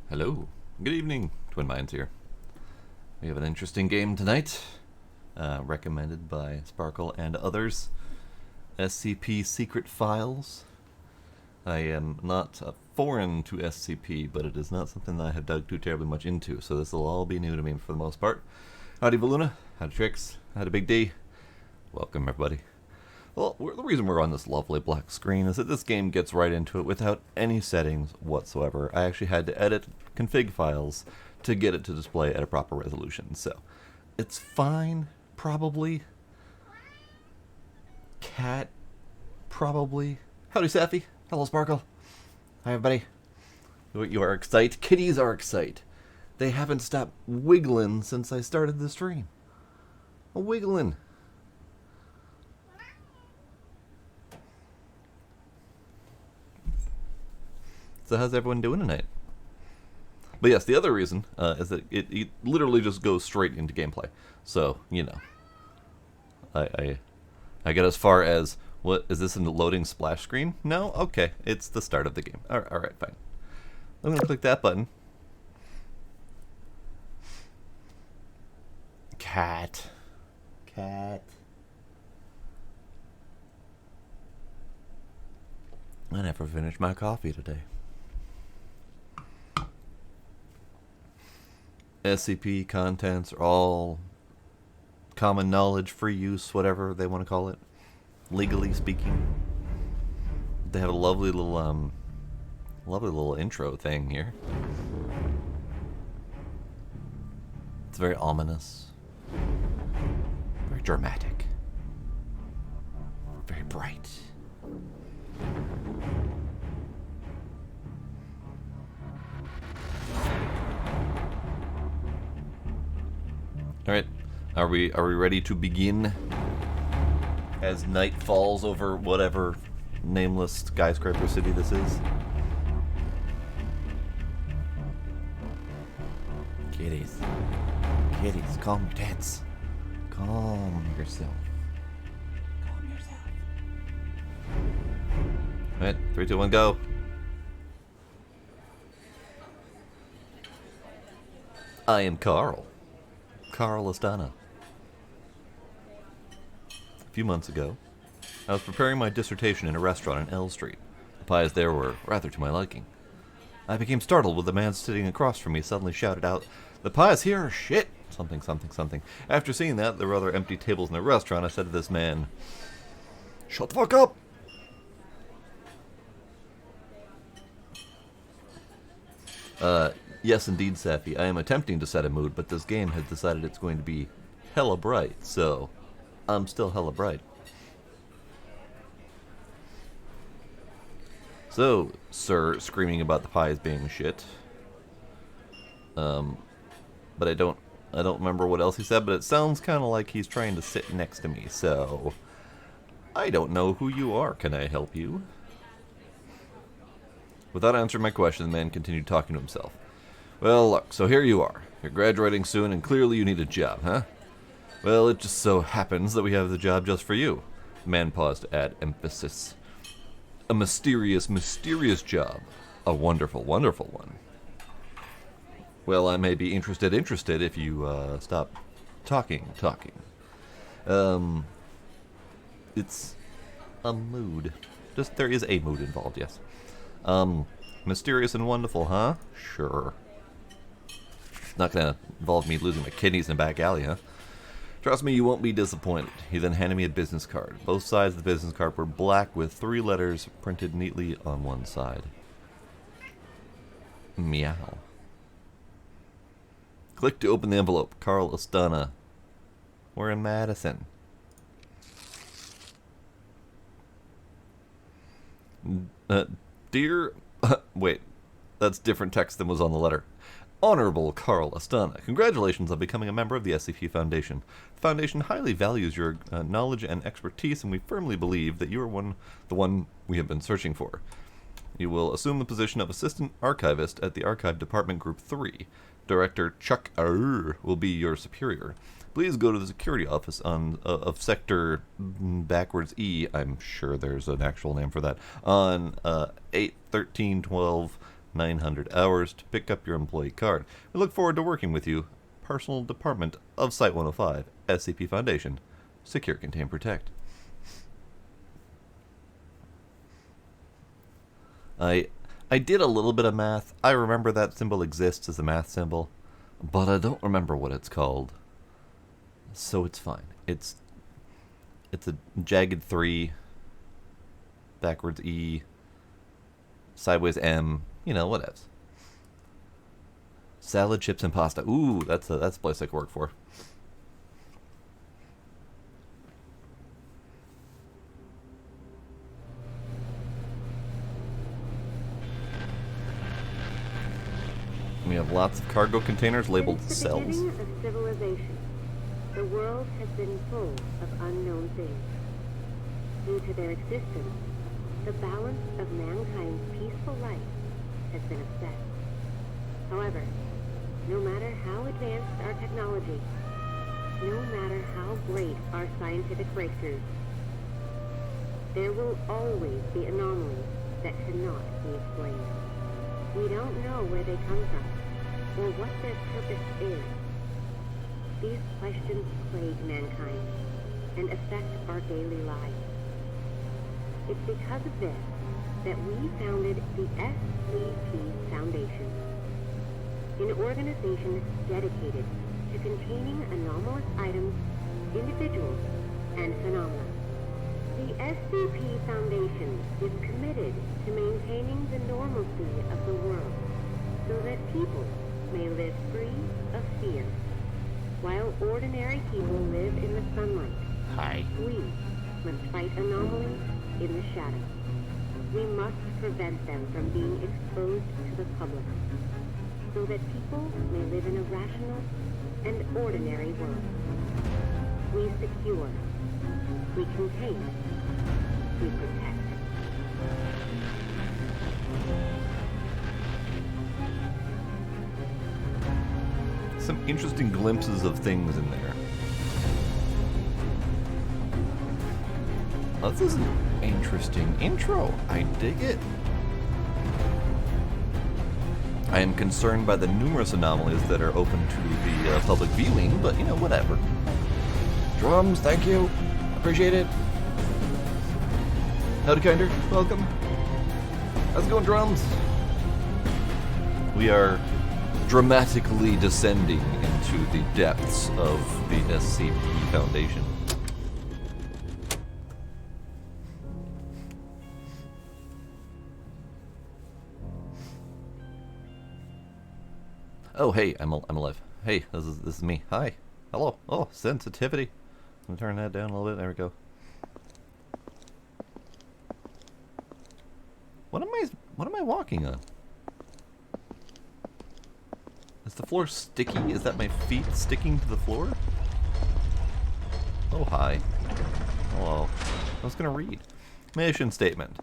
Hello. Good evening, Twin Minds here. We have an interesting game tonight, recommended by Sparkle and others. SCP Secret Files. I am not foreign to SCP, but it is not something that I have dug too terribly much into, so this will all be new to me for the most part. Howdy Valuna, howdy Trix, howdy Big D. Welcome everybody. Well, the reason we're on this lovely black screen is that this game gets right into it without any settings whatsoever. I actually had to edit config files to get it to display at a proper resolution, so it's fine, probably. Cat, probably. Howdy Safi, hello Sparkle. Hi everybody. You are excited. Kitties are excited. They haven't stopped wiggling since I started the stream. Wiggling. So how's everyone doing tonight? But yes, the other reason is that it literally just goes straight into gameplay. So, you know, I get as far as, what, is this a loading splash screen? No? Okay, it's the start of the game. Alright, fine. I'm going to click that button. Cat. I never finished my coffee today. SCP contents are all common knowledge, free use, whatever they want to call it, legally speaking. They have a lovely little intro thing here. It's very ominous, very dramatic, very bright. Alright, are we ready to begin? As night falls over whatever nameless skyscraper city this is. Kitties, calm your tits. Calm yourself. Alright, 3, 2, 1, go. I am Carl Astana. A few months ago, I was preparing my dissertation in a restaurant on L Street. The pies there were rather to my liking. I became startled when the man sitting across from me suddenly shouted out, "The pies here are shit!" Something, something, something. After seeing that, there were other empty tables in the restaurant, I said to this man, "Shut the fuck up!" Yes, indeed, Safi. I am attempting to set a mood, but this game has decided it's going to be hella bright, so I'm still hella bright. So, sir, screaming about the pies being shit. But I don't remember what else he said, but it sounds kind of like he's trying to sit next to me, so I don't know who you are. Can I help you? Without answering my question, the man continued talking to himself. Well, look, so here you are. You're graduating soon, and clearly you need a job, huh? Well, it just so happens that we have the job just for you. The man paused to add emphasis. A mysterious, mysterious job. A wonderful, wonderful one. Well, I may be interested if you, stop talking. It's a mood. There is a mood involved, yes. Mysterious and wonderful, huh? Sure. Not gonna involve me losing my kidneys in a back alley, huh? Trust me, you won't be disappointed. He then handed me a business card. Both sides of the business card were black with 3 letters printed neatly on one side. Meow. Click to open the envelope. Carl Astana. We're in Madison. Dear... wait, that's different text than was on the letter. Honorable Carl Astana, congratulations on becoming a member of the SCP Foundation. The Foundation highly values your knowledge and expertise, and we firmly believe that you are the one we have been searching for. You will assume the position of Assistant Archivist at the Archive Department Group 3. Director Chuck will be your superior. Please go to the security office of Sector backwards E. I'm sure there's an actual name for that. On 81312 900 hours to pick up your employee card. We look forward to working with you. Personal Department of Site-105, SCP Foundation. Secure, Contain, Protect. I did a little bit of math. I remember that symbol exists as a math symbol, but I don't remember what it's called. So it's fine. It's a jagged 3, backwards E, sideways M, you know, whatevs. Salad, chips, and pasta. Ooh, that's a place I could work for. We have lots of cargo containers labeled cells. Since the beginning of civilization, the world has been full of unknown things. Due to their existence, the balance of mankind's peaceful life has been upset. However, no matter how advanced our technology, no matter how great our scientific breakthroughs, there will always be anomalies that cannot be explained. We don't know where they come from, or what their purpose is. These questions plague mankind, and affect our daily lives. It's because of this that we founded the SCP Foundation, an organization dedicated to containing anomalous items, individuals, and phenomena. The SCP Foundation is committed to maintaining the normalcy of the world so that people may live free of fear, while ordinary people live in the sunlight. Hi. We must fight anomalies in the shadows. We must prevent them from being exposed to the public, so that people may live in a rational and ordinary world. We secure, we contain, we protect. Some interesting glimpses of things in there. Oh, this is an interesting intro. I dig it. I am concerned by the numerous anomalies that are open to the public viewing, but, you know, whatever. Drums, thank you. Appreciate it. Howdy, Kinder. Welcome. How's it going, drums? We are dramatically descending into the depths of the SCP Foundation. Oh, hey, I'm alive. Hey, this is me. Hi. Hello. Oh, sensitivity. I'm gonna turn that down a little bit. There we go. What am I walking on? Is the floor sticky? Is that my feet sticking to the floor? Oh, hi. Hello. I was gonna read. Mission statement.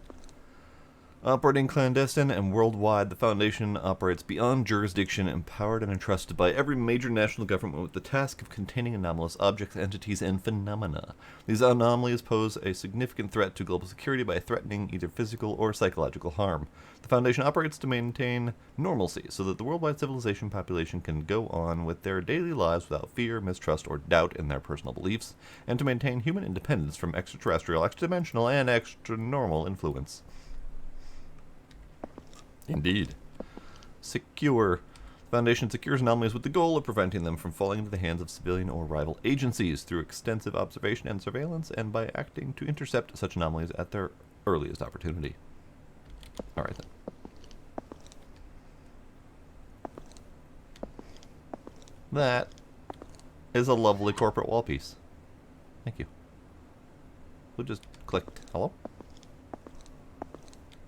Operating clandestine and worldwide, the Foundation operates beyond jurisdiction, empowered and entrusted by every major national government with the task of containing anomalous objects, entities, and phenomena. These anomalies pose a significant threat to global security by threatening either physical or psychological harm. The Foundation operates to maintain normalcy so that the worldwide civilization population can go on with their daily lives without fear, mistrust, or doubt in their personal beliefs, and to maintain human independence from extraterrestrial, extra-dimensional, and extra-normal influence. Indeed. Secure. The Foundation secures anomalies with the goal of preventing them from falling into the hands of civilian or rival agencies through extensive observation and surveillance, and by acting to intercept such anomalies at their earliest opportunity. Alright then. That is a lovely corporate wall piece. Thank you. Who just clicked? Hello?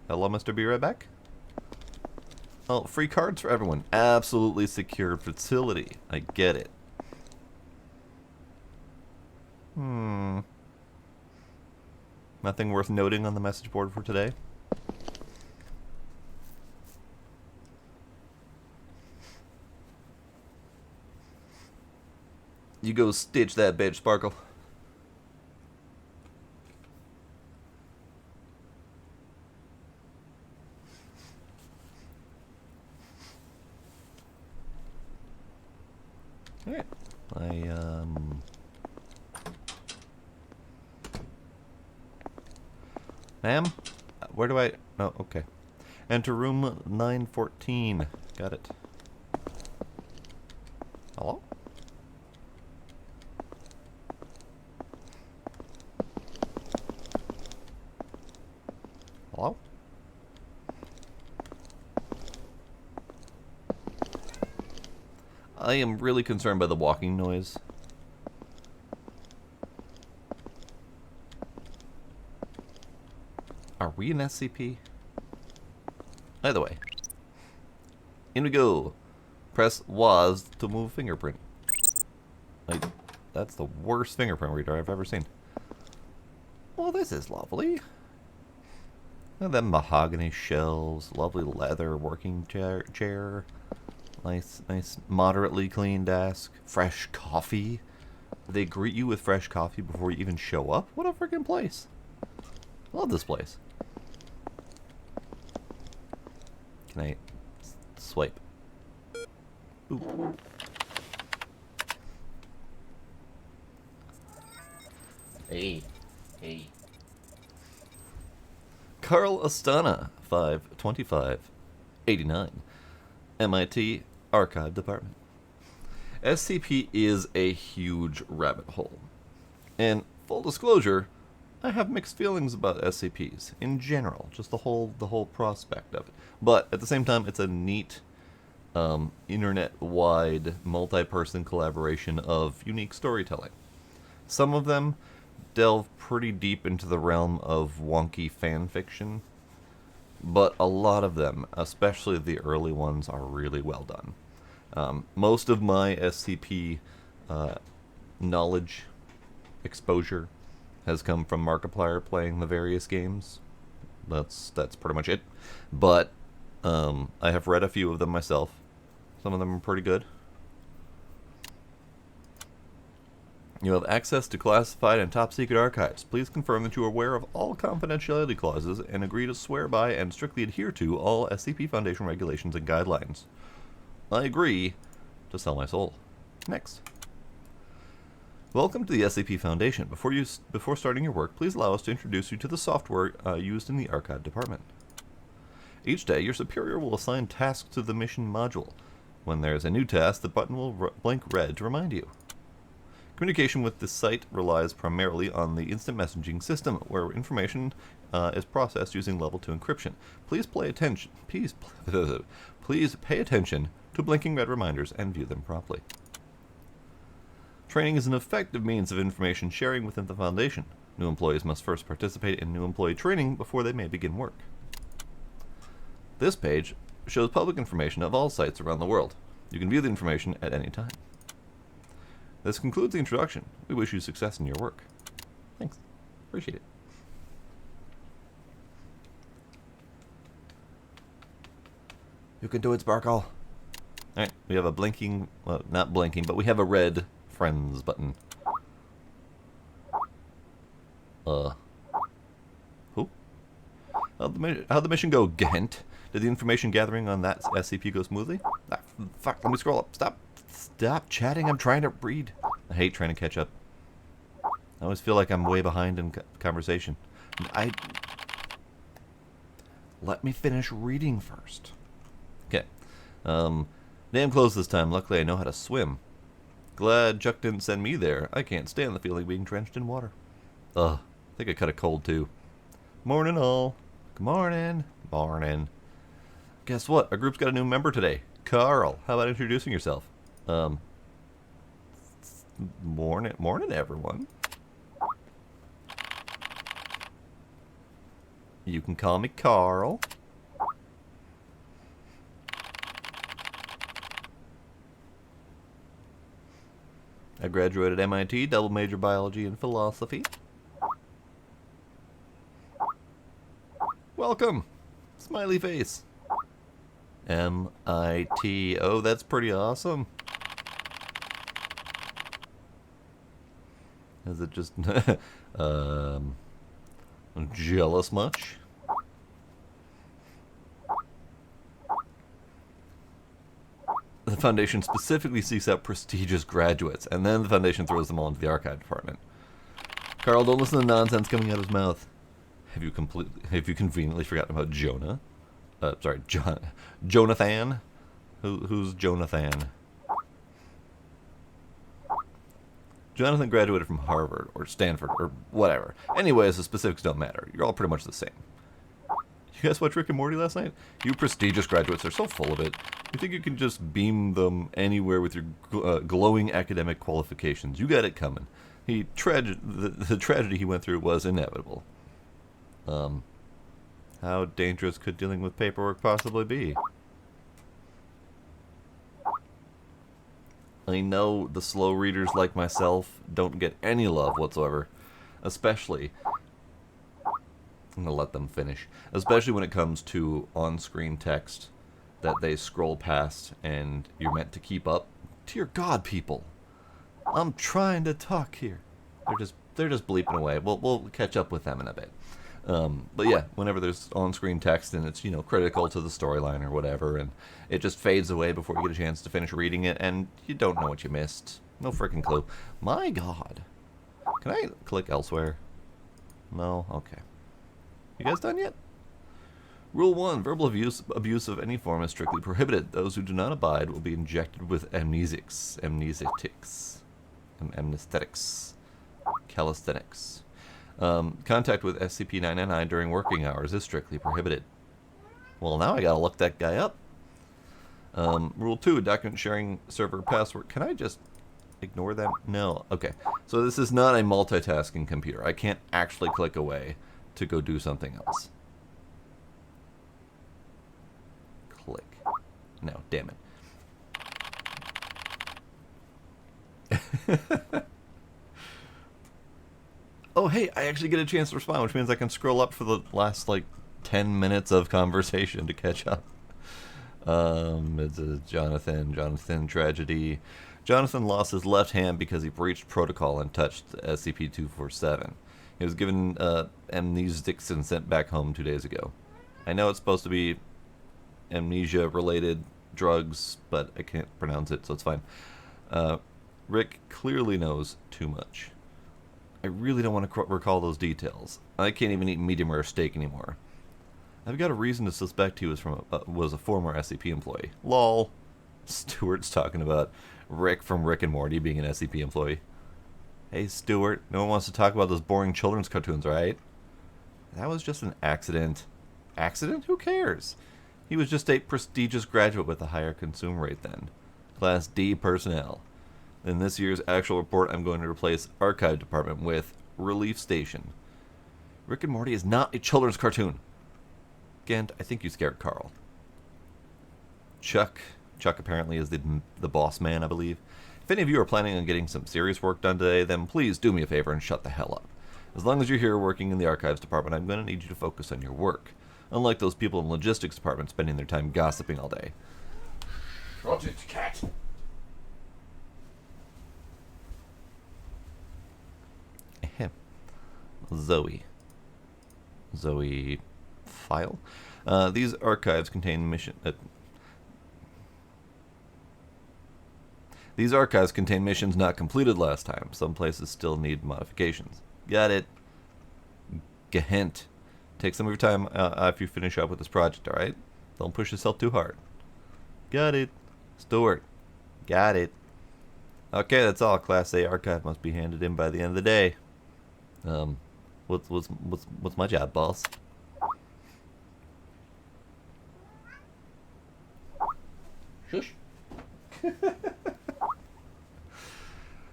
Hello, Mr. Be Right Back? Oh, free cards for everyone. Absolutely secure facility. I get it. Nothing worth noting on the message board for today? You go stitch that bitch, Sparkle. Alright. Ma'am? Where do I... Oh, okay. Enter room 914. Got it. Hello? Hello? I am really concerned by the walking noise. Are we an SCP? Either way. In we go. Press WAS to move fingerprint. Like, that's the worst fingerprint reader I've ever seen. Well, this is lovely. Look at them mahogany shelves, lovely leather working chair. Nice, moderately clean desk. Fresh coffee. They greet you with fresh coffee before you even show up? What a freaking place. I love this place. Can I swipe? Ooh. Hey. Carl Astana, 52589. MIT Archive Department. SCP is a huge rabbit hole. And full disclosure, I have mixed feelings about SCPs in general, just the whole prospect of it. But at the same time, it's a neat internet-wide multi-person collaboration of unique storytelling. Some of them delve pretty deep into the realm of wonky fan fiction, but a lot of them, especially the early ones, are really well done. Most of my SCP knowledge exposure has come from Markiplier playing the various games. That's pretty much it. But I have read a few of them myself. Some of them are pretty good. You have access to classified and top-secret archives. Please confirm that you are aware of all confidentiality clauses and agree to swear by and strictly adhere to all SCP Foundation regulations and guidelines. I agree to sell my soul. Next. Welcome to the SCP Foundation. Before starting your work, please allow us to introduce you to the software used in the Archive Department. Each day, your superior will assign tasks to the mission module. When there is a new task, the button will blink red to remind you. Communication with the site relies primarily on the instant messaging system, where information is processed using level 2 encryption. Please pay attention. Please pay attention to blinking red reminders and view them promptly. Training is an effective means of information sharing within the Foundation. New employees must first participate in new employee training before they may begin work. This page shows public information of all sites around the world. You can view the information at any time. This concludes the introduction. We wish you success in your work. Thanks. Appreciate it. You can do it, Sparkle. Alright, we have a blinking, well, not blinking, but we have a red friends button. Who? How'd the mission go, Gent? Did the information gathering on that SCP go smoothly? Ah, fuck, let me scroll up. Stop chatting, I'm trying to read. I hate trying to catch up. I always feel like I'm way behind in conversation. Let me finish reading first. Okay. Damn close this time. Luckily I know how to swim. Glad Chuck didn't send me there. I can't stand the feeling of being drenched in water. Ugh. I think I caught a cold too. Morning all. Good morning. Morning. Guess what? Our group's got a new member today. Carl. How about introducing yourself? Morning everyone. You can call me Carl. I graduated MIT, double major biology and philosophy. Welcome! Smiley face. MIT. Oh, that's pretty awesome. Is it just jealous much? The Foundation specifically seeks out prestigious graduates, and then the Foundation throws them all into the archive department. Carl, don't listen to the nonsense coming out of his mouth. Have you conveniently forgotten about Jonah? Jonathan? Who's Jonathan? Jonathan graduated from Harvard, or Stanford, or whatever. Anyways, the specifics don't matter. You're all pretty much the same. You guys watch Rick and Morty last night? You prestigious graduates are so full of it. You think you can just beam them anywhere with your glowing academic qualifications. You got it coming. The tragedy he went through was inevitable. How dangerous could dealing with paperwork possibly be? I know the slow readers like myself don't get any love whatsoever, especially... I'm going to let them finish. Especially when it comes to on-screen text that they scroll past and you're meant to keep up. Dear God, people. I'm trying to talk here. They're just bleeping away. We'll catch up with them in a bit. But yeah, whenever there's on-screen text and it's, critical to the storyline or whatever, and it just fades away before you get a chance to finish reading it, and you don't know what you missed. No freaking clue. My God. Can I click elsewhere? No? Okay. You guys done yet? Rule 1. Verbal abuse of any form is strictly prohibited. Those who do not abide will be injected with amnesics, calisthenics. Contact with SCP-999 during working hours is strictly prohibited. Well, now I gotta look that guy up. Rule 2. Document sharing server password. Can I just ignore that? No. Okay. So this is not a multitasking computer. I can't actually click away to go do something else. Click. No, damn it. Oh, hey, I actually get a chance to respond, which means I can scroll up for the last, 10 minutes of conversation to catch up. It's a Jonathan tragedy. Jonathan lost his left hand because he breached protocol and touched SCP-247. He was given amnesics and sent back home 2 days ago. I know it's supposed to be amnesia-related drugs, but I can't pronounce it, so it's fine. Rick clearly knows too much. I really don't want to recall those details. I can't even eat medium-rare steak anymore. I've got a reason to suspect he was a former SCP employee. Lol. Stewart's talking about Rick from Rick and Morty being an SCP employee. Hey, Stewart, no one wants to talk about those boring children's cartoons, right? That was just an accident. Accident? Who cares? He was just a prestigious graduate with a higher consume rate then. Class D personnel. In this year's actual report, I'm going to replace Archive Department with Relief Station. Rick and Morty is not a children's cartoon. Gent, I think you scared Carl. Chuck apparently is the boss man, I believe. If any of you are planning on getting some serious work done today, then please do me a favor and shut the hell up. As long as you're here working in the archives department, I'm going to need you to focus on your work. Unlike those people in the logistics department spending their time gossiping all day. Project Cat. Ahem. Zoe file. These archives contain These archives contain missions not completed last time. Some places still need modifications. Got it. Gehent. Take some of your time after you finish up with this project, alright? Don't push yourself too hard. Got it. Stewart. Got it. Okay, that's all. Class A archive must be handed in by the end of the day. What's my job, boss? Shush.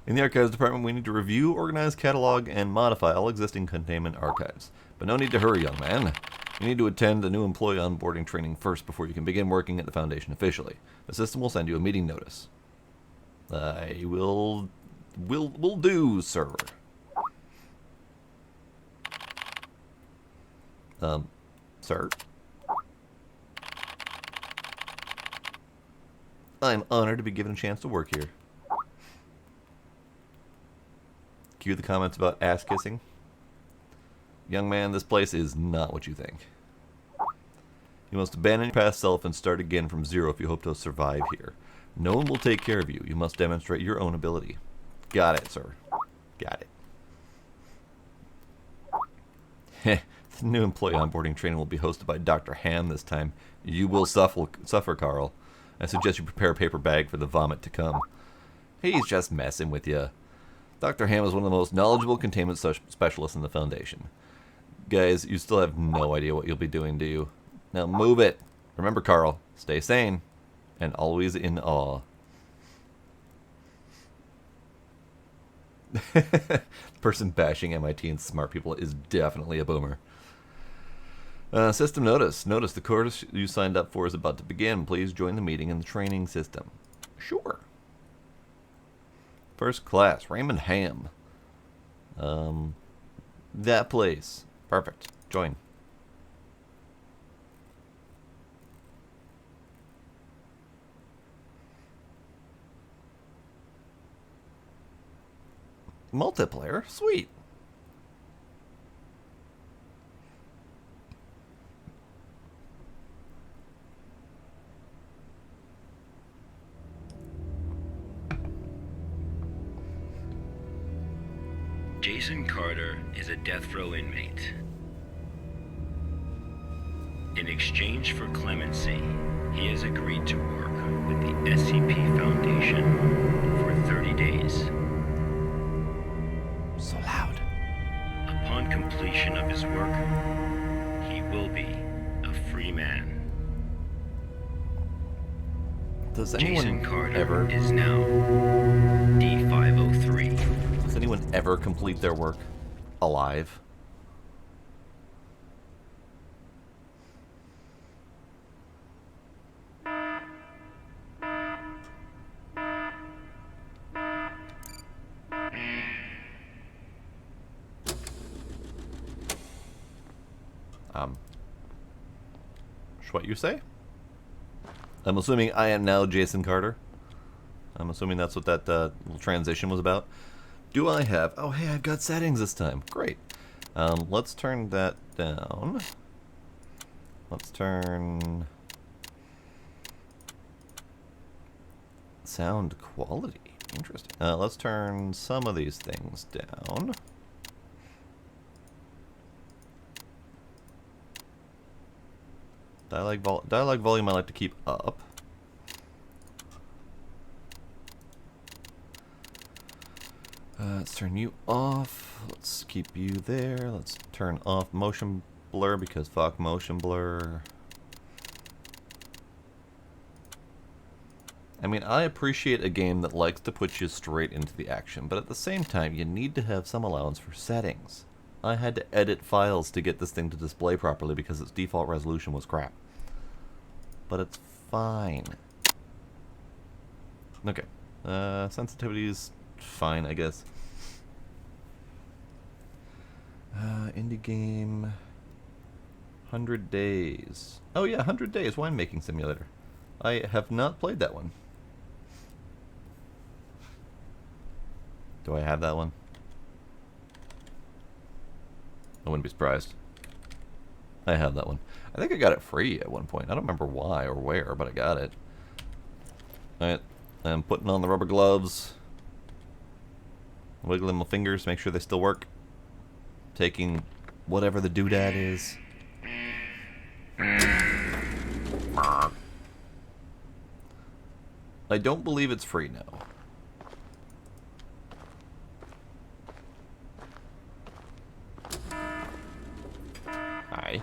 In the archives department, we need to review, organize, catalog, and modify all existing containment archives. But no need to hurry, young man. You need to attend the new employee onboarding training first before you can begin working at the Foundation officially. The system will send you a meeting notice. I will do, sir. Sir? I'm honored to be given a chance to work here. Cue the comments about ass kissing. Young man, this place is not what you think. You must abandon your past self and start again from zero if you hope to survive here. No one will take care of you. You must demonstrate your own ability. Got it, sir. Got it. Heh. The new employee onboarding training will be hosted by Dr. Ham this time. You will suffer, Carl. I suggest you prepare a paper bag for the vomit to come. He's just messing with you. Dr. Ham is one of the most knowledgeable containment specialists in the Foundation. Guys, you still have no idea what you'll be doing, do you? Now move it. Remember, Carl, stay sane and always in awe. Person bashing MIT and smart people is definitely a boomer. System notice. Notice the course you signed up for is about to begin. Please join the meeting in the training system. Sure. First class, Raymond Ham. That place. Perfect. Join. Multiplayer? Sweet. Jason Carter is a death row inmate. In exchange for clemency, he has agreed to work with the SCP Foundation for 30 days. So loud. Upon completion of his work, he will be a free man. Does Jason anyone Carter ever is now D503. Does anyone ever complete their work alive? What you say? I'm assuming I am now Jason Carter. I'm assuming that's what that little transition was about. Do I have... Oh, hey, I've got settings this time. Great. Let's turn that down. Let's turn... Sound quality. Interesting. Let's turn some of these things down. Dialogue volume I like to keep up. Let's turn you off. Let's keep you there. Let's turn off motion blur because fuck motion blur. I mean, I appreciate a game that likes to put you straight into the action, but at the same time, you need to have some allowance for settings. I had to edit files to get this thing to display properly because its default resolution was crap. But it's fine. Okay. Sensitivity is fine, I guess. Indie game. 100 Days. Oh yeah, 100 Days Winemaking Simulator. I have not played that one. Do I have that one? I wouldn't be surprised. I have that one. I think I got it free at one point. I don't remember why or where, but I got it. Alright, I'm putting on the rubber gloves. Wiggling my fingers, make sure they still work. Taking whatever the doodad is. I don't believe it's free now. Hi.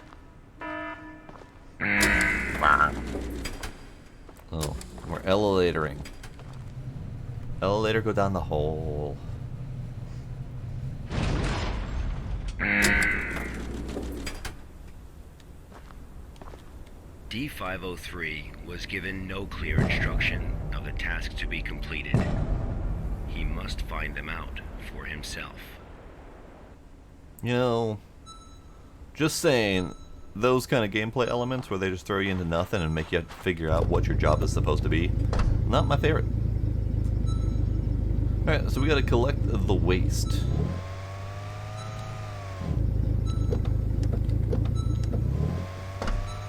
Oh, we're elevatoring. Elevator go down the hole. D503 was given no clear instruction of the task to be completed. He must find them out for himself. You know, just saying, those kind of gameplay elements where they just throw you into nothing and make you have to figure out what your job is supposed to be, not my favorite. Alright, so we gotta collect the waste.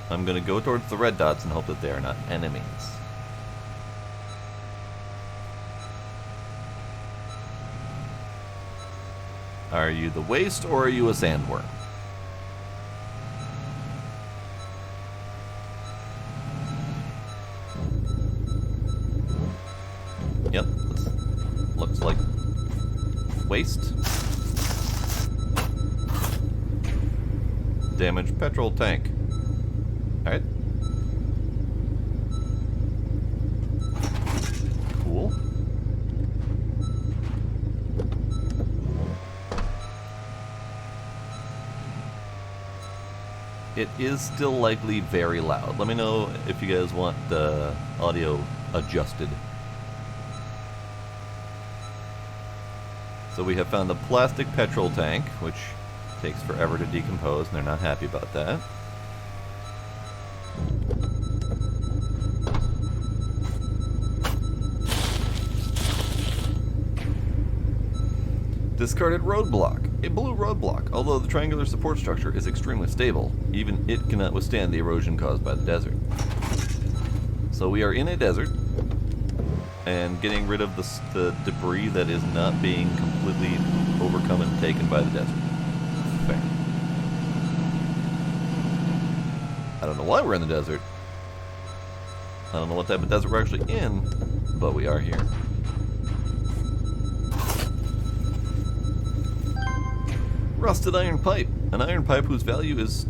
I'm gonna go towards the red dots and hope that they are not enemies. Are you the waste or are you a sandworm? Yep, looks like waste. Damaged petrol tank. Alright. Cool. It is still likely very loud. Let me know if you guys want the audio adjusted. So we have found the plastic petrol tank, which takes forever to decompose, and they're not happy about that. Discarded roadblock. A blue roadblock. Although the triangular support structure is extremely stable, even it cannot withstand the erosion caused by the desert. So we are in a desert, and getting rid of the debris that is not being completely overcome and taken by the desert. Fair. I don't know why we're in the desert. I don't know what type of desert we're actually in, but we are here. Rusted iron pipe. An iron pipe whose valve is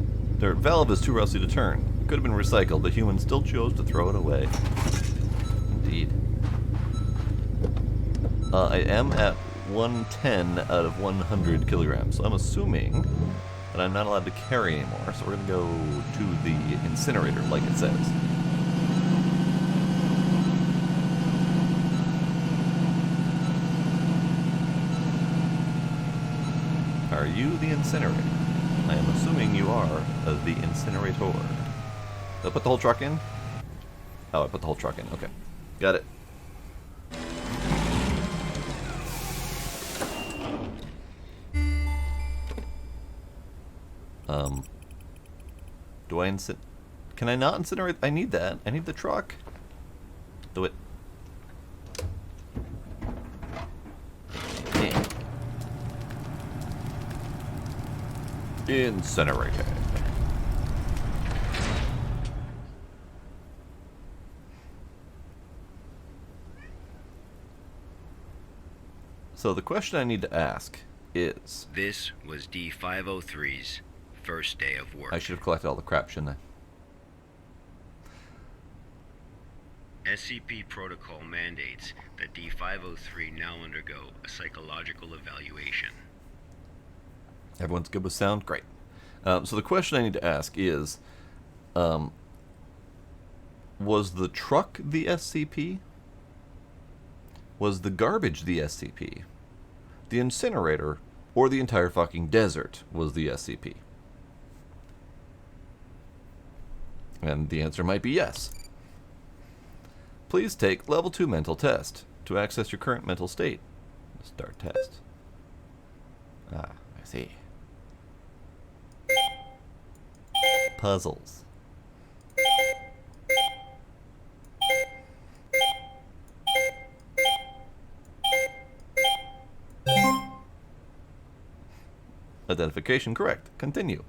too rusty to turn. Could have been recycled, but humans still chose to throw it away. Indeed. I am at 110 out of 100 kilograms, so I'm assuming that I'm not allowed to carry anymore, so we're going to go to the incinerator, like it says. Are you the incinerator? I am assuming you are the incinerator. Did I put the whole truck in? Oh, I put the whole truck in. Okay. Got it. Do I Can I not incinerate? I need that. I need the truck. Do it. Yeah. Incinerated. So the question I need to ask is... This was D503's first day of work. I should have collected all the crap, shouldn't I? SCP protocol mandates that D503 now undergo a psychological evaluation. Everyone's good with sound? Great. So the question I need to ask is, was the truck the SCP? Was the garbage the SCP? The incinerator, or the entire fucking desert was the SCP? And the answer might be yes. Please take level 2 mental test to access your current mental state. Start test. Ah, I see. Puzzles. Identification correct. Continue.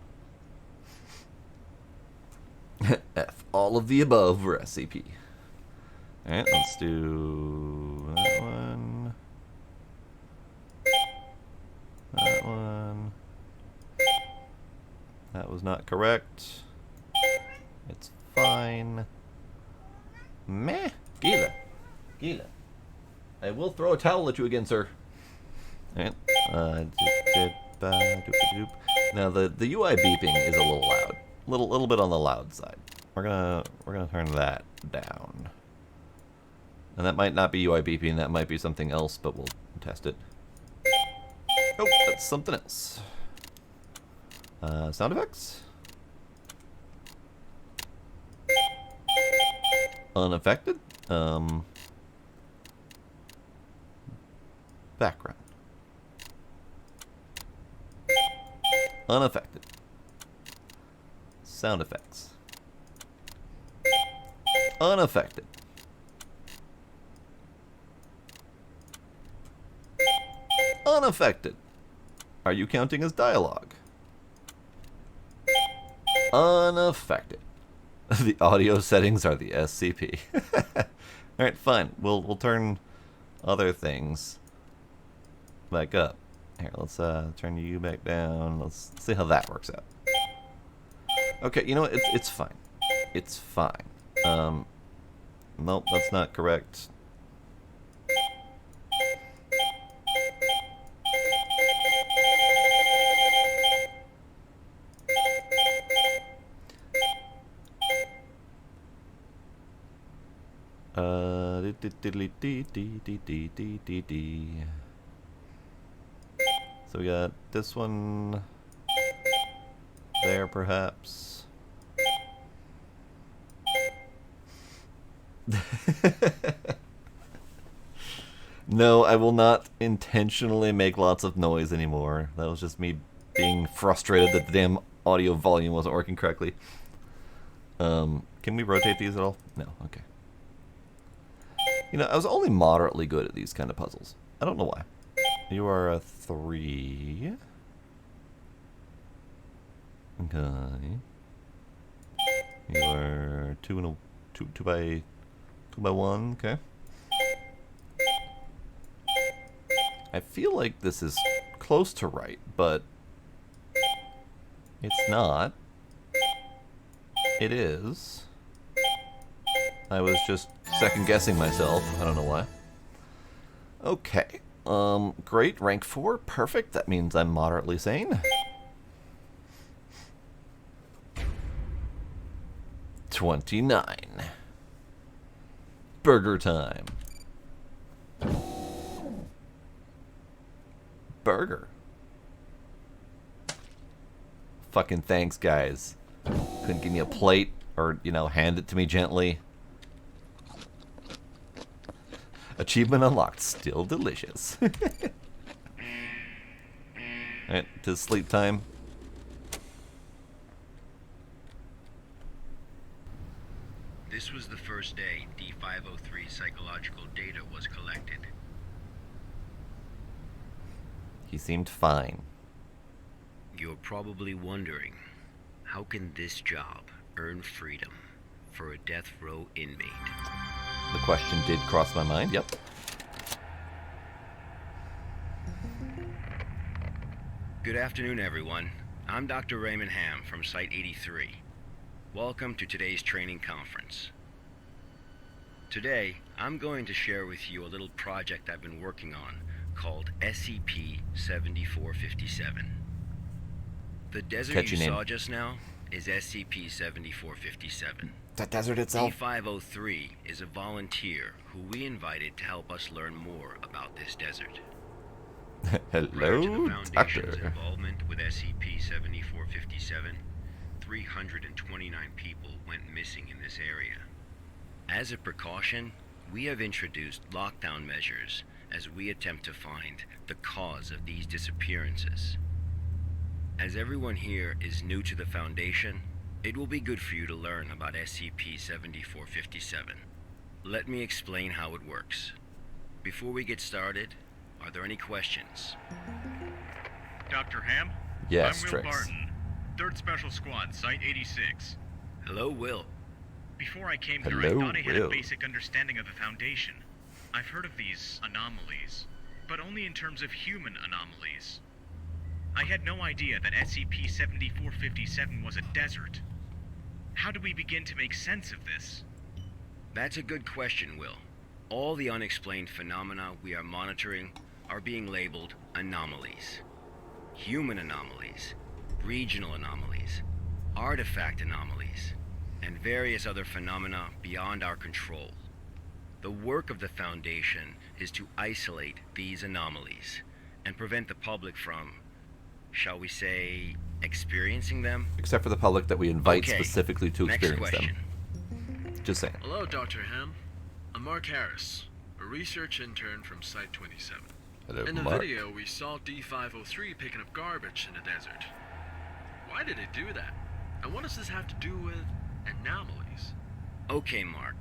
F. All of the above for SCP. Alright, let's do that one. That one. That was not correct. It's fine. Meh. Gila. Gila. I will throw a towel at you again, sir. Alright. Now the UI beeping is a little loud. Little bit on the loud side. We're gonna turn that down. And that might not be UI beeping, that might be something else, but we'll test it. Oh, that's something else. Sound effects? Unaffected? Background. Unaffected. Sound effects. Unaffected. Unaffected. Are you counting as dialogue? Unaffected. The audio settings are the SCP. Alright, fine. We'll turn other things back up. Here, let's turn you back down. Let's see how that works out. Okay, you know what? It's fine. It's fine. Nope, that's not correct. So we got this one there, perhaps. No, I will not intentionally make lots of noise anymore. That was just me being frustrated that the damn audio volume wasn't working correctly. Can we rotate these at all? No, okay. You know, I was only moderately good at these kind of puzzles. I don't know why. You are a 3. Okay. You are 2 and a 2 by 1. Okay. I feel like this is close to right, but it's not. It is. I was just second guessing myself. I don't know why. Okay. Great. Rank 4. Perfect. That means I'm moderately sane. 29. Burger time. Burger. Fucking thanks, guys. Couldn't give me a plate or, you know, hand it to me gently. Achievement unlocked. Still delicious. Alright, to sleep time. This was the first day D503 psychological data was collected. He seemed fine. You're probably wondering, how can this job earn freedom for a death row inmate? The question did cross my mind, yep. Good afternoon, everyone. I'm Dr. Raymond Ham from Site 83. Welcome to today's training conference. Today, I'm going to share with you a little project I've been working on called SCP-7457. The desert you saw just now is SCP-7457. That desert itself? D503 is a volunteer who we invited to help us learn more about this desert. Prior to Hello, the Foundation's Doctor. involvement with SCP-7457, 329 people went missing in this area. As a precaution, we have introduced lockdown measures as we attempt to find the cause of these disappearances. As everyone here is new to the Foundation, it will be good for you to learn about SCP-7457. Let me explain how it works. Before we get started, are there any questions? Dr. Ham? Yes, I'm Will Trix. Barton, 3rd Special Squad, Site 86. Hello, Will. Before I came here, Hello, I thought I had Will. a basic understanding of the Foundation. I've heard of these anomalies, but only in terms of human anomalies. I had no idea that SCP-7457 was a desert. How do we begin to make sense of this? That's a good question, Will. All the unexplained phenomena we are monitoring are being labeled anomalies. Human anomalies, regional anomalies, artifact anomalies, and various other phenomena beyond our control. The work of the Foundation is to isolate these anomalies and prevent the public from, shall we say, experiencing them? Except for the public that we invite Okay, specifically to next experience question. them. Just saying. Hello, Dr. Ham. I'm Mark Harris, a research intern from Site 27. Hello, In the Mark. video, we saw D503 picking up garbage in the desert. Why did it do that? And what does this have to do with anomalies? Okay, Mark.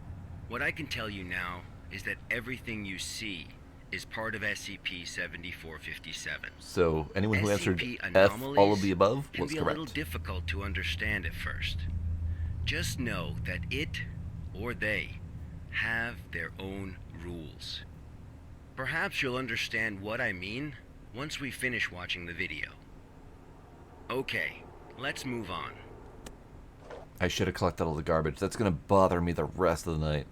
What I can tell you now is that everything you see is part of SCP-7457. So anyone who answered SCP F, anomalies all of the above, can was be a little correct. difficult to understand at first. Just know that it, or they, have their own rules. Perhaps you'll understand what I mean once we finish watching the video. Okay, let's move on. I should have collected all the garbage. That's gonna bother me the rest of the night.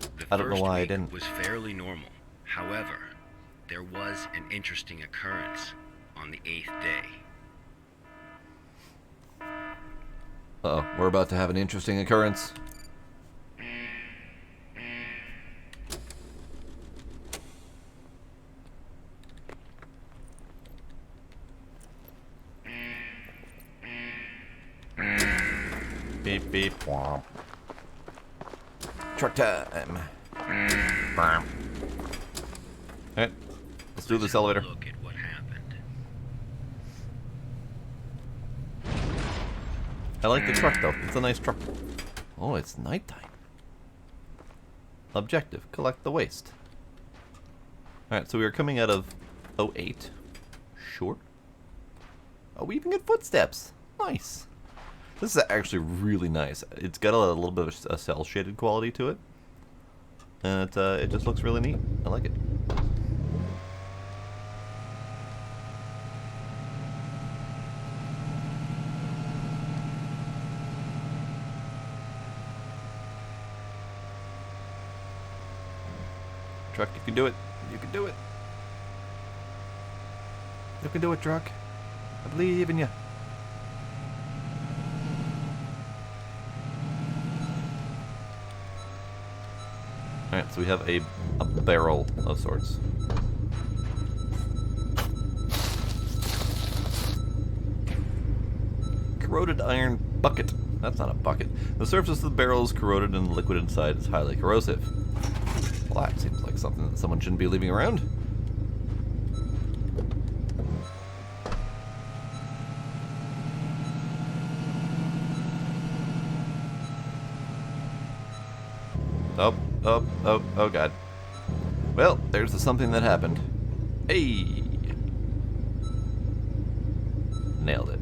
The I don't know first why I week didn't. was fairly normal. However, there was an interesting occurrence on the 8th day. Uh-oh, we're about to have an interesting occurrence. Beep beep womp. Truck time. Alright, let's do this elevator. Look at what happened. I like the truck though. It's a nice truck. Oh, it's nighttime. Objective: collect the waste. Alright, so we are coming out of 08. Sure. Oh, we even get footsteps. Nice. This is actually really nice. It's got a little bit of a cell shaded quality to it. And it just looks really neat. I like it. Truck, you can do it. You can do it. You can do it, truck. I believe in you. Alright, so we have a barrel of sorts. Corroded iron bucket. That's not a bucket. The surface of the barrel is corroded and the liquid inside is highly corrosive. Well, that seems like something that someone shouldn't be leaving around. Oh god. Well, there's the something that happened. Hey! Nailed it.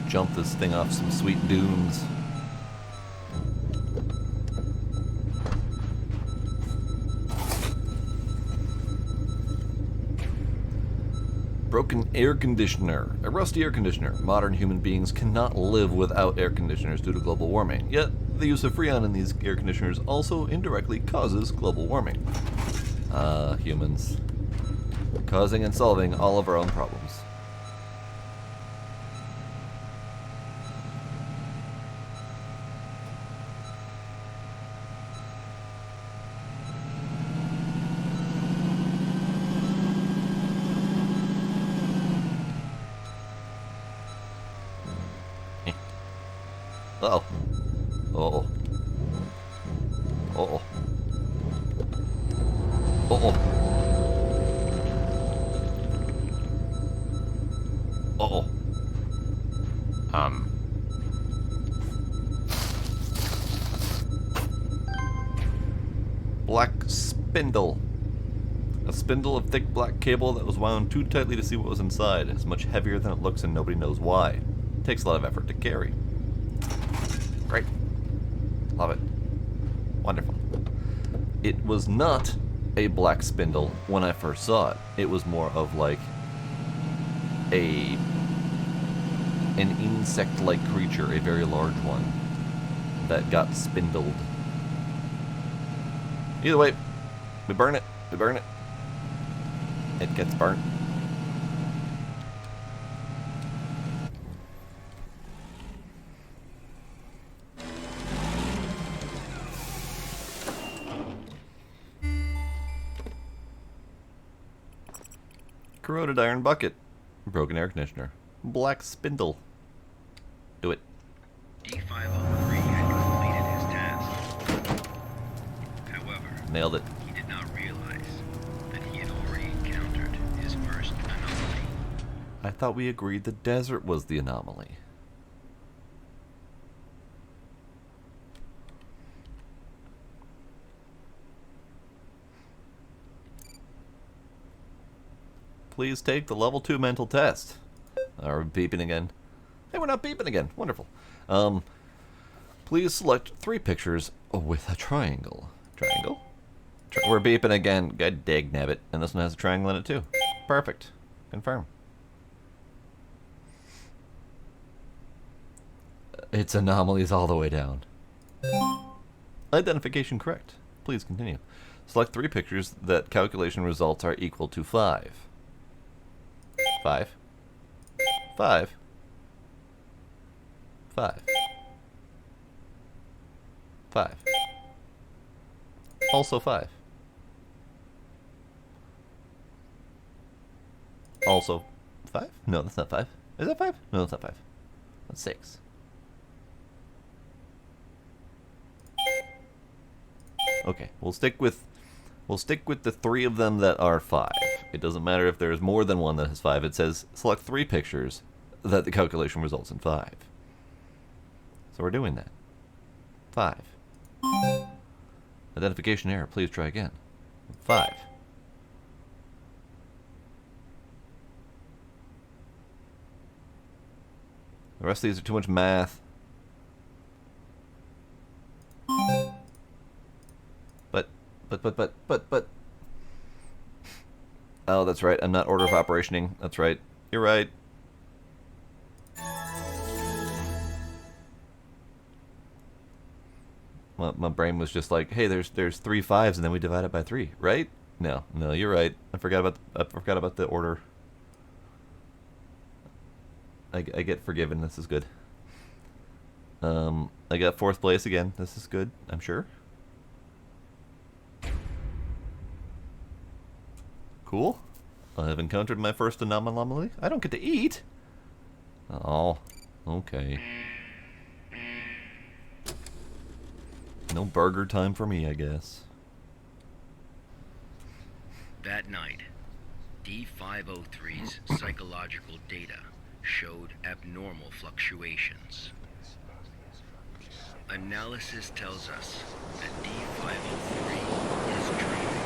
Jump this thing off some sweet dunes. Broken air conditioner. A rusty air conditioner. Modern human beings cannot live without air conditioners due to global warming. Yet, the use of freon in these air conditioners also indirectly causes global warming. Humans. Causing and solving all of our own problems. Uh-oh. Uh-oh. Uh-oh. Uh-oh. Uh-oh. Black spindle. A spindle of thick black cable that was wound too tightly to see what was inside. It's much heavier than it looks and nobody knows why. It takes a lot of effort to carry. Great. Love it. Wonderful. It was not a black spindle when I first saw it. It was more of like an insect-like creature, a very large one, that got spindled. Either way, we burn it. We burn it. It gets burnt. Corroded iron bucket. Broken air conditioner. Black spindle. Do it. D503 had completed his task. However, Nailed it. he did not realize that he had already encountered his first anomaly. I thought we agreed the desert was the anomaly. Please take the level 2 mental test. Are we beeping again? Hey, we're not beeping again. Wonderful. Please select 3 pictures with a triangle. Triangle? We're beeping again. God dag nabbit. And this one has a triangle in it too. Perfect. Confirm. It's anomalies all the way down. Identification correct. Please continue. Select 3 pictures that calculation results are equal to 5. 5. 5. 5. 5. Also 5. Also 5? No, that's not 5. Is that 5? No, that's not 5. That's 6. Okay, we'll stick with the 3 of them that are 5. It doesn't matter if there's more than one that has 5. It says select 3 pictures that the calculation results in 5. So we're doing that. 5. Identification error. Please try again. 5. The rest of these are too much math. But. Oh, that's right. I'm not order of operationing. That's right. You're right. My brain was just like, hey, there's 3 5s and then we divide it by 3, right? No, you're right. I forgot about the order. I get forgiven. This is good. I got 4th place again. This is good, I'm sure. Cool. I have encountered my first anomaly. I don't get to eat. Oh, okay. No burger time for me, I guess. That night, D503's psychological data showed abnormal fluctuations. Analysis tells us that D503 is dreaming.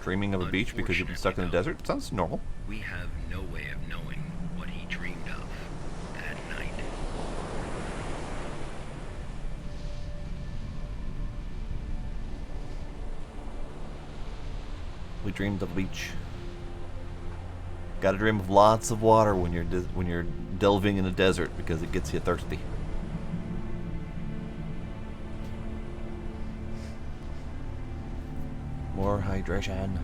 Dreaming of a beach because you've been stuck in the desert? Sounds normal. We have no way of knowing what he dreamed of that night. We dreamed of a beach. Gotta dream of lots of water when you're delving in a desert because it gets you thirsty. More hydration.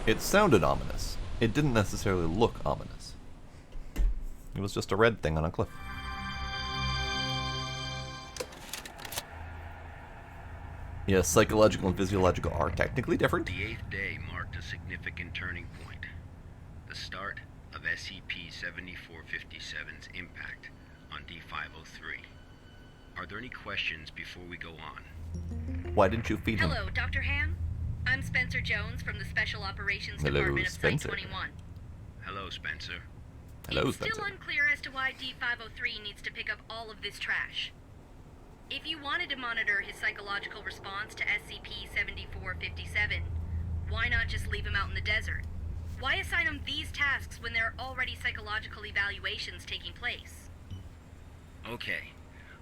It sounded ominous. It didn't necessarily look ominous. It was just a red thing on a cliff. Yes, psychological and physiological are technically different. The 8th day marked a significant turning point. The start of SCP-7457's impact on D503. Are there any questions before we go on? Why didn't you feed him? Hello, Dr. Ham. I'm Spencer Jones from the Special Operations Hello, Department of Spencer. Site 21. Hello, Spencer. Hello, It's Spencer. still unclear as to why D503 needs to pick up all of this trash. If you wanted to monitor his psychological response to SCP-7457, why not just leave him out in the desert? Why assign him these tasks when there are already psychological evaluations taking place? Okay.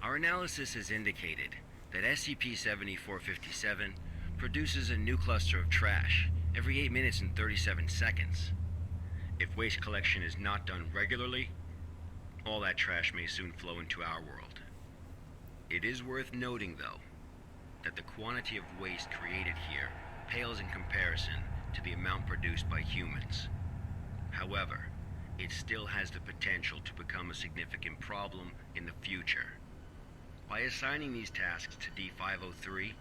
Our analysis has indicated that SCP-7457 produces a new cluster of trash every 8 minutes and 37 seconds. If waste collection is not done regularly, all that trash may soon flow into our world. It is worth noting, though, that the quantity of waste created here pales in comparison to the amount produced by humans. However, it still has the potential to become a significant problem in the future. By assigning these tasks to D503,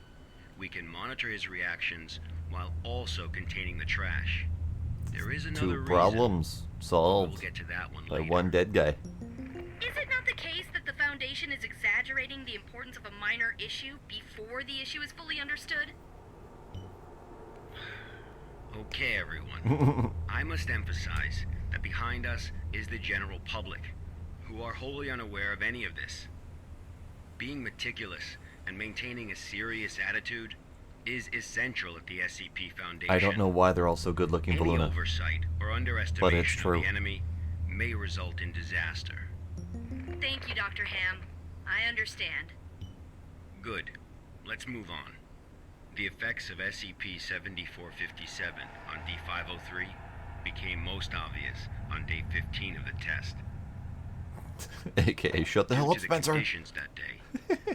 we can monitor his reactions while also containing the trash. There is another Two reason. problems We'll solved get to that one by later. one dead guy. Is it not the case that the Foundation is exaggerating the importance of a minor issue before the issue is fully understood? Okay, everyone. I must emphasize that behind us is the general public, who are wholly unaware of any of this. Being meticulous and maintaining a serious attitude is essential at the SCP Foundation. I don't know why they're all so good looking, Any Baluna. oversight or But it's underestimation true. of the enemy may result in disaster. Thank you, Dr. Ham. I understand. Good. Let's move on. The effects of SCP-7457 on D503 became most obvious on day 15 of the test. AKA, shut the hell Due up, to the Spencer. conditions that day,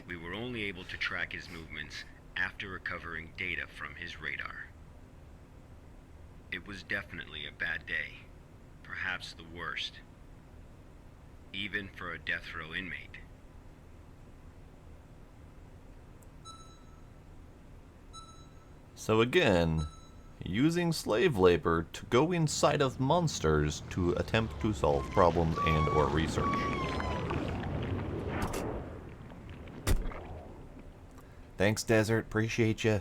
we were only able to track his movements after recovering data from his radar. It was definitely a bad day, perhaps the worst, even for a death row inmate. So again, using slave labor to go inside of monsters to attempt to solve problems and or research. Thanks, Desert. Appreciate you.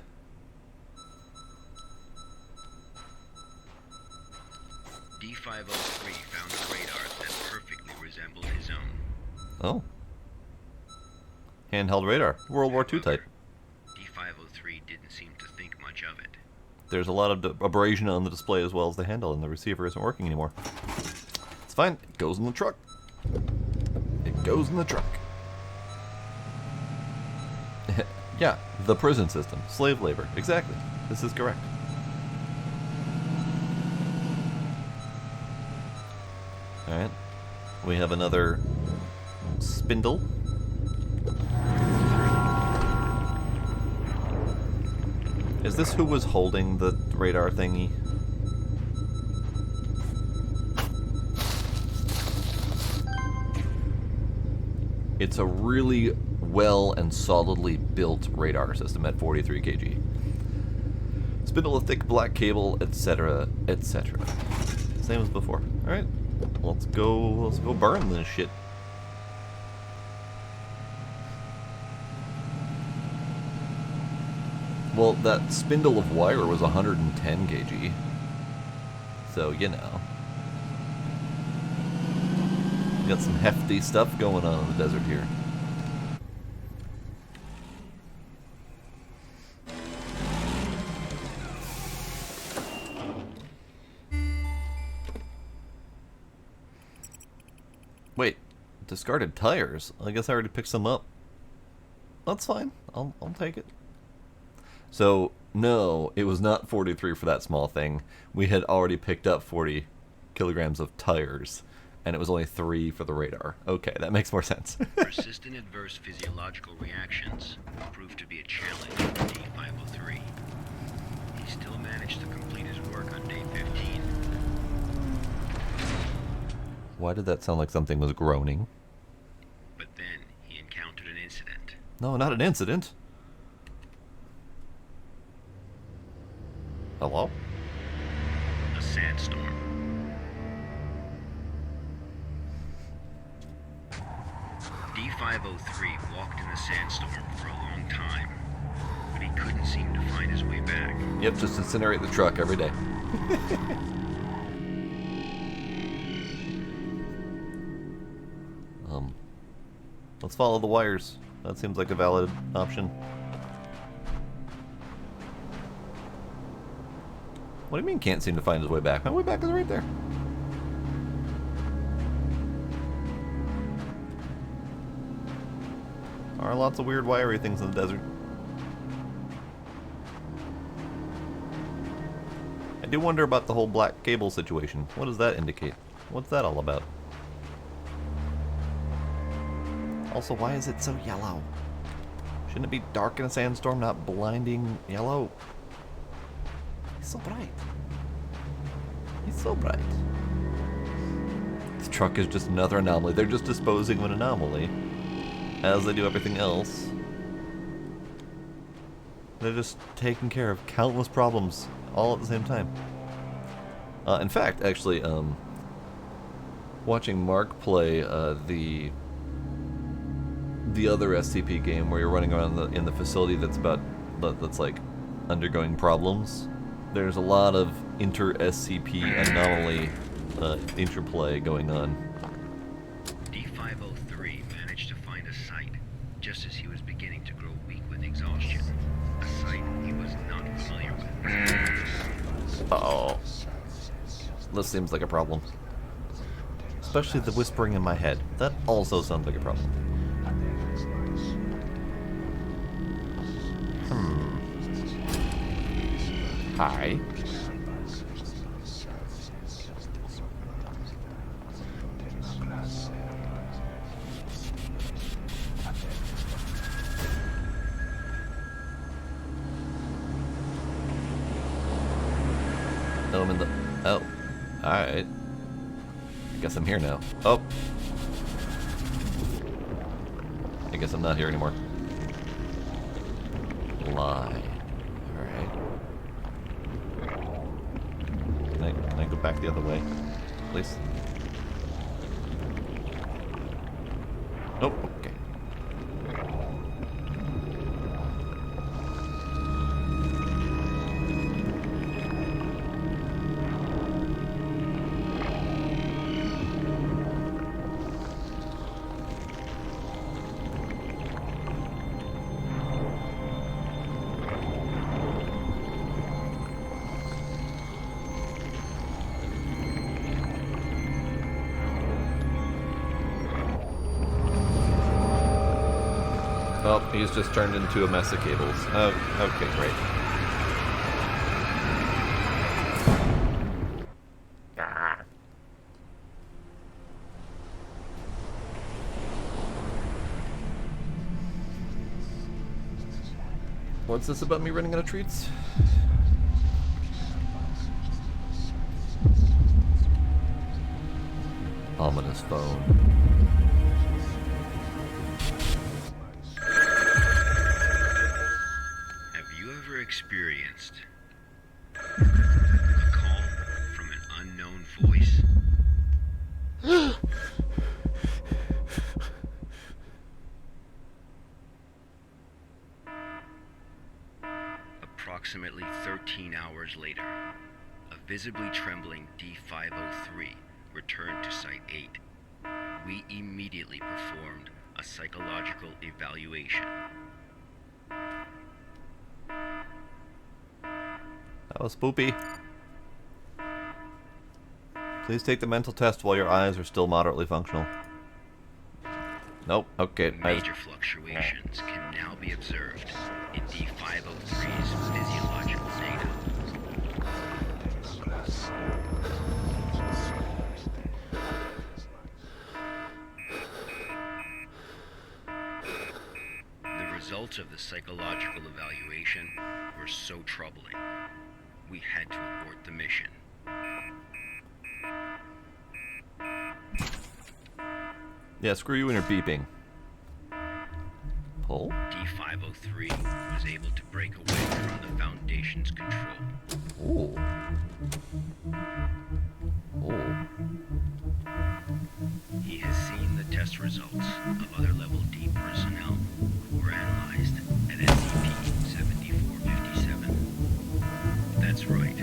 D503 found a radar that perfectly resembled his own. Oh. Handheld radar. World War II type. D503 didn't seem to think much of it. There's a lot of abrasion on the display as well as the handle, and the receiver isn't working anymore. It's fine. It goes in the truck. It goes in the truck. Yeah, the prison system. Slave labor. Exactly. This is correct. Alright. We have another spindle. Is this who was holding the radar thingy? It's a really well and solidly built radar system at 43 kg. Spindle of thick black cable, etc., etc. Same as before. Alright, let's go burn this shit. Well, that spindle of wire was 110 kg. So, you know. Got some hefty stuff going on in the desert here. Wait, discarded tires? I guess I already picked some up. That's fine. I'll take it. So, no, it was not 43 for that small thing. We had already picked up 40 kilograms of tires, and it was only 3 for the radar. Okay, that makes more sense. Persistent adverse physiological reactions proved to be a challenge for D503. He still managed to complete his work on day 15. Why did that sound like something was groaning? But then he encountered an incident. No, not an incident. Hello? A sandstorm. D503 walked in the sandstorm for a long time, but he couldn't seem to find his way back. Yep, just incinerate the truck every day. Let's follow the wires. That seems like a valid option. What do you mean can't seem to find his way back? My way back is right there. There are lots of weird wiry things in the desert. I do wonder about the whole black cable situation. What does that indicate? What's that all about? Also, why is it so yellow? Shouldn't it be dark in a sandstorm, not blinding yellow? He's so bright. He's so bright. This truck is just another anomaly. They're just disposing of an anomaly, as they do everything else. They're just taking care of countless problems all at the same time. In fact, actually, watching Mark play the other SCP game where you're running around in the facility that's like undergoing problems. There's a lot of inter-SCP anomaly interplay going on. D503 managed to find a site just as he was beginning to grow weak with exhaustion. A site he was not familiar with. Uh-oh. This seems like a problem. Especially the whispering in my head. That also sounds like a problem. Hi. Oh, I'm in the... Oh. Alright. I guess I'm here now. Oh. I guess I'm not here anymore. Lie. Alright. Can I go back the other way? Please? Nope. Okay. Oh, he's just turned into a mess of cables. Oh, okay, great. What's this about me running out of treats? Ominous phone. Experienced a call from an unknown voice. Approximately 13 hours later, a visibly trembling D503 returned to Site 8. We immediately performed a psychological evaluation. That was spoopy. Please take the mental test while your eyes are still moderately functional. Nope, okay. Major fluctuations can now be observed in D503's physiological data. The results of the psychological evaluation were so troubling, we had to abort the mission. Yeah, screw you and your beeping. Pull? D503 was able to break away from the Foundation's control. Ooh. Ooh. He has seen the test results of other Level D personnel who were analyzed at SCP-7457. That's right.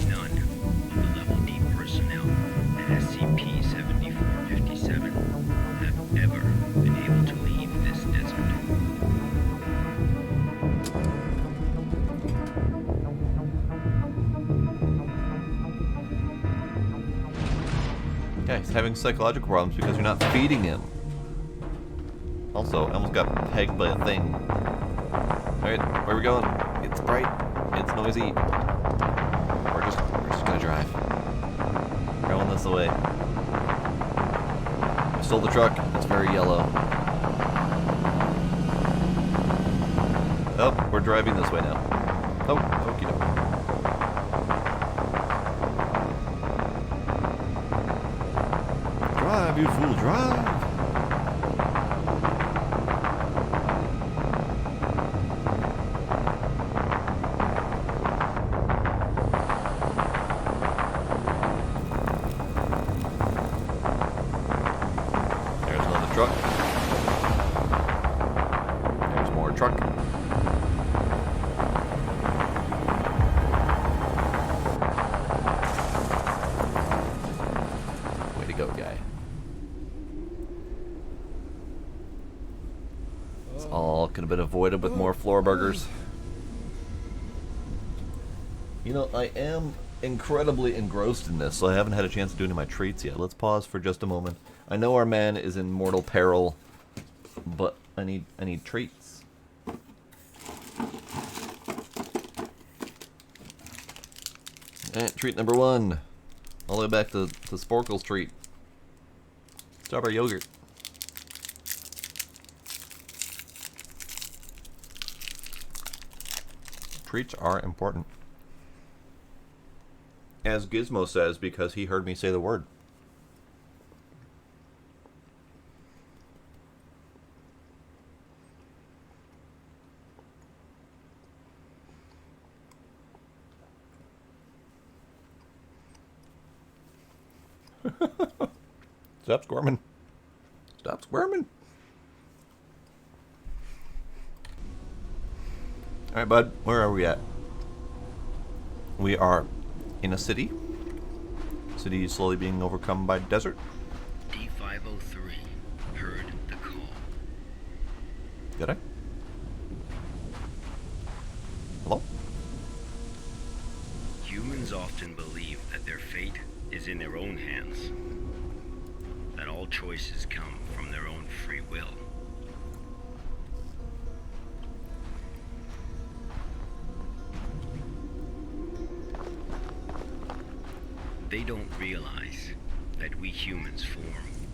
None of the Level D personnel at SCP-7457 have ever been able to leave this desert. Yeah, he's having psychological problems because you're not feeding him. Also, I almost got pegged by a thing. Alright, where are we going? It's bright. It's noisy. We're just gonna drive. We're going this way. I stole the truck. It's very yellow. Oh, we're driving this way now. Oh, okie doke. Drive, you fool, drive! been avoided with more floor burgers. You know, I am incredibly engrossed in this, so I haven't had a chance to do any of my treats yet. Let's pause for just a moment. I know our man is in mortal peril, but I need treats. Alright, treat number 1. All the way back to Sporkle's treat. Strawberry yogurt. Treats are important. As Gizmo says, because he heard me say the word. Stop squirming. Stop squirming. Alright, bud. Where are we at? We are in a city. City is slowly being overcome by desert. D503 heard the call. Did I? Hello? Humans often believe that their fate is in their own hands. That all choices come from their own free will. They don't realize that we humans form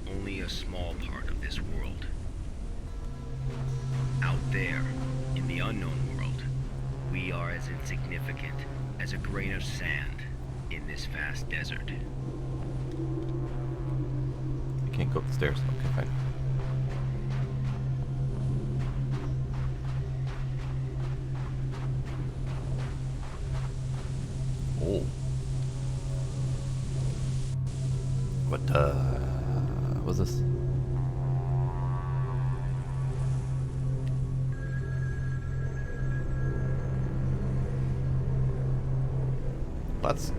only a small part of this world. Out there, in the unknown world, we are as insignificant as a grain of sand in this vast desert. You can't go up the stairs. Okay, fine. Oh. What, what's this? That's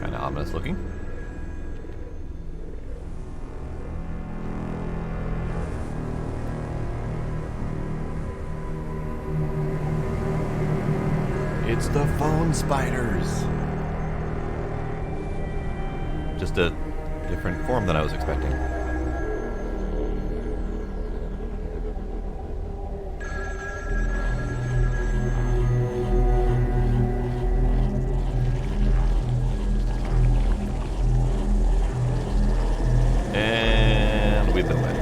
kind of ominous looking. It's the phone spiders. Just a different form than I was expecting. And we've been wet.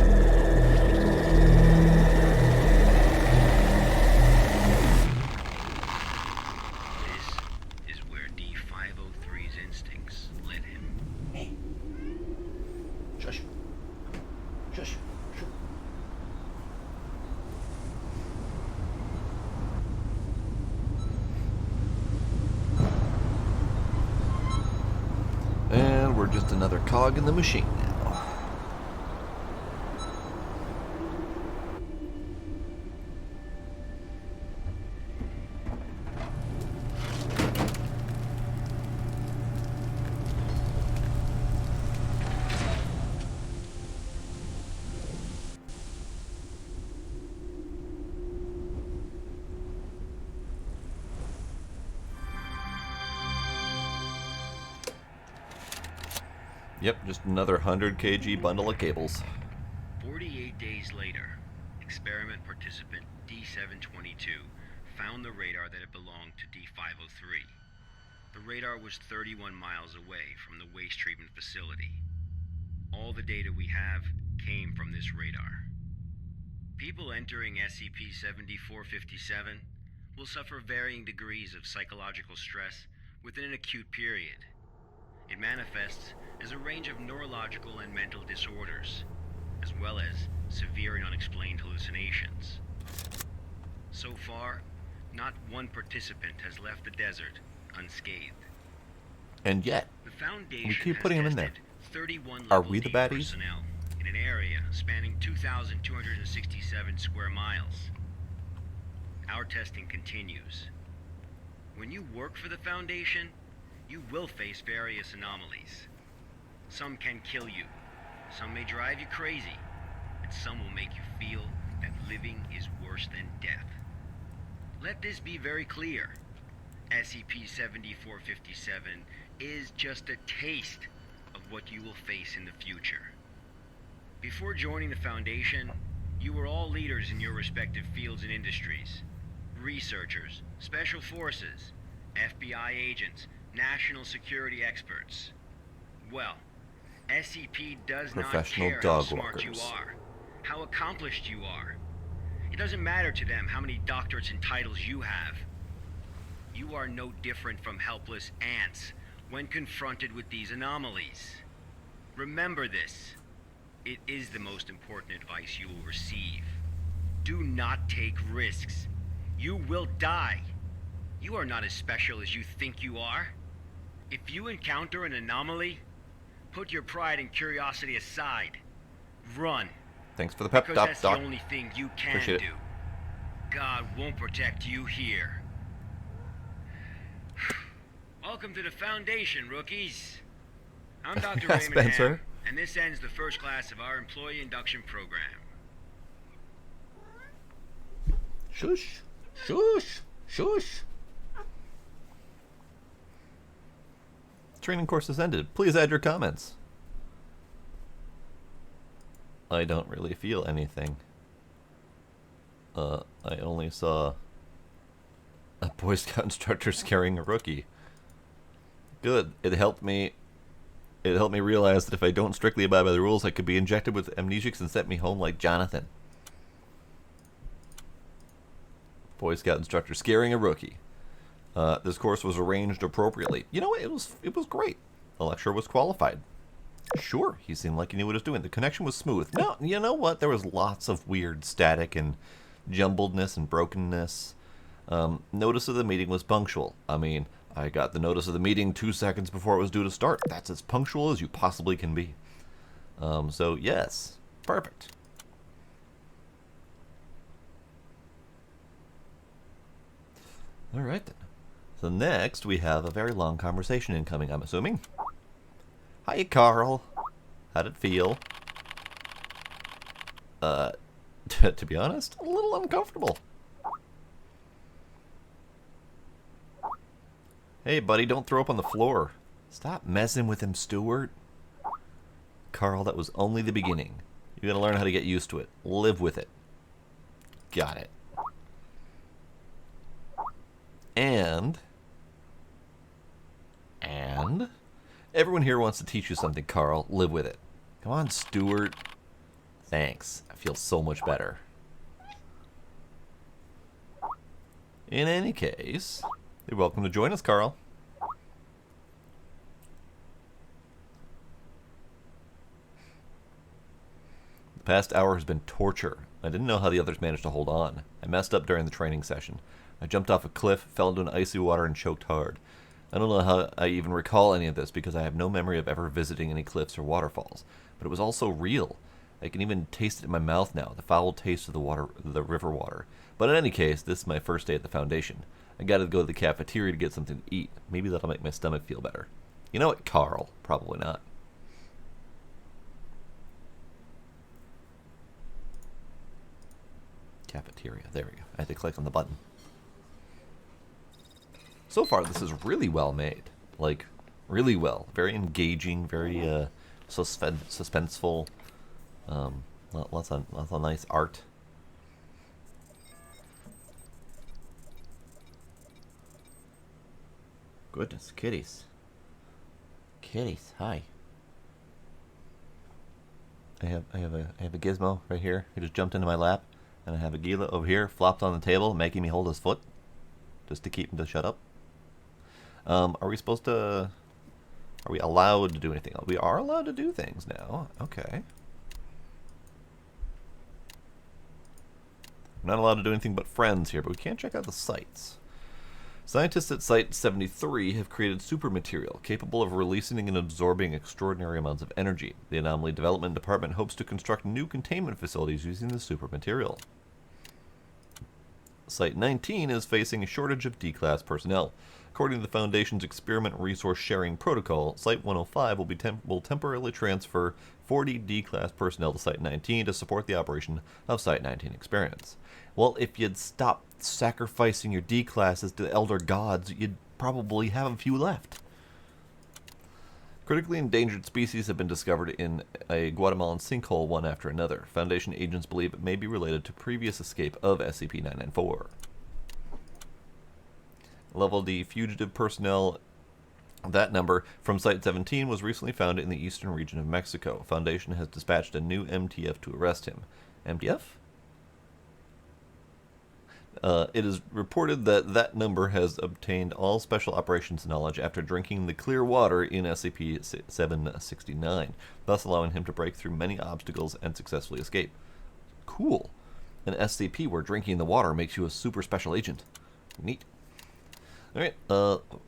This is where D503's instincts led him. Hey. Shush. Shush. Shush. And we're just another cog in the machine now. Yep, just another 100 kg bundle of cables. 48 days later, experiment participant D722 found the radar that had belonged to D503. The radar was 31 miles away from the waste treatment facility. All the data we have came from this radar. People entering SCP-7457 will suffer varying degrees of psychological stress within an acute period. It manifests as a range of neurological and mental disorders, as well as severe and unexplained hallucinations. So far, not one participant has left the desert unscathed. And yet, The Foundation we keep has putting them in there. tested 31 Are level we the D baddies? personnel in an area spanning 2,267 square miles. Our testing continues. When you work for the Foundation, you will face various anomalies. Some can kill you, some may drive you crazy, and some will make you feel that living is worse than death. Let this be very clear. SCP-7457 is just a taste of what you will face in the future. Before joining the Foundation, you were all leaders in your respective fields and industries. Researchers, special forces, FBI agents, national security experts. Well, SCP does not Professional care how dog smart you walkers. are, how accomplished you are. It doesn't matter to them how many doctorates and titles you have. You are no different from helpless ants when confronted with these anomalies. Remember this. It is the most important advice you will receive. Do not take risks. You will die. You are not as special as you think you are. If you encounter an anomaly, put your pride and curiosity aside. Run. Thanks for the pep Because talk, that's Doc. the only thing you can Appreciate it. do. God won't protect you here. Welcome to the Foundation, rookies. I'm Dr. Raymond Spencer. Ham, and this ends the first class of our employee induction program. Shush. Shush. Shush. Training course has ended. Please add your comments. I don't really feel anything. I only saw a Boy Scout instructor scaring a rookie. Good. It helped me realize that if I don't strictly abide by the rules, I could be injected with amnesics and sent me home like Jonathan. Boy Scout instructor scaring a rookie. This course was arranged appropriately. You know what? It was great. The lecturer was qualified. Sure, he seemed like he knew what he was doing. The connection was smooth. No, you know what? There was lots of weird static and jumbledness and brokenness. Notice of the meeting was punctual. I mean, I got the notice of the meeting 2 seconds before it was due to start. That's as punctual as you possibly can be. So, yes. Perfect. Alright then. So next, we have a very long conversation incoming, I'm assuming. Hi, Carl. How'd it feel? To be honest, a little uncomfortable. Hey, buddy, don't throw up on the floor. Stop messing with him, Stuart. Carl, that was only the beginning. You gotta learn how to get used to it. Live with it. Got it. And everyone here wants to teach you something, Carl. Live with it. Come on, Stuart. Thanks. I feel so much better. In any case, you're welcome to join us, Carl. The past hour has been torture. I didn't know how the others managed to hold on. I messed up during the training session. I jumped off a cliff, fell into an icy water, and choked hard. I don't know how I even recall any of this because I have no memory of ever visiting any cliffs or waterfalls. But it was all so real. I can even taste it in my mouth now, the foul taste of the river water. But in any case, this is my first day at the Foundation. I gotta go to the cafeteria to get something to eat. Maybe that'll make my stomach feel better. You know what, Carl? Probably not. Cafeteria. There we go. I had to click on the button. So far, this is really well made. Like, really well. Very engaging, very suspenseful. Lots of nice art. Goodness, kitties. Kitties, hi. I have a gizmo right here. He just jumped into my lap, and I have a Gila over here, flopped on the table, making me hold his foot, just to keep him to shut up. Are we supposed to? Are we allowed to do anything else? We are allowed to do things now. Okay. We're not allowed to do anything but friends here, but we can check out the sites. Scientists at Site 73 have created super material capable of releasing and absorbing extraordinary amounts of energy. The Anomaly Development Department hopes to construct new containment facilities using the super material. Site 19 is facing a shortage of D-Class personnel. According to the Foundation's Experiment Resource Sharing Protocol, Site-105 will temporarily transfer 40 D-Class personnel to Site-19 to support the operation of Site-19 experiments. Well, if you'd stop sacrificing your D-Classes to the Elder Gods, you'd probably have a few left. Critically endangered species have been discovered in a Guatemalan sinkhole one after another. Foundation agents believe it may be related to previous escape of SCP-994. Level D fugitive personnel, that number from Site-17 was recently found in the eastern region of Mexico. Foundation has dispatched a new MTF to arrest him. MTF? It is reported that that number has obtained all special operations knowledge after drinking the clear water in SCP-769, thus allowing him to break through many obstacles and successfully escape. Cool. An SCP where drinking the water makes you a super special agent. Neat. Alright,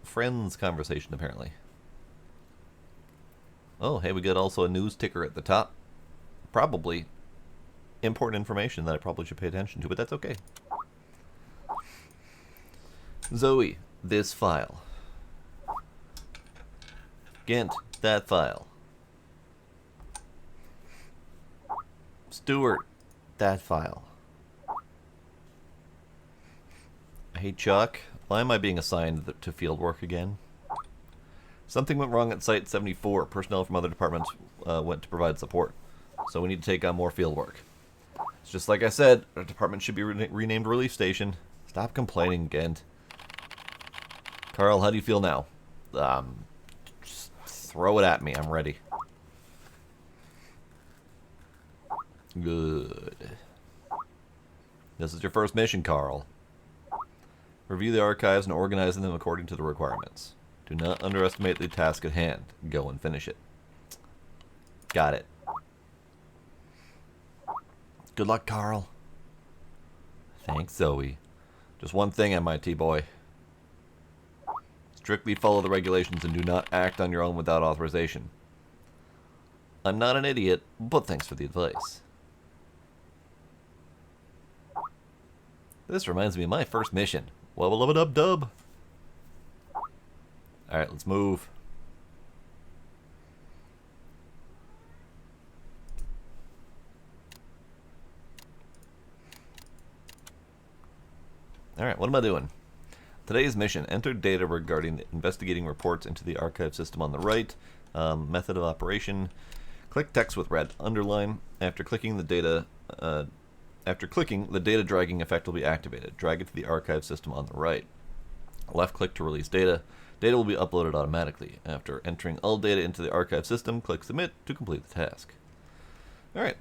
friends conversation apparently. Oh, hey, we got also a news ticker at the top. Probably important information that I probably should pay attention to, but that's okay. Zoe, this file. Gent, that file. Stuart, that file. Hey Chuck, why am I being assigned to field work again? Something went wrong at Site-74. Personnel from other departments went to provide support, so we need to take on more field work. It's just like I said, our department should be renamed Relief Station. Stop complaining, Gent. Carl, how do you feel now? Just throw it at me. I'm ready. Good. This is your first mission, Carl. Review the archives and organize them according to the requirements. Do not underestimate the task at hand. Go and finish it. Got it. Good luck, Carl. Thanks, Zoe. Just one thing, MIT boy. Strictly follow the regulations and do not act on your own without authorization. I'm not an idiot, but thanks for the advice. This reminds me of my first mission. Wubba-lubba-dub-dub. Alright, let's move. Alright, what am I doing? Today's mission. Enter data regarding investigating reports into the archive system on the right. Method of operation. Click text with red underline. After clicking, the data dragging effect will be activated. Drag it to the archive system on the right. Left click to release data. Data will be uploaded automatically. After entering all data into the archive system, click submit to complete the task. Alright.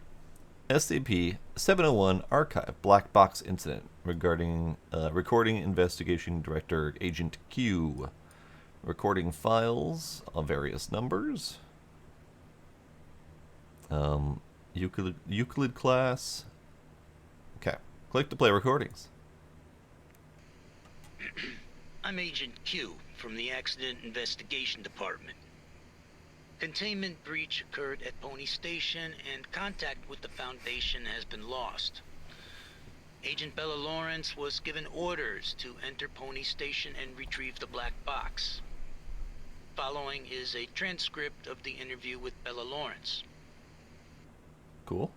SCP-701 Archive Black Box Incident regarding recording investigation director Agent Q. Recording files of various numbers. Euclid class. Okay. Click to play recordings. I'm Agent Q from the Accident Investigation Department. Containment breach occurred at Pony Station and contact with the Foundation has been lost. Agent Bella Lawrence was given orders to enter Pony Station and retrieve the black box. Following is a transcript of the interview with Bella Lawrence. Cool.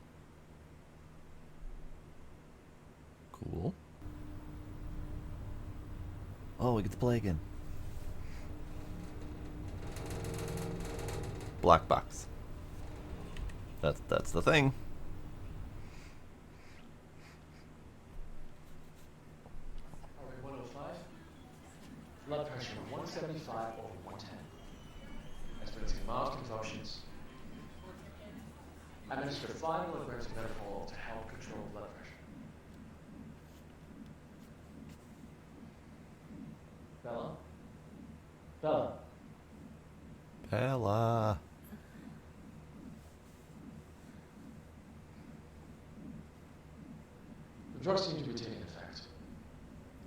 Cool. Oh, we get to play again. Black box. That's the thing. Alright, 105. Blood pressure 175 over 110. Experiencing mild convulsions. Administer 5 milligrams of metformin to help control blood pressure. Bella? Bella? Bella. The drugs seem to be taking effect.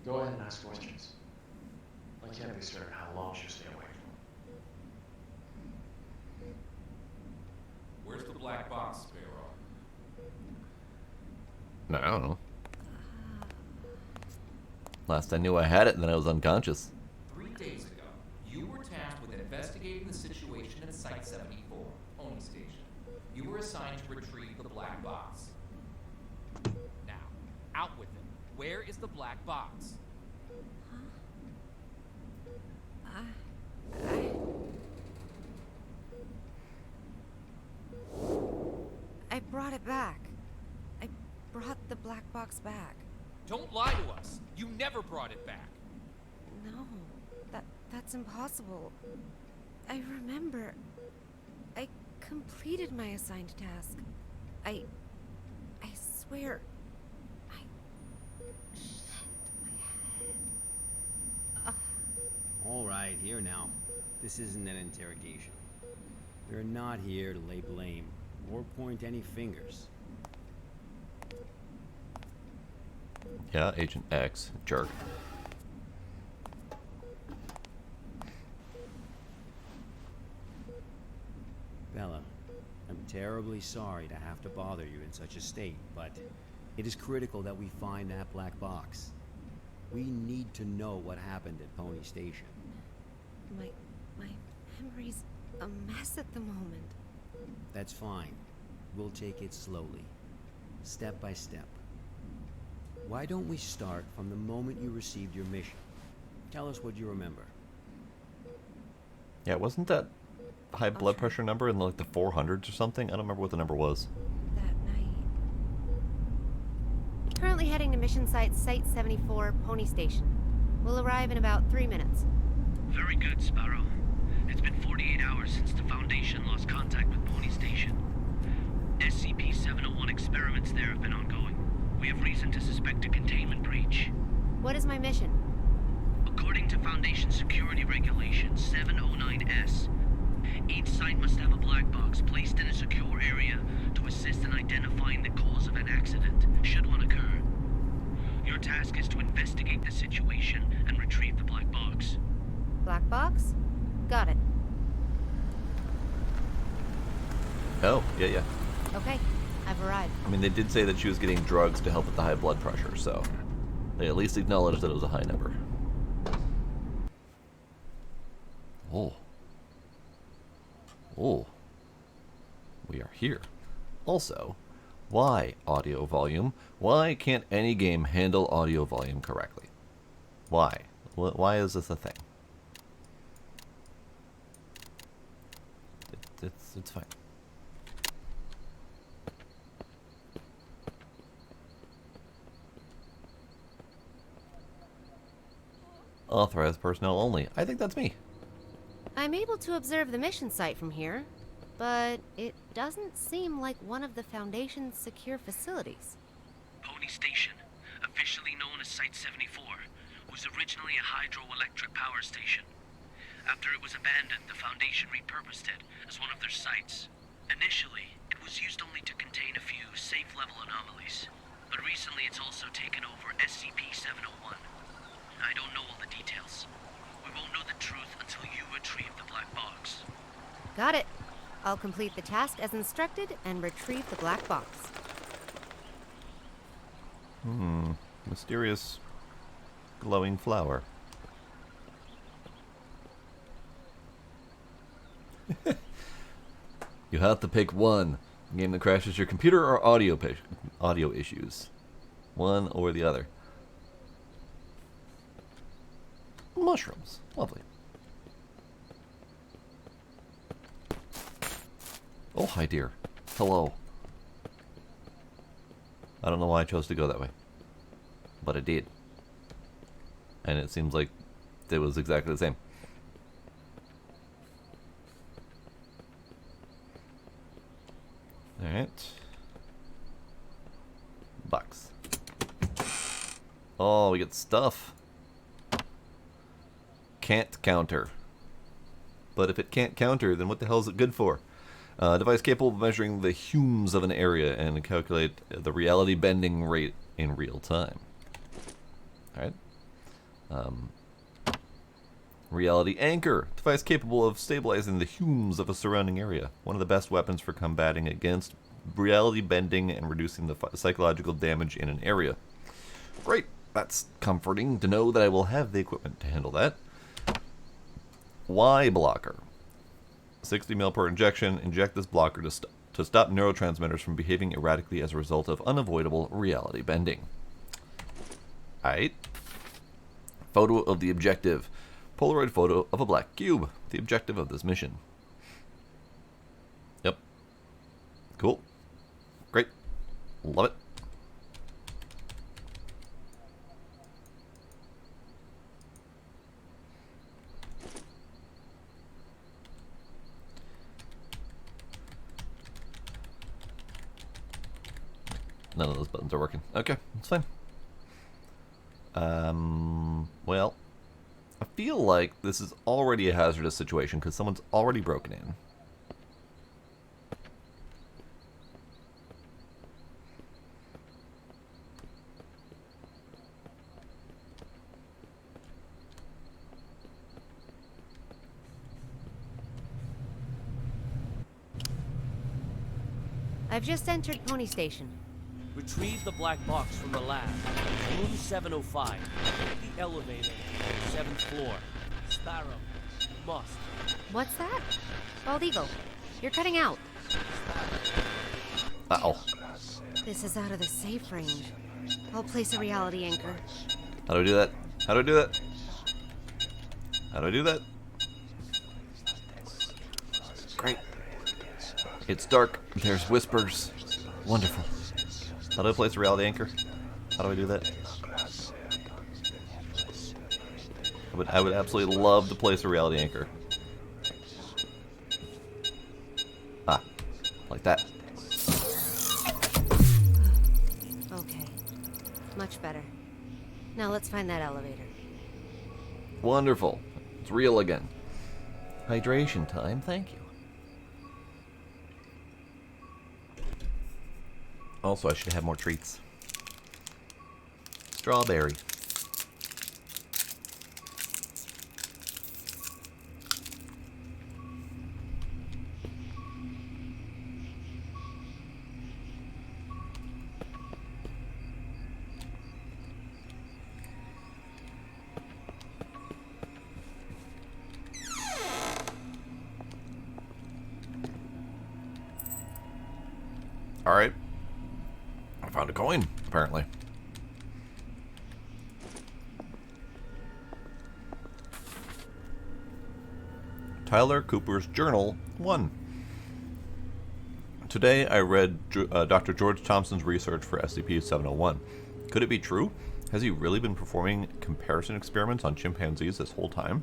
Go ahead and ask questions. I can't be certain how long she'll stay awake for. Where's the black box, Sparrow? No, I don't know. Last I knew I had it, then I was unconscious. 3 days ago, you were tasked with investigating the situation at Site 74, Pony Station. You were assigned to retrieve the black box. Now, out with it. Where is the black box? I brought it back. I brought the black box back. Don't lie to us. You never brought it back. No, that's impossible. I remember. I completed my assigned task. I swear. All right, here now. This isn't an interrogation. We're not here to lay blame or point any fingers. Yeah, Agent X, jerk. Bella, I'm terribly sorry to have to bother you in such a state, but it is critical that we find that black box. We need to know what happened at Pony Station. My memory's a mess at the moment. That's fine. We'll take it slowly, step by step. Why don't we start from the moment you received your mission? Tell us what you remember. Yeah, wasn't that high blood pressure number in like the 400s or something? I don't remember what the number was. That night. Currently heading to mission site 74, Pony Station. We'll arrive in about 3 minutes. Very good, Sparrow. It's been 48 hours since the Foundation lost contact with Pony Station. SCP-701 experiments there have been ongoing. We have reason to suspect a containment breach. What is my mission? According to Foundation Security Regulations 709S, each site must have a black box placed in a secure area to assist in identifying the cause of an accident, should one occur. Your task is to investigate the situation and retrieve the black box. Black box? Got it. Oh, yeah. Okay, I've arrived. I mean, they did say that she was getting drugs to help with the high blood pressure, so they at least acknowledged that it was a high number. Oh. We are here. Also, why audio volume? Why can't any game handle audio volume correctly? Why? Why is this a thing? It's fine. Authorized personnel only. I think that's me. I'm able to observe the mission site from here, but it doesn't seem like one of the Foundation's secure facilities. Pony Station, officially known as Site 74, was originally a hydroelectric power station. After it was abandoned, the Foundation repurposed it as one of their sites. Initially, it was used only to contain a few safe-level anomalies, but recently it's also taken over SCP-701. I don't know all the details. We won't know the truth until you retrieve the black box. Got it. I'll complete the task as instructed and retrieve the black box. Mysterious glowing flower. You have to pick one. A game that crashes your computer or audio issues. One or the other. Mushrooms. Lovely. Oh, hi dear. Hello. I don't know why I chose to go that way. But I did. And it seems like it was exactly the same. Alright. Box. Oh, we get stuff. Can't counter. But if it can't counter, then what the hell is it good for? Device capable of measuring the humes of an area and calculate the reality bending rate in real time. Alright. Reality anchor. Device capable of stabilizing the humes of a surrounding area. One of the best weapons for combating against reality bending and reducing the psychological damage in an area. Great. That's comforting to know that I will have the equipment to handle that. Y blocker. 60 mil per injection. Inject this blocker to stop neurotransmitters from behaving erratically as a result of unavoidable reality bending. Alright. Photo of the objective. Polaroid photo of a black cube. The objective of this mission. Yep. Cool. Great. Love it. None of those buttons are working. Okay, that's fine. Well, I feel like this is already a hazardous situation because someone's already broken in. I've just entered Pony Station. Retrieve the black box from the lab. Room 705. Take the elevator. 7th floor. Sparrow. Must. What's that? Bald Eagle, you're cutting out. Uh-oh. This is out of the safe range. I'll place a reality anchor. How do I do that? How do I do that? How do I do that? Great. It's dark. There's whispers. Wonderful. How do I place a reality anchor? How do I do that? I would absolutely love to place a reality anchor. Ah, like that. Okay, much better. Now let's find that elevator. Wonderful. It's real again. Hydration time, thank you. Also, I should have more treats. Strawberry. All right. I found a coin, apparently. Tyler Cooper's Journal 1. Today I read Dr. George Thompson's research for SCP-701. Could it be true? Has he really been performing comparison experiments on chimpanzees this whole time?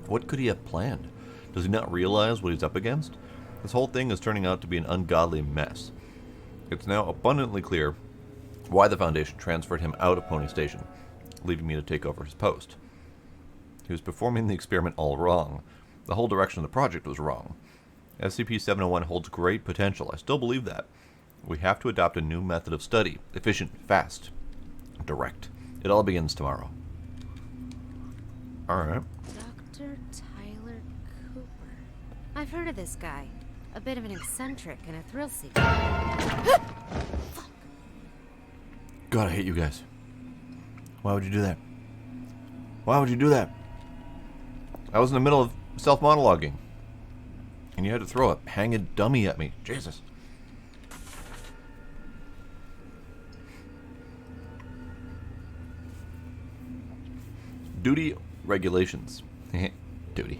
What could he have planned? Does he not realize what he's up against? This whole thing is turning out to be an ungodly mess. It's now abundantly clear why the Foundation transferred him out of Pony Station, leaving me to take over his post. He was performing the experiment all wrong. The whole direction of the project was wrong. SCP-701 holds great potential. I still believe that. We have to adopt a new method of study. Efficient, fast, direct. It all begins tomorrow. Alright. Dr. Tyler Cooper. I've heard of this guy. A bit of an eccentric and a thrill seeker. God, I hate you guys. Why would you do that? Why would you do that? I was in the middle of self-monologuing. And you had to throw a hanged dummy at me. Jesus. Duty regulations. Duty.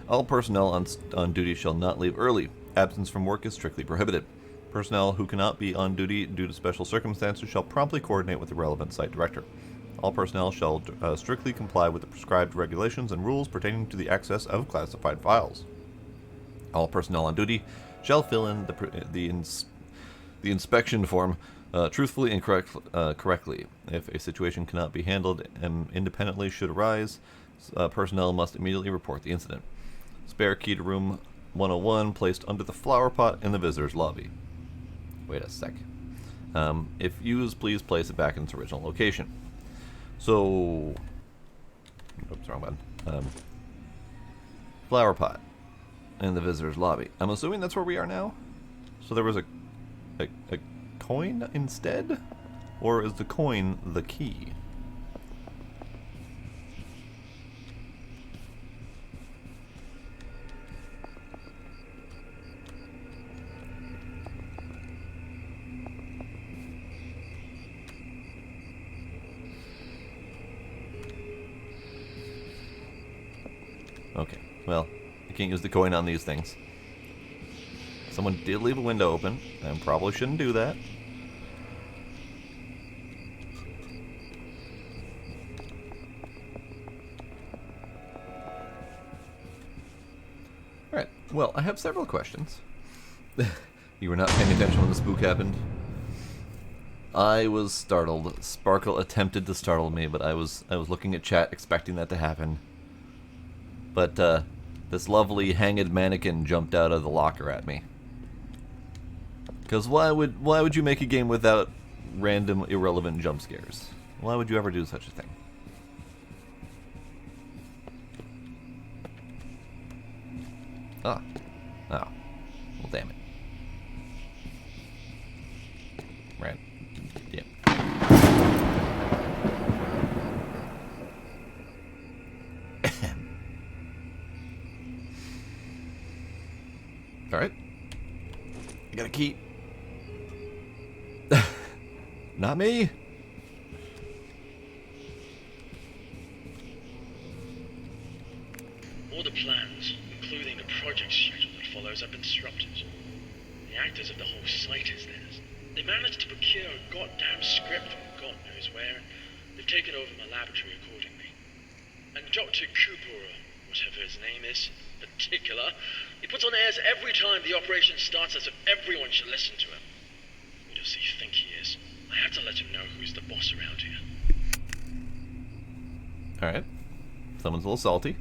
All personnel on duty shall not leave early. Absence from work is strictly prohibited. Personnel who cannot be on duty due to special circumstances shall promptly coordinate with the relevant site director. All personnel shall strictly comply with the prescribed regulations and rules pertaining to the access of classified files. All personnel on duty shall fill in the inspection form truthfully and correctly. If a situation cannot be handled independently should arise, personnel must immediately report the incident. Spare key to room 101 placed under the flower pot in the visitor's lobby. Wait a sec. If used, please place it back in its original location. So, oops, wrong button. Flower pot in the visitor's lobby. I'm assuming that's where we are now. So there was a coin instead, or is the coin the key? Okay, well, I can't use the coin on these things. Someone did leave a window open, and probably shouldn't do that. Alright, well, I have several questions. You were not paying attention when the spook happened. I was startled. Sparkle attempted to startle me, but I was looking at chat expecting that to happen. But this lovely hanged mannequin jumped out of the locker at me. Because why would you make a game without random irrelevant jump scares? Why would you ever do such a thing? Ah. Oh. Well, damn it. Right. Yeah. Alright. I got a key. Not me. All the plans, including the project schedule that follows, have been disrupted. The actors of the whole site is theirs. They managed to procure a goddamn script from God knows where, and they've taken over my laboratory accordingly. And Dr. Cooper, or whatever his name is, in particular, he puts on airs every time the operation starts as if everyone should listen to him. Who does he think he is? I have to let him know who's the boss around here. Alright. Someone's a little salty.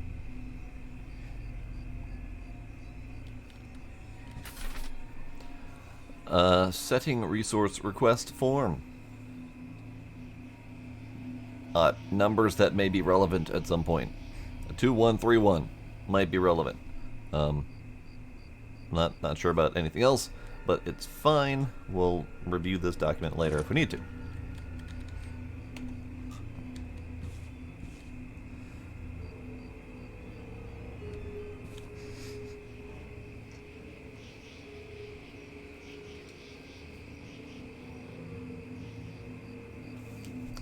Setting resource request form. Numbers that may be relevant at some point. 2131 might be relevant. Not sure about anything else, but it's fine. We'll review this document later if we need to.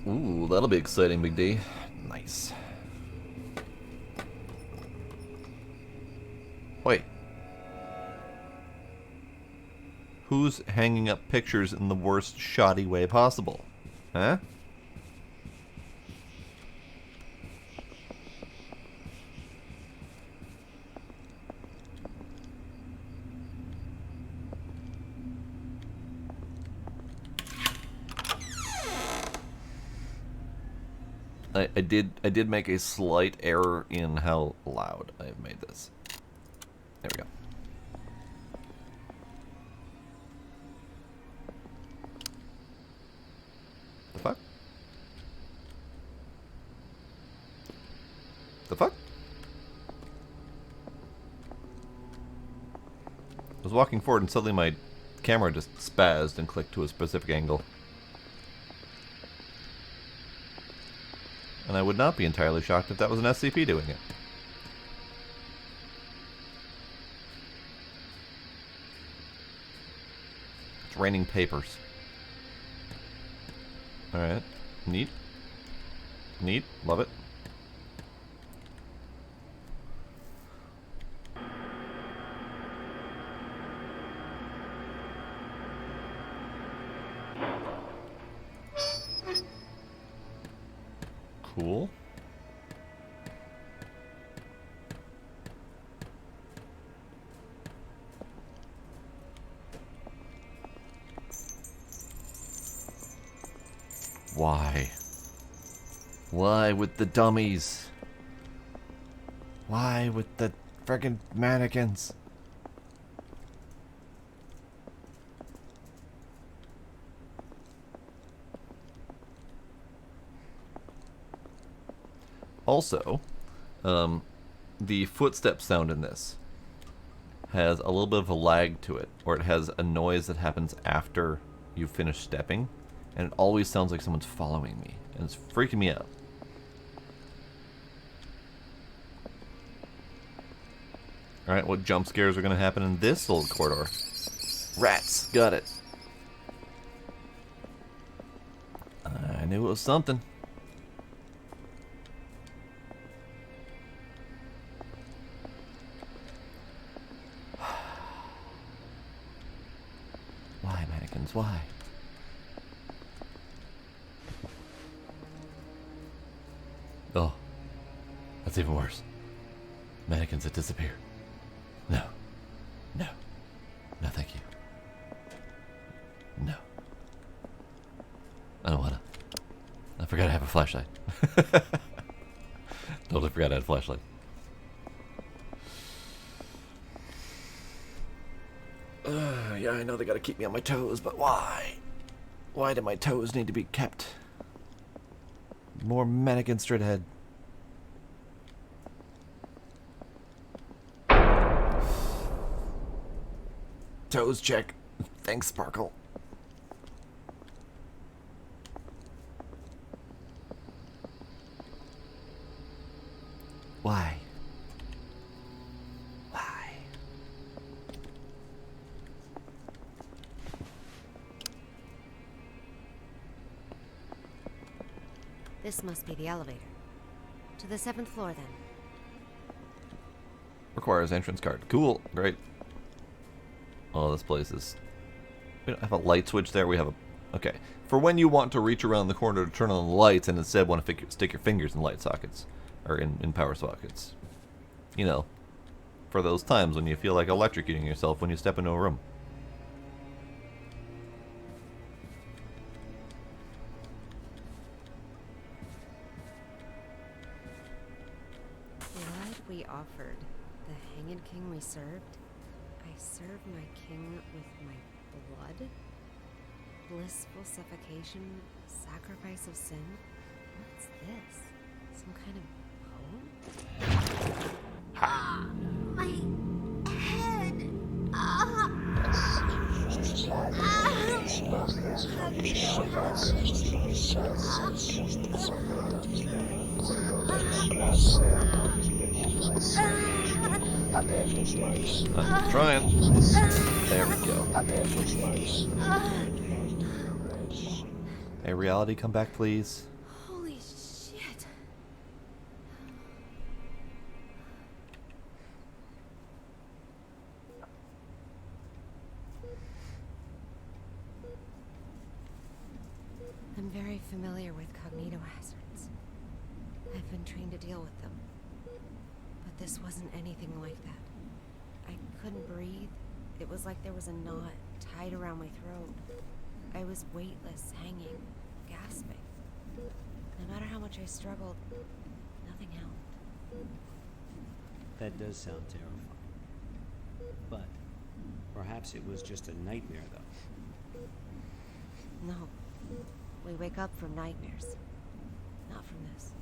Ooh, that'll be exciting, Big D. Nice. Wait. Who's hanging up pictures in the worst shoddy way possible? Huh? I did make a slight error in how loud I've made this. There we go. The fuck? The fuck? I was walking forward and suddenly my camera just spazzed and clicked to a specific angle. And I would not be entirely shocked if that was an SCP doing it. It's raining papers. Alright. Neat. Neat. Love it. Cool. Why? Why with the dummies? Why with the friggin' mannequins? Also, the footstep sound in this has a little bit of a lag to it, or it has a noise that happens after you finish stepping, and it always sounds like someone's following me, and it's freaking me out. Alright, what jump scares are going to happen in this little corridor? Rats! Got it. I knew it was something. mannequins, why? Oh, that's even worse. Mannequins that disappear. No. No. No, thank you. No. I don't wanna. I forgot I have a flashlight. Totally forgot I had a flashlight. Yeah, I know they gotta keep me on my toes, but why? Why do my toes need to be kept? More mannequins straight ahead. Toes check. Thanks, Sparkle. Why? Why? This must be the elevator. To the 7th floor, then. Requires entrance card. Cool. Great. Oh, this place is... We don't have a light switch there. We have a... Okay. For when you want to reach around the corner to turn on the lights and instead want to stick your fingers in light sockets. Or in power sockets. You know. For those times when you feel like electrocuting yourself when you step into a room. Blood we offered, the hanged king we served. I serve my king with my blood? Blissful suffocation, sacrifice of sin? What's this? Some kind of poem? My head! I'm trying. There we go. Hey, reality, come back, please. Holy shit. I'm very familiar with cognito hazards. I've been trained to deal with them. But this wasn't anything like that. I couldn't breathe. It was like there was a knot tied around my throat. I was weightless, hanging, gasping. No matter how much I struggled, nothing helped. That does sound terrifying. But perhaps it was just a nightmare, though. No. We wake up from nightmares. Not from this.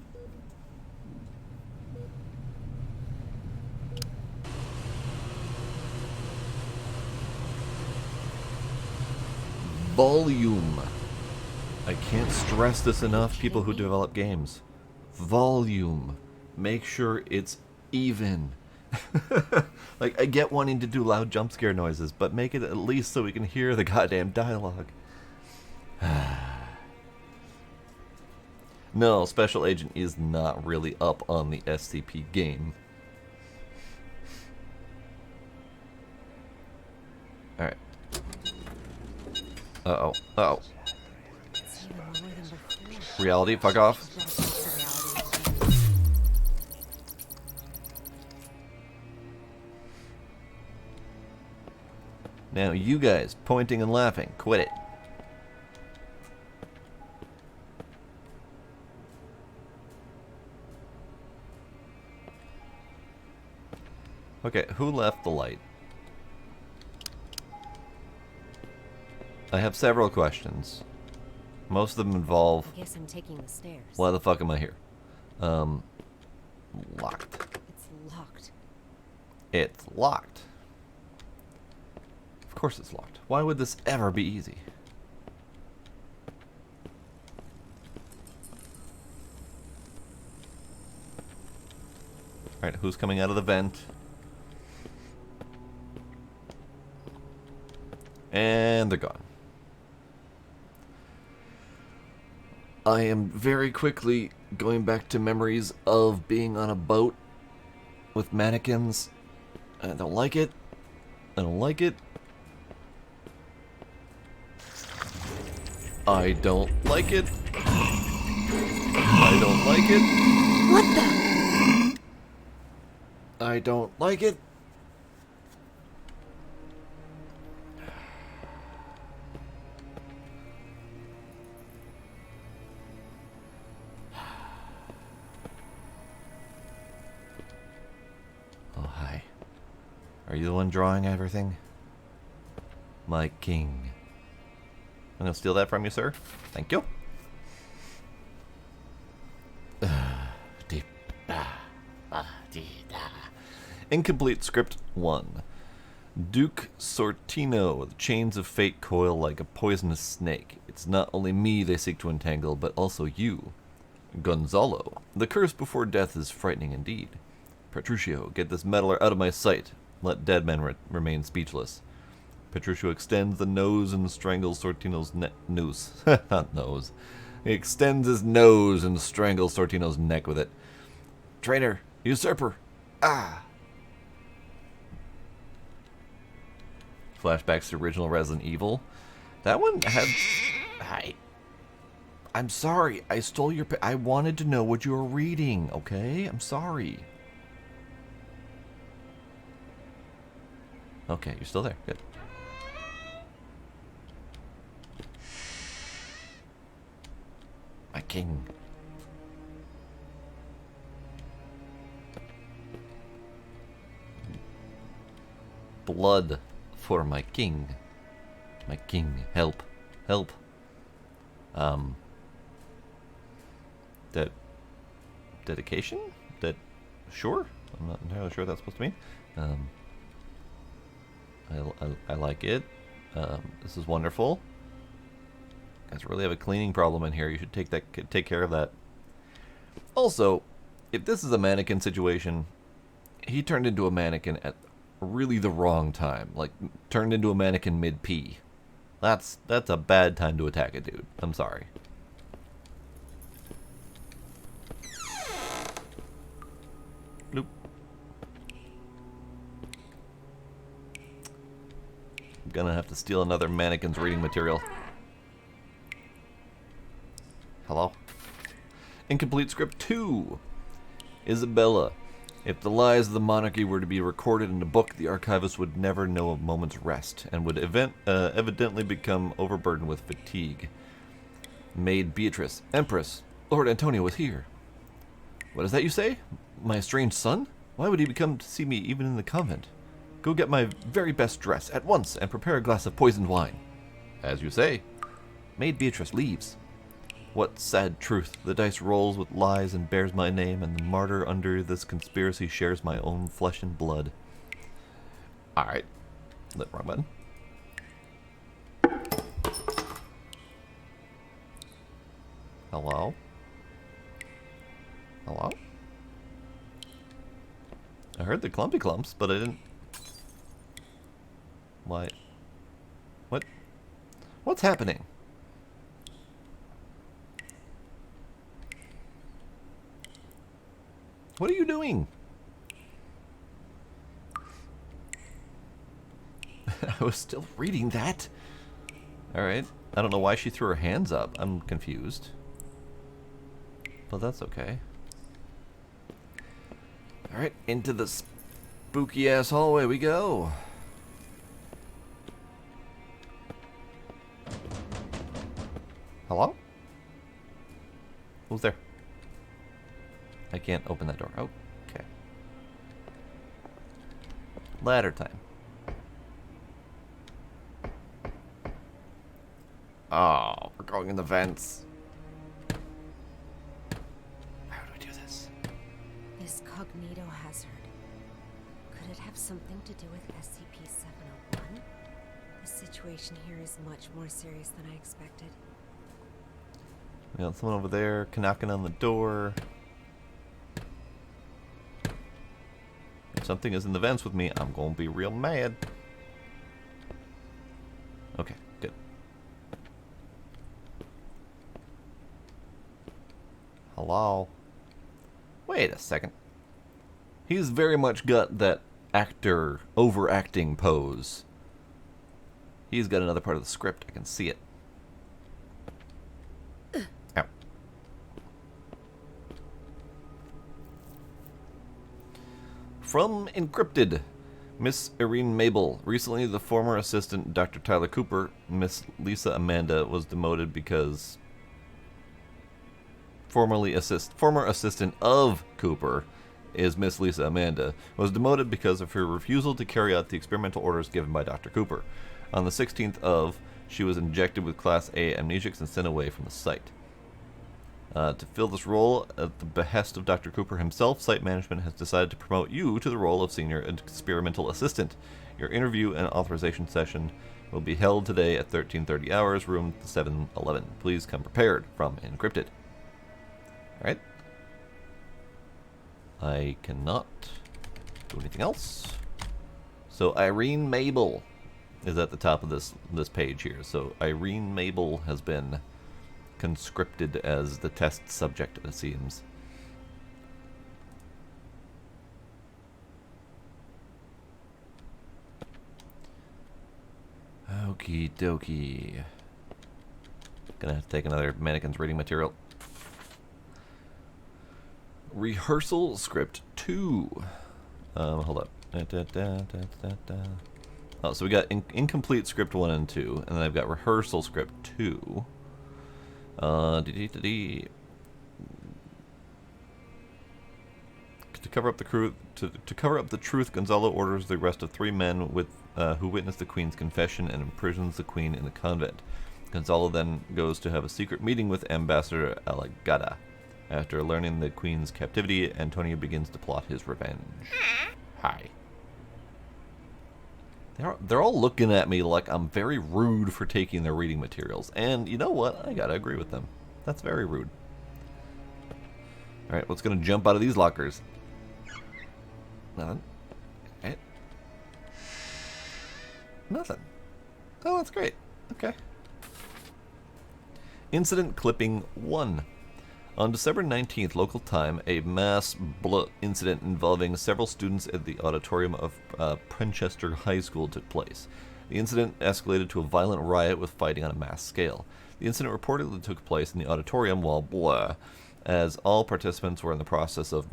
Volume. I can't stress this enough, people who develop games. Volume. Make sure it's even. Like, I get wanting to do loud jump scare noises, but make it at least so we can hear the goddamn dialogue. No, Special Agent is not really up on the SCP game. Alright. Uh-oh. Uh-oh. Reality, fuck off. Now, you guys, pointing and laughing, quit it. Okay, who left the light? I have several questions. Most of them involve... I guess I'm taking the stairs. Why the fuck am I here? Locked. It's locked. It's locked. Of course it's locked. Why would this ever be easy? Alright, who's coming out of the vent? And they're gone. I am very quickly going back to memories of being on a boat with mannequins. I don't like it. I don't like it. I don't like it. I don't like it. What the? I don't like it. Oh, hi. Are you the one drawing everything? My king. I'm gonna steal that from you, sir. Thank you. Deep. Incomplete script 1. Duke Sortino, the chains of fate coil like a poisonous snake. It's not only me they seek to entangle, but also you. Gonzalo, the curse before death is frightening indeed. Petruchio, get this meddler out of my sight. Let dead men remain speechless. Petruchio extends the nose and strangles Sortino's noose. Not nose. He extends his nose and strangles Sortino's neck with it. Traitor! Usurper! Ah! Flashbacks to original Resident Evil. That one had... I'm sorry. I stole your... I wanted to know what you were reading, okay? I'm sorry. Okay, you're still there. Good. My king. Blood for my king. My king. Help. Help. Dedication? Sure? I'm not entirely sure what that's supposed to mean. I like it. This is wonderful. You guys really have a cleaning problem in here. You should take care of that. Also, if this is a mannequin situation, he turned into a mannequin at really the wrong time. Like, turned into a mannequin mid-pee. That's a bad time to attack a dude. I'm sorry. Bloop. I'm gonna have to steal another mannequin's reading material. Hello? Incomplete script 2. Isabella. If the lies of the monarchy were to be recorded in a book, the archivist would never know a moment's rest, and would evidently become overburdened with fatigue. Maid Beatrice. Empress. Lord Antonio is here. What is that you say? My estranged son? Why would he come to see me even in the convent? Go get my very best dress at once and prepare a glass of poisoned wine. As you say. Maid Beatrice leaves. What sad truth. The dice rolls with lies and bears my name, and the martyr under this conspiracy shares my own flesh and blood. Alright. Wrong button. Hello? Hello? I heard the clumpy clumps, but I didn't... Why? What? What's happening? What are you doing? I was still reading that. Alright. I don't know why she threw her hands up. I'm confused. But that's okay. Alright, into the spooky ass hallway we go. Hello? Who's there? I can't open that door. Oh, okay. Ladder time. Oh, we're going in the vents. How do we do this? This cognito hazard. Could it have something to do with SCP-701? The situation here is much more serious than I expected. We got someone over there knocking on the door. If something is in the vents with me, I'm gonna be real mad. Okay, good. Hello? Wait a second. He's very much got that actor overacting pose. He's got another part of the script. I can see it. From Encrypted. Miss Irene Mabel. Recently, the former assistant, Dr. Tyler Cooper, Miss Lisa Amanda, was demoted because... former assistant of Cooper is Miss Lisa Amanda, was demoted because of her refusal to carry out the experimental orders given by Dr. Cooper. On the 16th of, she was injected with Class A amnesics and sent away from the site. To fill this role, at the behest of Dr. Cooper himself, site management has decided to promote you to the role of senior experimental assistant. Your interview and authorization session will be held today at 13:30 hours, room 711. Please come prepared. From Encrypted. Alright. I cannot do anything else. So Irene Mabel is at the top of this page here. So Irene Mabel has been conscripted as the test subject, it seems. Okie dokie. Gonna have to take another mannequin's reading material. Rehearsal script 2. Hold up. Oh, so we got incomplete script 1 and 2, and then I've got rehearsal script 2. To cover up the truth, Gonzalo orders the arrest of 3 men who witnessed the Queen's confession and imprisons the Queen in the convent. Gonzalo then goes to have a secret meeting with Ambassador Alagada. After learning the Queen's captivity, Antonio begins to plot his revenge. Hi. They're all looking at me like I'm very rude for taking their reading materials. And you know what? I gotta agree with them. That's very rude. Alright, what's gonna jump out of these lockers? Nothing. Right. Nothing. Oh, that's great. Okay. Incident Clipping 1. On December 19th, local time, a mass incident involving several students at the auditorium of Princhester High School took place. The incident escalated to a violent riot with fighting on a mass scale. The incident reportedly took place in the auditorium while as all participants were in the process of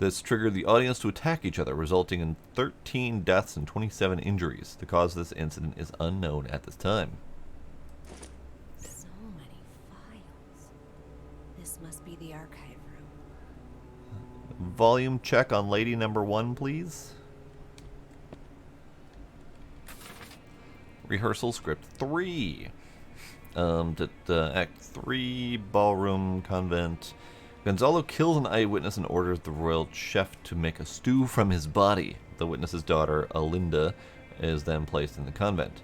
This triggered the audience to attack each other, resulting in 13 deaths and 27 injuries. The cause of this incident is unknown at this time. This must be the archive room. Volume check on lady number 1, please. Rehearsal script 3. Act 3, ballroom, convent. Gonzalo kills an eyewitness and orders the royal chef to make a stew from his body. The witness's daughter, Alinda, is then placed in the convent.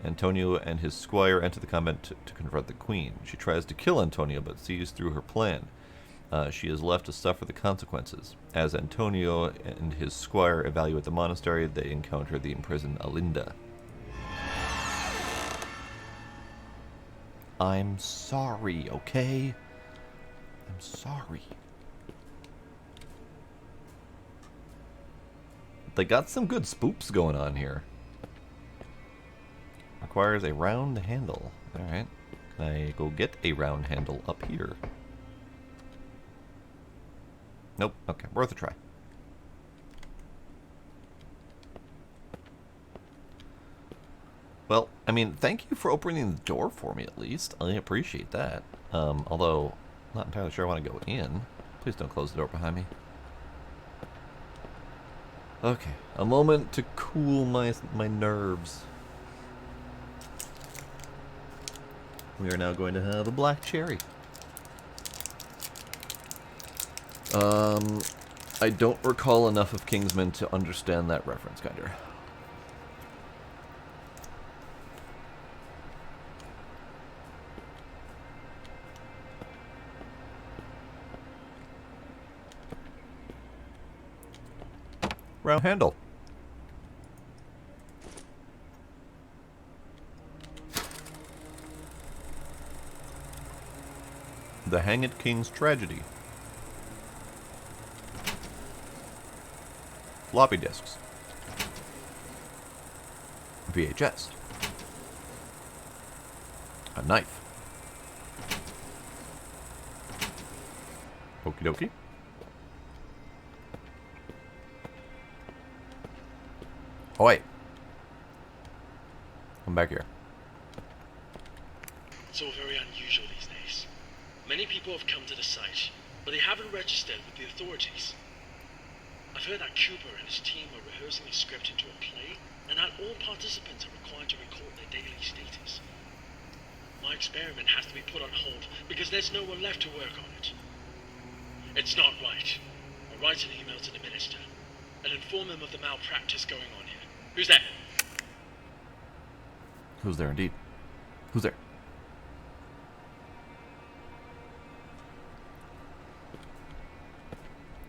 Antonio and his squire enter the convent to confront the queen. She tries to kill Antonio, but sees through her plan. She is left to suffer the consequences. As Antonio and his squire evaluate the monastery, they encounter the imprisoned Alinda. I'm sorry, okay? I'm sorry. They got some good spoops going on here. Requires a round handle. Alright. Can I go get a round handle up here? Nope. Okay, worth a try. Well, I mean, thank you for opening the door for me at least. I appreciate that. Although, I'm not entirely sure I want to go in. Please don't close the door behind me. Okay, a moment to cool my nerves. We are now going to have a black cherry. I don't recall enough of Kingsman to understand that reference, Kinder. Round handle. The Hanged King's Tragedy. Floppy disks. VHS. A knife. Okie dokie. Oh, wait. Come back here. It's all very unusual these days. Many people have come to the site, but they haven't registered with the authorities. I've heard that Cooper and his team are rehearsing a script into a play, and that all participants are required to record their daily status. My experiment has to be put on hold because there's no one left to work on it. It's not right. I'll write an email to the minister and inform him of the malpractice going on here. Who's there? Who's there indeed? Who's there?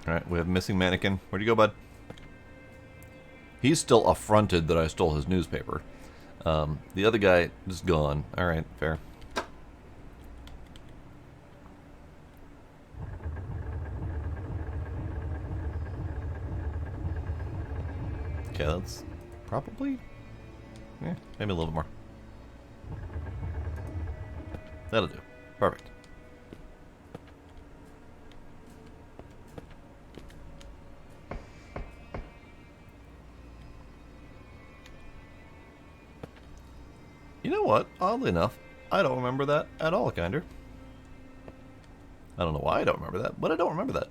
Alright, we have a missing mannequin. Where'd you go, bud? He's still affronted that I stole his newspaper. The other guy is gone. Alright, fair. Okay, that's probably... yeah, maybe a little bit more. That'll do. Perfect. You know what? Oddly enough, I don't remember that at all, Kinder. I don't know why I don't remember that, but I don't remember that.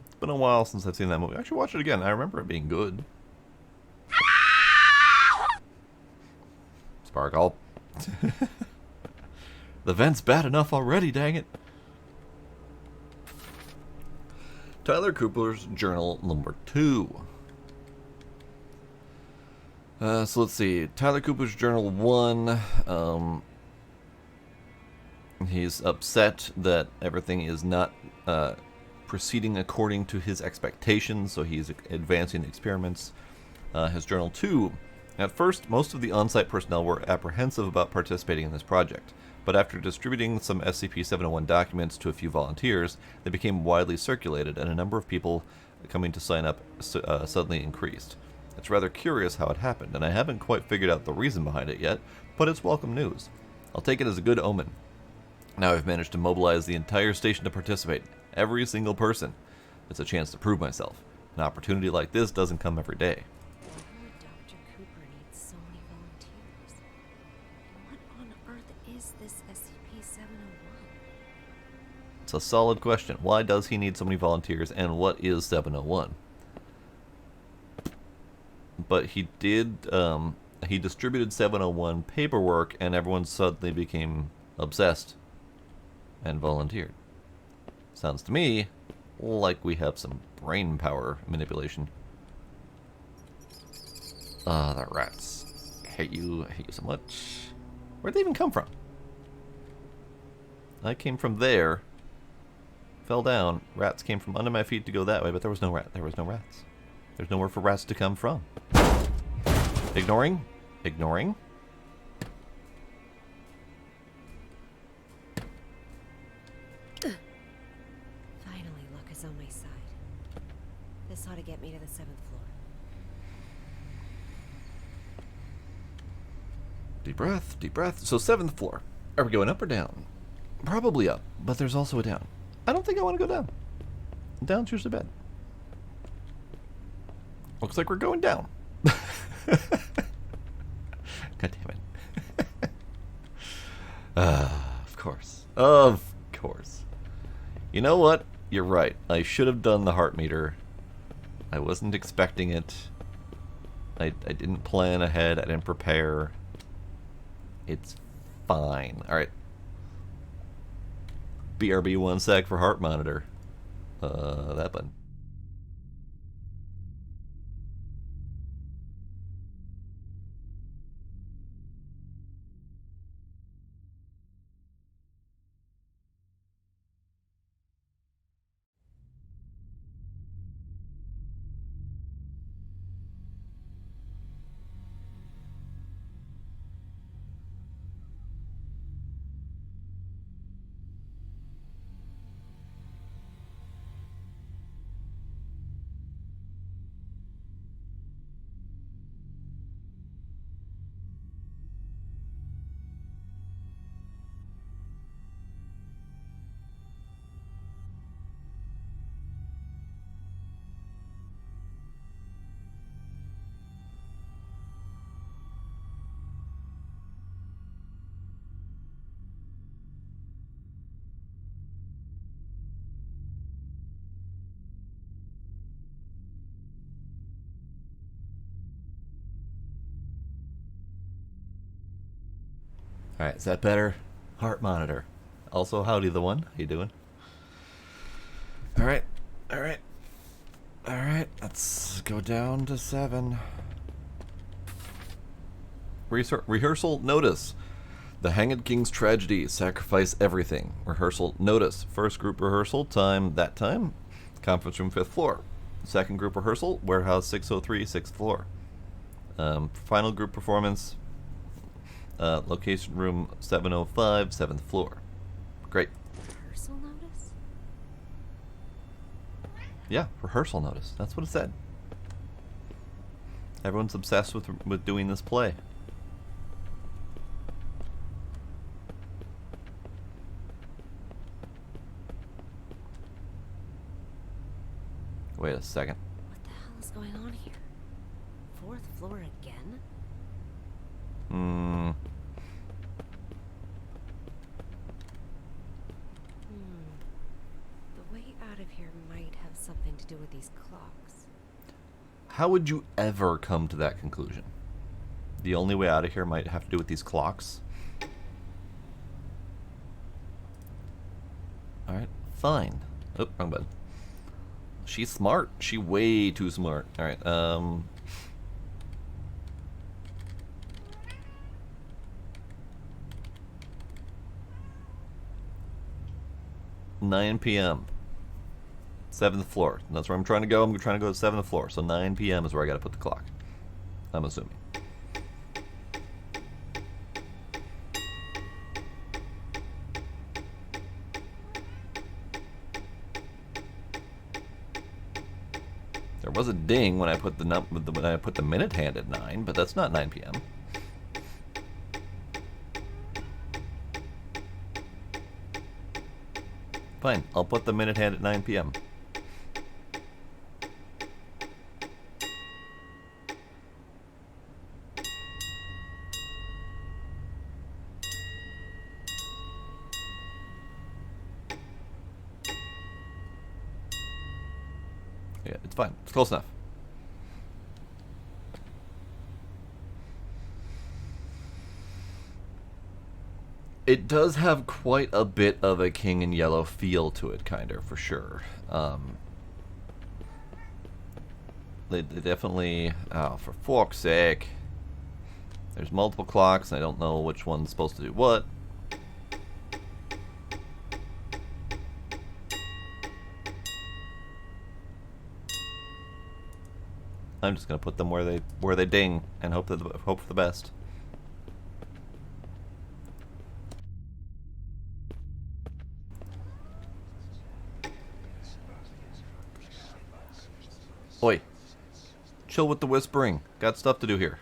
It's been a while since I've seen that movie. I should watch it again. I remember it being good. Sparkle. The vent's bad enough already, dang it. Tyler Cooper's Journal number 2. So let's see. Tyler Cooper's Journal 1. He's upset that everything is not proceeding according to his expectations, so he's advancing the experiments. His Journal 2. At first, most of the on-site personnel were apprehensive about participating in this project, but after distributing some SCP-701 documents to a few volunteers, they became widely circulated, and a number of people coming to sign up suddenly increased. It's rather curious how it happened, and I haven't quite figured out the reason behind it yet, but it's welcome news. I'll take it as a good omen. Now I've managed to mobilize the entire station to participate, every single person. It's a chance to prove myself. An opportunity like this doesn't come every day. Dr. Cooper needs so many volunteers. What on earth is this SCP-701? It's a solid question. Why does he need so many volunteers, and what is 701? But he did, he distributed 701 paperwork, and everyone suddenly became obsessed and volunteered. Sounds to me like we have some brain power manipulation. The rats. Hate you so much. Where'd they even come from? I came from there, fell down, rats came from under my feet to go that way, but there was no rat. There was no rats. There's nowhere for rats to come from. Ignoring. Ignoring. Finally, luck is on my side. This ought to get me to the 7th floor. Deep breath, deep breath. So 7th floor. Are we going up or down? Probably up, but there's also a down. I don't think I want to go down. Down's usually bad. Looks like we're going down. God damn it. Of course. Of course. You know what? You're right. I should have done the heart meter. I wasn't expecting it. I didn't plan ahead. I didn't prepare. It's fine. Alright. BRB 1 sec for heart monitor. That button. Alright, is that better? Heart monitor. Also, howdy the one. How you doing? Alright, alright. Alright, let's go down to 7. Rehearsal notice. The Hanged King's tragedy. Sacrifice everything. Rehearsal notice. First group rehearsal time that time. Conference room 5th floor. Second group rehearsal. Warehouse 603 6th floor. Final group performance. Location room 705 7th floor. Great. Rehearsal notice? Yeah, rehearsal notice. That's what it said. Everyone's obsessed with doing this play. Wait a second. What the hell is going on here? 4th floor again? The way out of here might have something to do with these clocks. How would you ever come to that conclusion? The only way out of here might have to do with these clocks? Alright, fine. Oh, wrong button. She's smart. She's way too smart. Alright, 9 p.m. 7th floor. That's where I'm trying to go. I'm trying to go to 7th floor. So 9 p.m. is where I gotta put the clock. I'm assuming. There was a ding when I put the minute hand at 9, but that's not 9 p.m. Fine, I'll put the minute hand at 9 p.m. Yeah, it's fine. It's close enough. It does have quite a bit of a King in Yellow feel to it, kind of, for sure. They definitely... Oh, for fork's sake. There's multiple clocks, and I don't know which one's supposed to do what. I'm just gonna put them where they ding and hope for the best. Oi. Chill with the whispering. Got stuff to do here.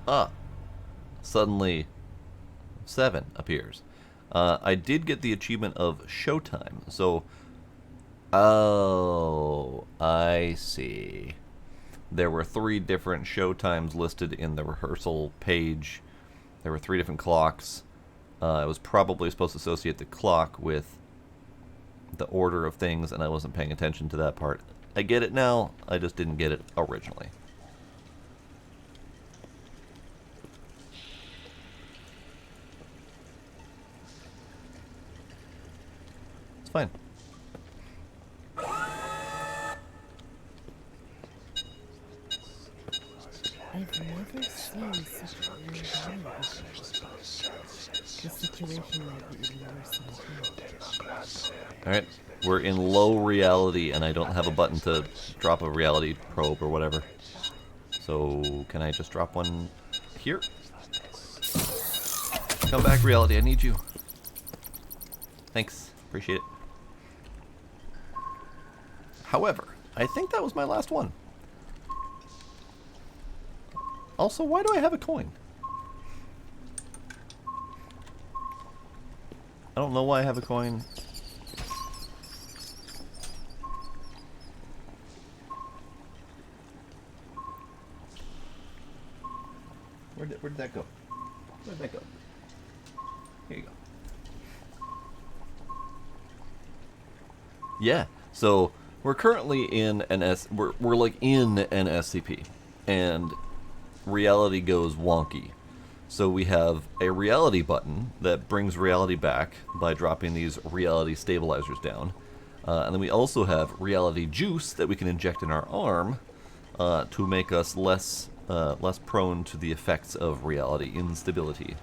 Ah. Suddenly 7 appears. I did get the achievement of Showtime, so... Oh, I see. There were 3 different showtimes listed in the rehearsal page. There were 3 different clocks. I was probably supposed to associate the clock with the order of things, and I wasn't paying attention to that part. I get it now, I just didn't get it originally. It's fine. I've never seen such a weird body before. The situation might be even worse than I thought. Alright, we're in low reality, and I don't have a button to drop a reality probe or whatever. So, can I just drop one here? Come back, reality, I need you. Thanks, appreciate it. However, I think that was my last one. Also, why do I have a coin? I don't know why I have a coin. Where did that go? Where did that go? Here you go. Yeah, so We're currently in an we're like in an SCP, and reality goes wonky. So we have a reality button that brings reality back by dropping these reality stabilizers down. And then we also have reality juice that we can inject in our arm to make us less prone to the effects of reality instability.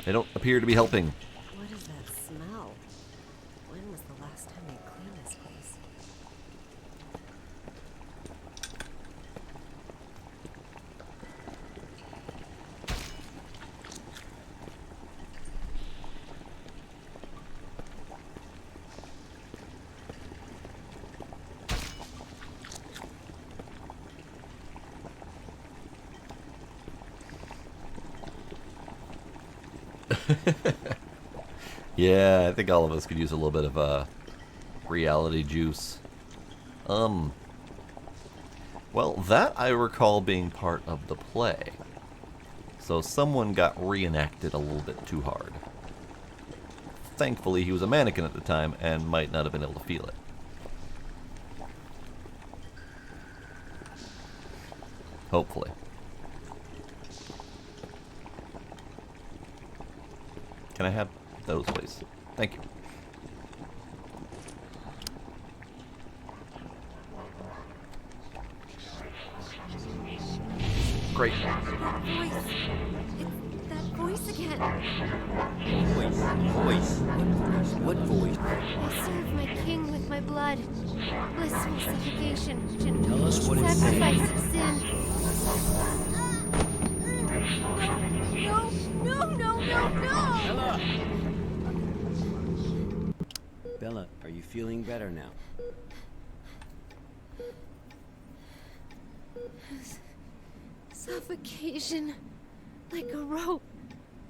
They don't appear to be helping. What is that smell? When was the last time they cleaned this place? Yeah, I think all of us could use a little bit of reality juice. Well, that I recall being part of the play. So someone got reenacted a little bit too hard. Thankfully, he was a mannequin at the time and might not have been able to feel it. Hopefully. Can I have those, please? Thank you. Great. That voice. It's that voice again. Voice? What voice? I serve my king with my blood. Blissful suffocation. Tell us what it says. Sacrifice of sin. No! Bella, are you feeling better now? Suffocation. Like a rope.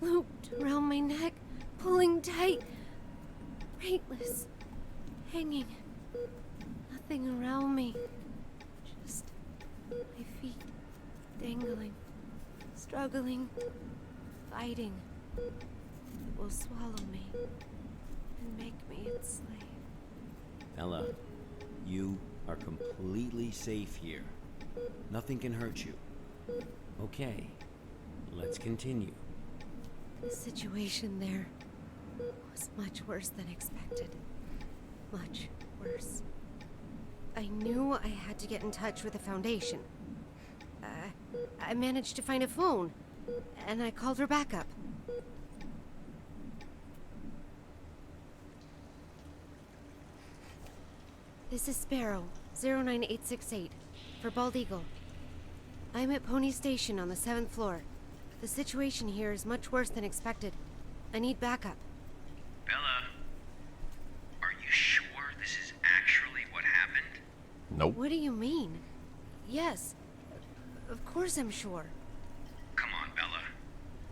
Looped around my neck. Pulling tight. Weightless. Hanging. Nothing around me. Just my feet. Dangling. Struggling. Fighting. It will swallow me. And make me its slave. Bella, you are completely safe here. Nothing can hurt you. Okay, let's continue. The situation there was much worse than expected. Much worse. I knew I had to get in touch with the Foundation. I managed to find a phone, and I called her backup. This is Sparrow, 09868, for Bald Eagle. I'm at Pony Station on the 7th floor. The situation here is much worse than expected. I need backup. Bella, are you sure this is actually what happened? Nope. What do you mean? Yes. Of course I'm sure. Come on, Bella.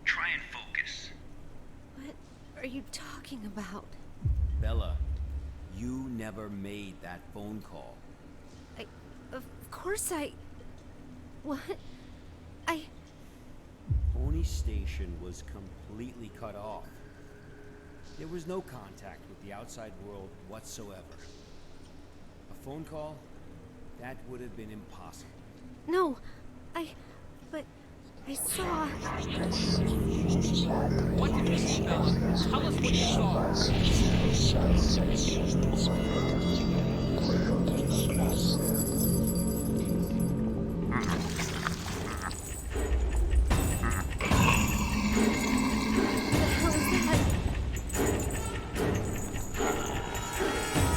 Try and focus. What are you talking about? Bella, you never made that phone call. Of course What? Pony Station was completely cut off. There was no contact with the outside world whatsoever. A phone call? That would have been impossible. No, but I saw... What did you see, Bella? Tell us what you saw.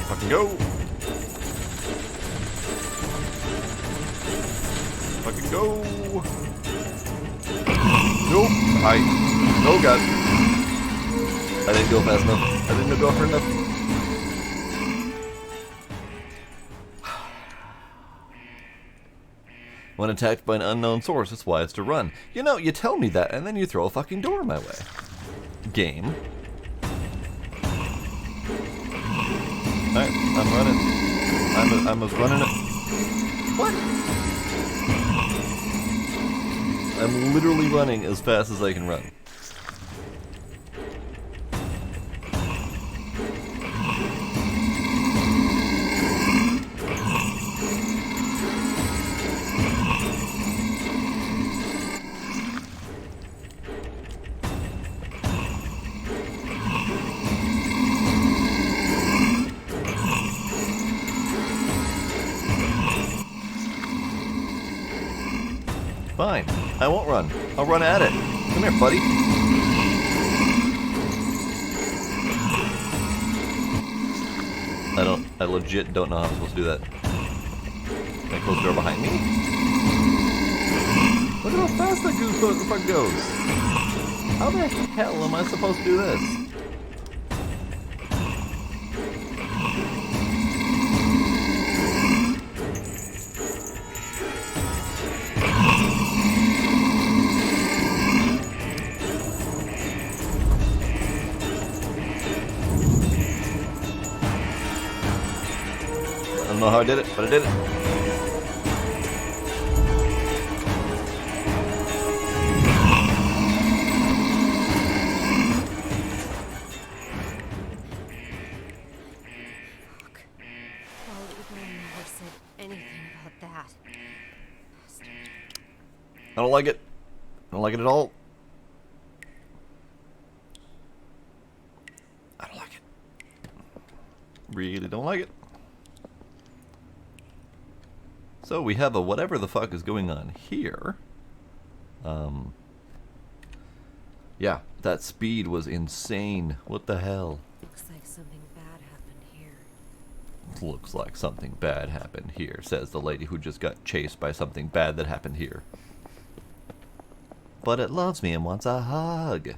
Fucking go! Fucking go! Nope. Oh god. I didn't go fast enough. I didn't go far enough. When attacked by an unknown source, it's wise to run. You know, you tell me that, and then you throw a fucking door my way. Game. Alright, I'm running. I'm running it. What? I'm literally running as fast as I can run. I won't run. I'll run at it. Come here, buddy. I legit don't know how I'm supposed to do that. Can I close the door behind me? Look at how fast that fuck goes. How the hell am I supposed to do this? I don't know how I did it, but I did it. I don't like it. I don't like it at all. I don't like it. Really don't like it. So we have a whatever the fuck is going on here. Yeah, that speed was insane. What the hell? Looks like something bad happened here. Looks like something bad happened here, says the lady who just got chased by something bad that happened here. But it loves me and wants a hug.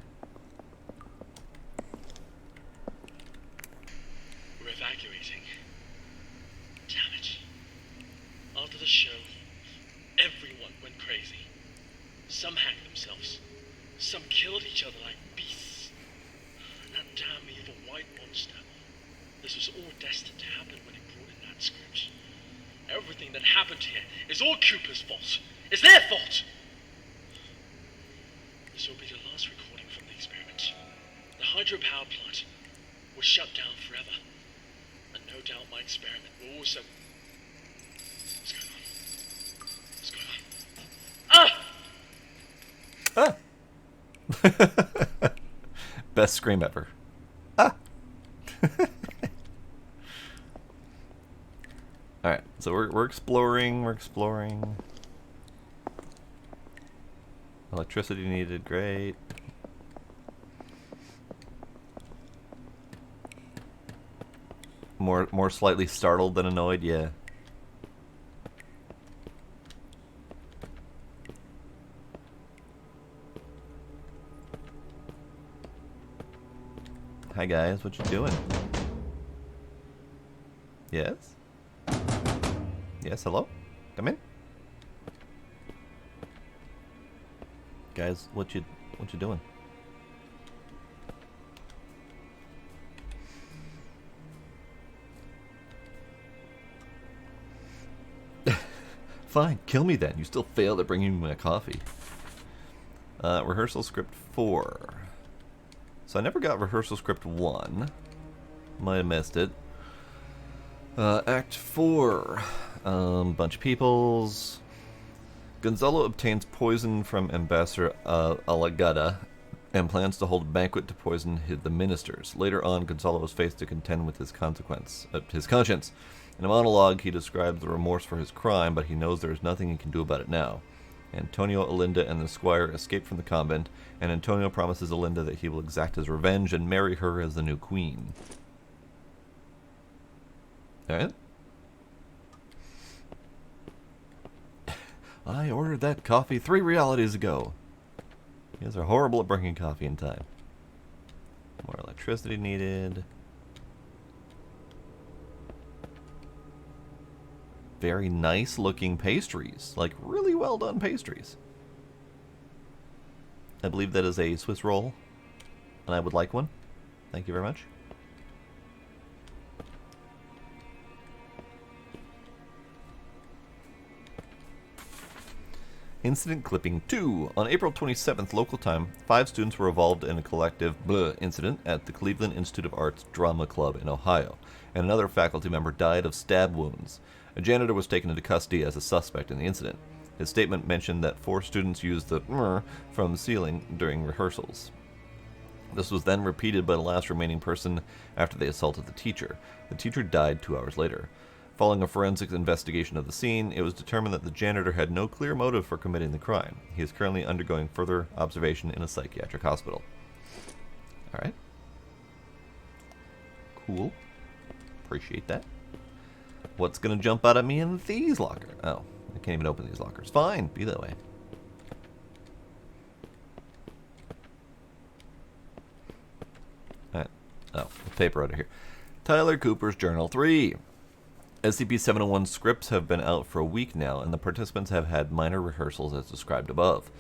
We're evacuating. Damn it. After the show, everyone went crazy. Some hanged themselves. Some killed each other like beasts. That damn evil white monster. This was all destined to happen when he brought in that script. Everything that happened here is all Cooper's fault. It's their fault! This will be the last recording from the experiment. The hydropower plant was shut down forever. And no doubt my experiment will also... What's going on? What's going on? Ah! Best scream ever. Ah! Alright, so we're exploring, Electricity needed, great. More slightly startled than annoyed, yeah. Hi guys, what you doing? Yes? Yes, hello? Come in. Guys, what you doing? Fine, kill me then. You still failed at bringing me my coffee. Rehearsal script 4. So I never got rehearsal script 1. Might have missed it. Act 4. Bunch of peoples. Gonzalo obtains poison from Ambassador Alagada and plans to hold a banquet to poison the ministers. Later on, Gonzalo is faced to contend with his conscience. In a monologue, he describes the remorse for his crime, but he knows there is nothing he can do about it now. Antonio, Olinda, and the squire escape from the convent, and Antonio promises Olinda that he will exact his revenge and marry her as the new queen. Alright. I ordered that coffee 3 realities ago. You guys are horrible at bringing coffee in time. More electricity needed. Very nice looking pastries. Like really well done pastries. I believe that is a Swiss roll. And I would like one. Thank you very much. Incident clipping 2. On April 27th local time, 5 students were involved in a collective incident at the Cleveland Institute of Arts Drama Club in Ohio, and another faculty member died of stab wounds. A janitor was taken into custody as a suspect in the incident. His statement mentioned that 4 students used the from the ceiling during rehearsals. This was then repeated by the last remaining person after they assaulted the teacher. The teacher died 2 hours later. Following a forensic investigation of the scene, it was determined that the janitor had no clear motive for committing the crime. He is currently undergoing further observation in a psychiatric hospital. Alright. Cool. Appreciate that. What's gonna jump out at me in these lockers? Oh, I can't even open these lockers. Fine, be that way. Alright. Oh, the paper out of here. Tyler Cooper's Journal 3. SCP-701 scripts have been out for a week now, and the participants have had minor rehearsals as described above.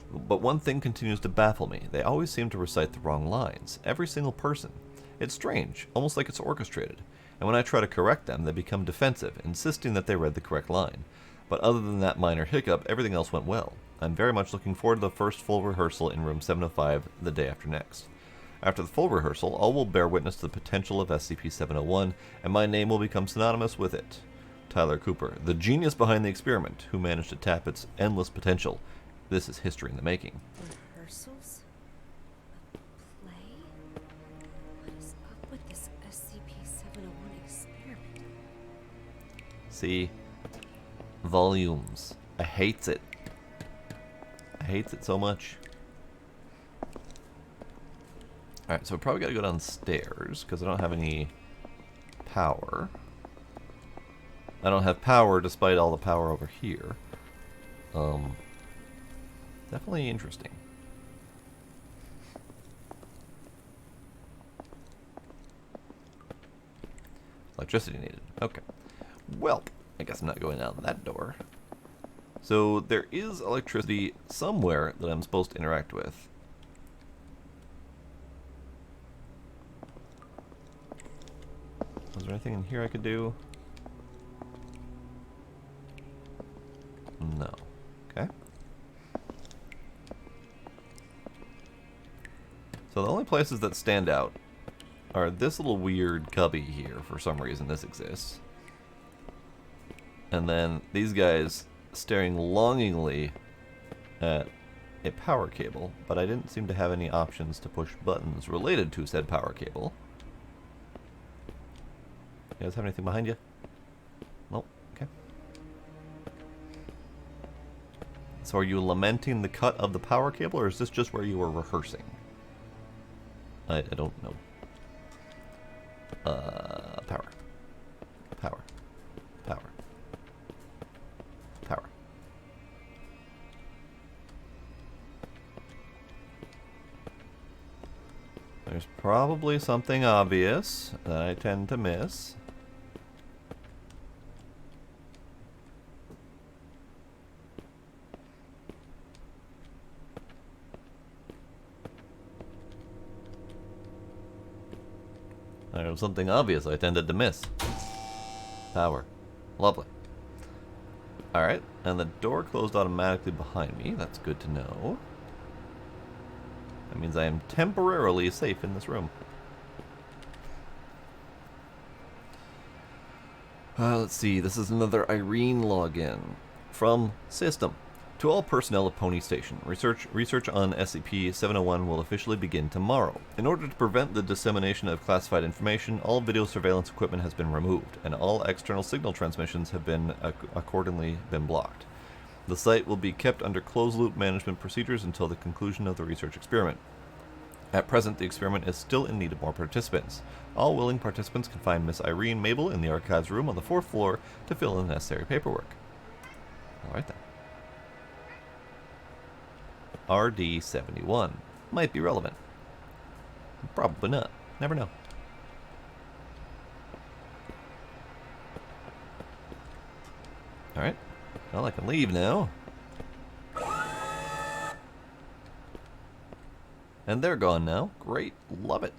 But one thing continues to baffle me. They always seem to recite the wrong lines. Every single person. It's strange, almost like it's orchestrated. And when I try to correct them, they become defensive, insisting that they read the correct line. But other than that minor hiccup, everything else went well. I'm very much looking forward to the first full rehearsal in room 705 the day after next. After the full rehearsal, all will bear witness to the potential of SCP-701, and my name will become synonymous with it. Tyler Cooper, the genius behind the experiment, who managed to tap its endless potential. This is history in the making. Rehearsals? A play? What is up with this SCP-701 experiment? See? Volumes. I hates it. I hates it so much. Alright, so we probably gotta go downstairs, because I don't have any power. I don't have power despite all the power over here. Definitely interesting. Electricity needed. Okay. Well, I guess I'm not going down that door. So there is electricity somewhere that I'm supposed to interact with. Was there anything in here I could do? No. Okay. So the only places that stand out are this little weird cubby here. For some reason this exists. And then these guys staring longingly at a power cable, but I didn't seem to have any options to push buttons related to said power cable. You guys have anything behind you? Nope. Okay. So are you lamenting the cut of the power cable, or is this just where you were rehearsing? I don't know. Power. Power. Power. Power. There's probably something obvious that I tend to miss. There's something obvious I tended to miss. Power. Lovely. Alright, and the door closed automatically behind me. That's good to know. That means I am temporarily safe in this room. Let's see, this is another Irene login. From System. To all personnel of Pony Station, research on SCP-701 will officially begin tomorrow. In order to prevent the dissemination of classified information, all video surveillance equipment has been removed, and all external signal transmissions have been accordingly blocked. The site will be kept under closed-loop management procedures until the conclusion of the research experiment. At present, the experiment is still in need of more participants. All willing participants can find Miss Irene Mabel in the archives room on the 4th floor to fill in the necessary paperwork. Alright then. RD-71. Might be relevant. Probably not. Never know. Alright. Well, I can leave now. And they're gone now. Great. Love it.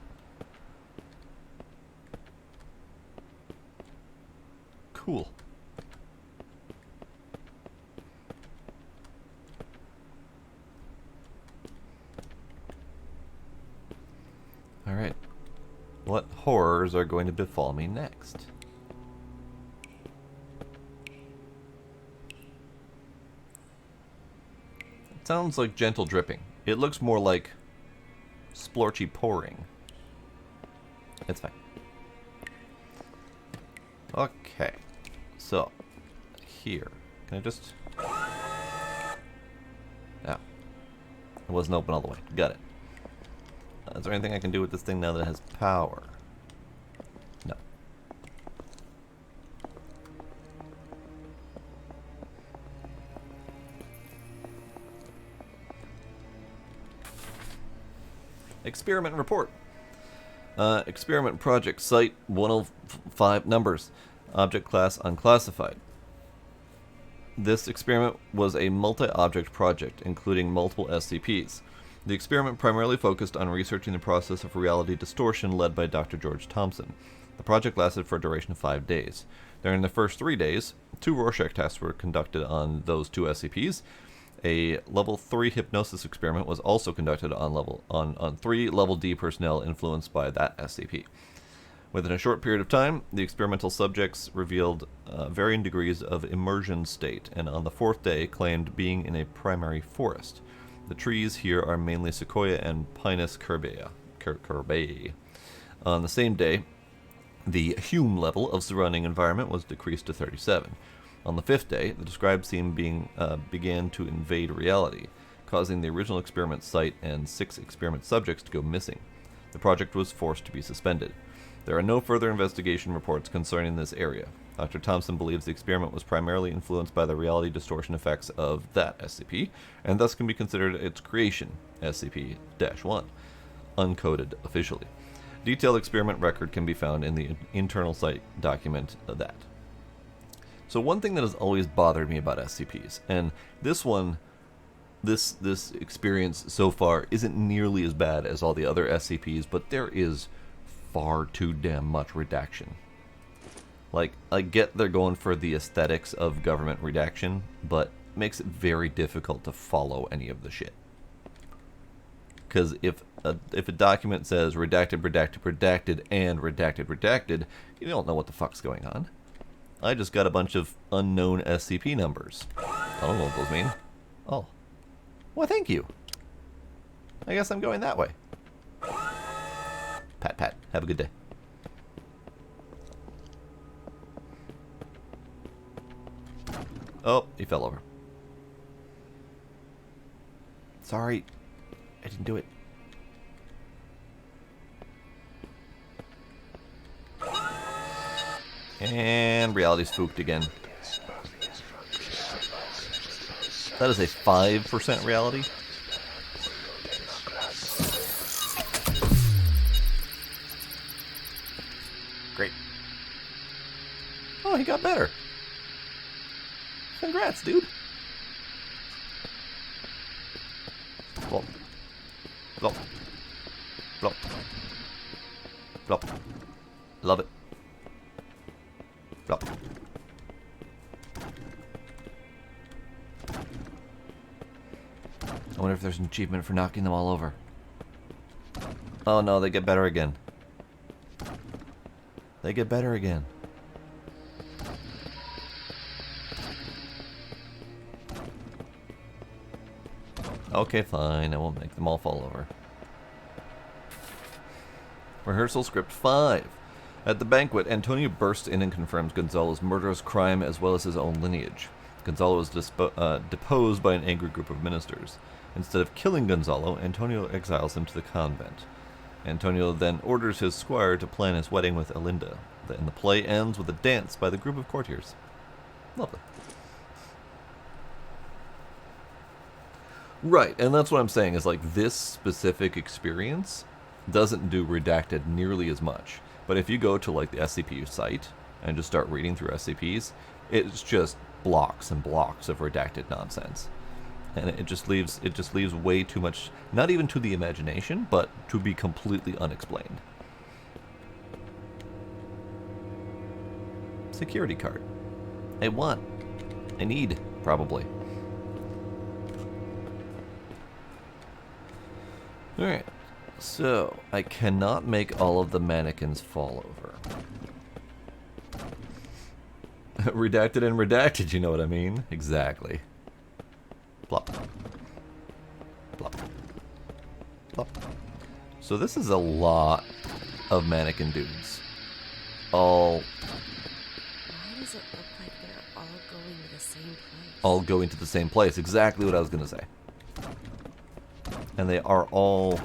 Cool. Alright. What horrors are going to befall me next? It sounds like gentle dripping. It looks more like splorchy pouring. It's fine. Okay. So, here. Can I just... Yeah. It wasn't open all the way. Got it. Is there anything I can do with this thing now that it has power? No. Experiment report. Experiment project site 105 numbers. Object class unclassified. This experiment was a multi-object project, including multiple SCPs. The experiment primarily focused on researching the process of reality distortion led by Dr. George Thompson. The project lasted for a duration of 5 days. During the first 3 days, 2 Rorschach tests were conducted on those 2 SCPs. A level 3 hypnosis experiment was also conducted on 3 level D personnel influenced by that SCP. Within a short period of time, the experimental subjects revealed varying degrees of immersion state, and on the 4th day claimed being in a primary forest. The trees here are mainly Sequoia and Pinus curvaea. On the same day, the Hume level of surrounding environment was decreased to 37. On the 5th day, the described scene began to invade reality, causing the original experiment site and 6 experiment subjects to go missing. The project was forced to be suspended. There are no further investigation reports concerning this area. Dr. Thompson believes the experiment was primarily influenced by the reality distortion effects of that SCP, and thus can be considered its creation, SCP-1, uncoded officially. Detailed experiment record can be found in the internal site document of that. So one thing that has always bothered me about SCPs, and this experience so far isn't nearly as bad as all the other SCPs, but there is far too damn much redaction. Like, I get they're going for the aesthetics of government redaction, but it makes it very difficult to follow any of the shit. Because if a document says redacted, redacted, redacted, and redacted, redacted, you don't know what the fuck's going on. I just got a bunch of unknown SCP numbers. I don't know what those mean. Oh. Well, thank you. I guess I'm going that way. Pat, pat. Have a good day. Oh, he fell over. Sorry. I didn't do it. And reality spooked again. That is a 5% reality. Great. Oh, he got better. Congrats, dude. Flop. Flop. Flop. Flop. Love it. Flop. I wonder if there's an achievement for knocking them all over. Oh no, they get better again. They get better again. Okay, fine. I won't make them all fall over. Rehearsal script 5. At the banquet, Antonio bursts in and confirms Gonzalo's murderous crime as well as his own lineage. Gonzalo is deposed by an angry group of ministers. Instead of killing Gonzalo, Antonio exiles him to the convent. Antonio then orders his squire to plan his wedding with Elinda, and the play ends with a dance by the group of courtiers. Lovely. Right, and that's what I'm saying, is like this specific experience doesn't do redacted nearly as much. But if you go to like the SCP site and just start reading through SCPs, it's just blocks and blocks of redacted nonsense. And it just leaves way too much, not even to the imagination, but to be completely unexplained. Security card. I want. I need, probably. Alright, so I cannot make all of the mannequins fall over. Redacted and redacted, you know what I mean? Exactly. Plop. Plop. Plop. So this is a lot of mannequin dudes. All... Why does it look like all going to the same place. Exactly what I was going to say. And they are all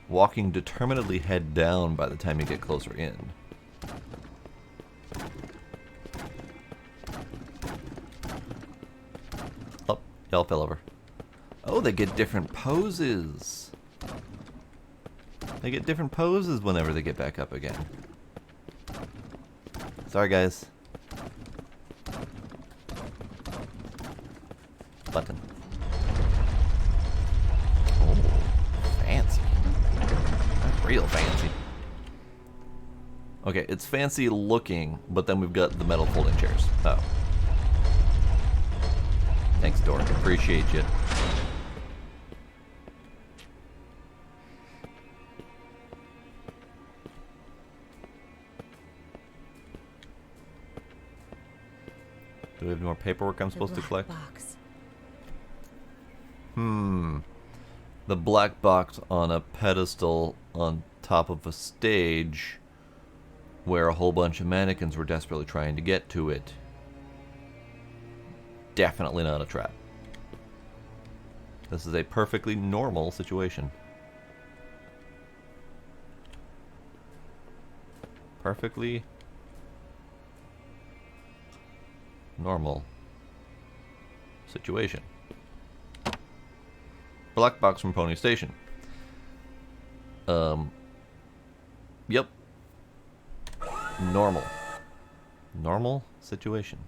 walking determinedly head down by the time you get closer in. Oh, y'all fell over. Oh, they get different poses. They get different poses whenever they get back up again. Sorry, guys. Button. Oh, fancy. That's real fancy. Okay, it's fancy looking, but then we've got the metal folding chairs. Oh. Thanks, Dork. Appreciate you. Do we have any more paperwork I'm supposed to collect? Box. The black box on a pedestal on top of a stage where a whole bunch of mannequins were desperately trying to get to it. Definitely not a trap. This is a perfectly normal situation. Perfectly normal situation. Black box from Pony Station. Yep. Normal. Normal situation.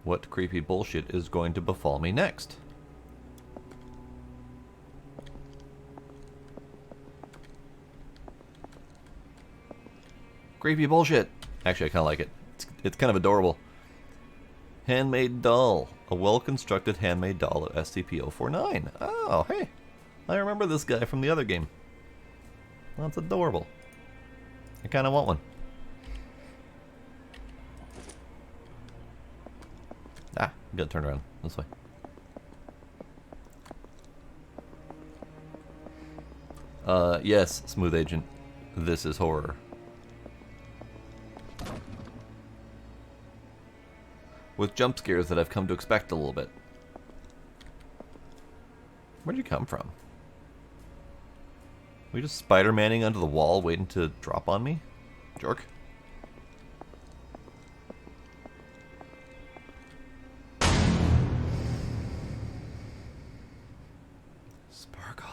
What creepy bullshit is going to befall me next? Creepy bullshit. Actually, I kind of like it. It's kind of adorable. Handmade doll. A well-constructed handmade doll of SCP-049. Oh, hey. I remember this guy from the other game. That's adorable. I kind of want one. Ah, you gotta turn around. This way. Yes, Smooth Agent. This is horror. With jump scares that I've come to expect a little bit. Where'd you come from? Were you just Spider-Manning under the wall waiting to drop on me? Jerk. Sparkle.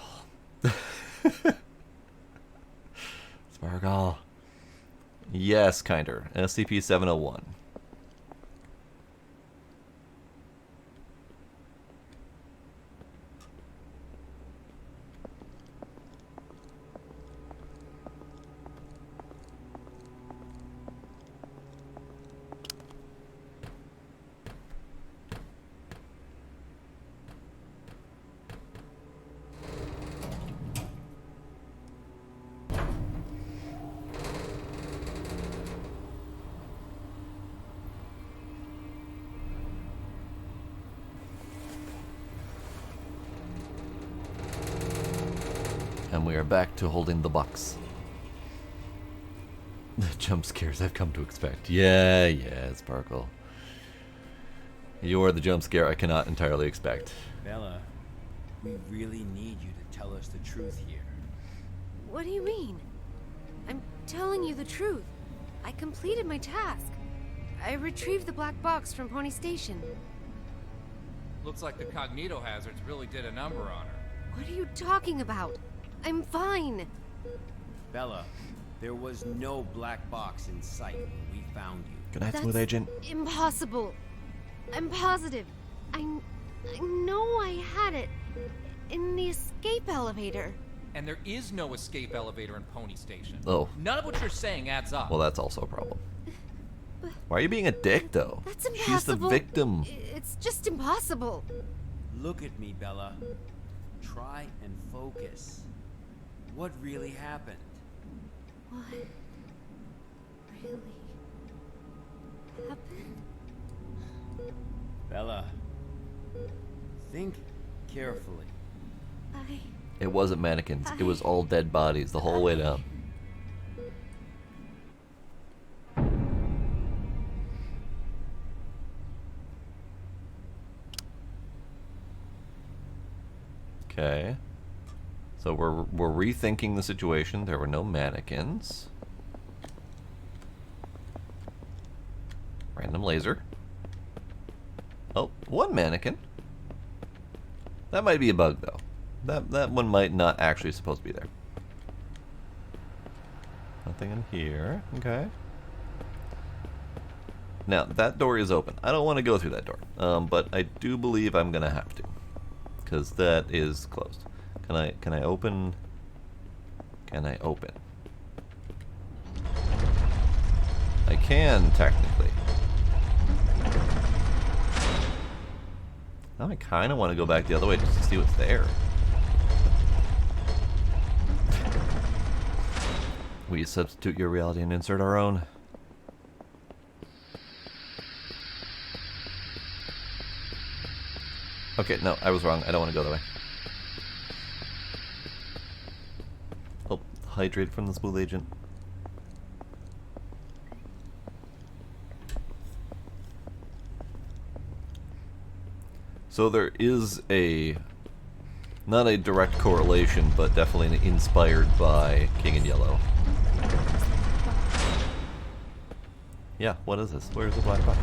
Sparkle. Yes, kinder. SCP-701. And we are back to holding the box. The jump scares I've come to expect. Yeah, Sparkle. You are the jump scare I cannot entirely expect. Bella, we really need you to tell us the truth here. What do you mean? I'm telling you the truth. I completed my task. I retrieved the black box from Pony Station. Looks like the cognito hazards really did a number on her. What are you talking about? I'm fine. Bella, there was no black box in sight when we found you. Good night, That's Smooth Agent. Impossible. I'm positive. I know I had it in the escape elevator. And there is no escape elevator in Pony Station. Oh. None of what you're saying adds up. Well, that's also a problem. Why are you being a dick, though? That's impossible. She's the victim. It's just impossible. Look at me, Bella. Try and focus. What really happened? What really happened? Bella, think carefully. wasn't mannequins. It was all dead bodies the whole way down. Okay. So we're rethinking the situation. There were no mannequins. Random laser. Oh, one mannequin. That might be a bug, though. That one might not actually supposed to be there. Nothing in here. Okay. Now, that door is open. I don't want to go through that door. But I do believe I'm going to have to. Because that is closed. Can I open? Can I open? I can, technically. Now I kind of want to go back the other way just to see what's there. We substitute your reality and insert our own. Okay, no, I was wrong. I don't want to go that way. Oh, hydrate from the smooth agent. So there is not a direct correlation, but definitely inspired by King in Yellow. Yeah, what is this? Where's the black box?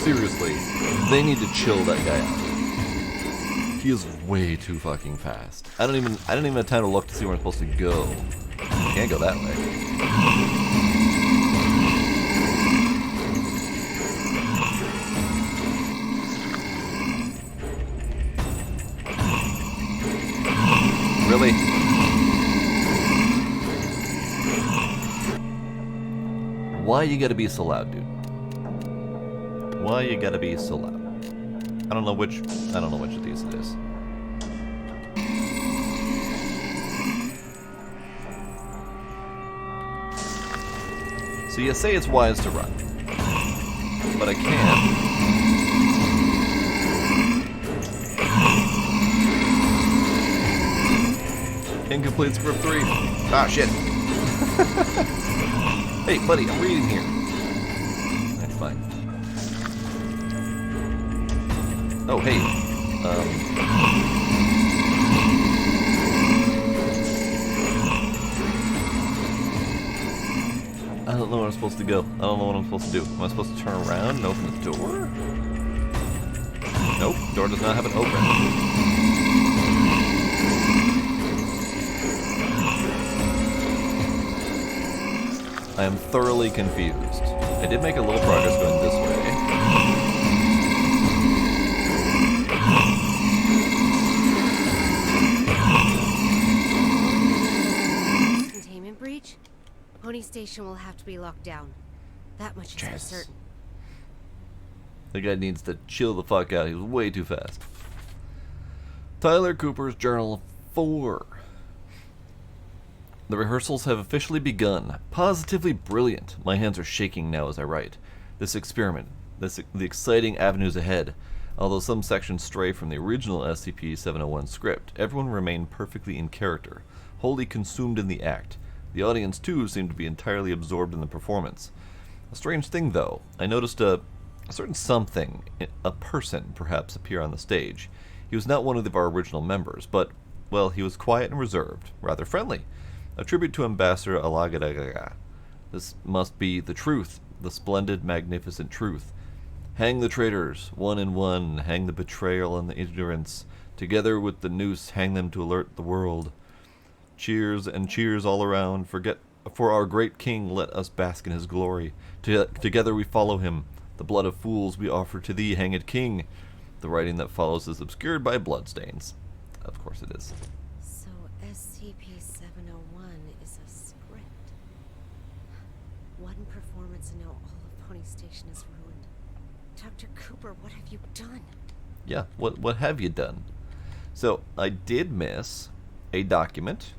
Seriously, they need to chill that guy out. He is way too fucking fast. I don't even have time to look to see where I'm supposed to go. I can't go that way. Really? Why you gotta be so loud, dude? Why you gotta be so loud? I don't know which of these it is. So you say it's wise to run, but I can't. Incomplete script 3. Ah, shit. Hey, buddy, I'm reading here. That's fine. Oh, hey. I don't know where I'm supposed to go. I don't know what I'm supposed to do. Am I supposed to turn around and open the door? Nope, door does not have an open. I am thoroughly confused. I did make a little progress going this way. Containment breach? Pony Station will have to be locked down. That much is for certain. The guy needs to chill the fuck out. He was way too fast. Tyler Cooper's Journal 4. The rehearsals have officially begun. Positively brilliant. My hands are shaking now as I write. This experiment, the exciting avenues ahead. Although some sections stray from the original SCP-701 script, everyone remained perfectly in character, wholly consumed in the act. The audience, too, seemed to be entirely absorbed in the performance. A strange thing, though. I noticed a certain something, a person, perhaps, appear on the stage. He was not one of our original members, but, well, he was quiet and reserved, rather friendly. A tribute to Ambassador Alagadaga. This must be the truth, the splendid, magnificent truth. Hang the traitors, one and one, hang the betrayal and the ignorance. Together with the noose, hang them to alert the world. Cheers and cheers all around. For our great king, let us bask in his glory. Together we follow him. The blood of fools we offer to thee, hanged king. The writing that follows is obscured by bloodstains. Of course it is. So SCP-701 is a script. One performance and now all of Pony Station is ruined. Dr. Cooper, what have you done? Yeah, what have you done? So I did miss a document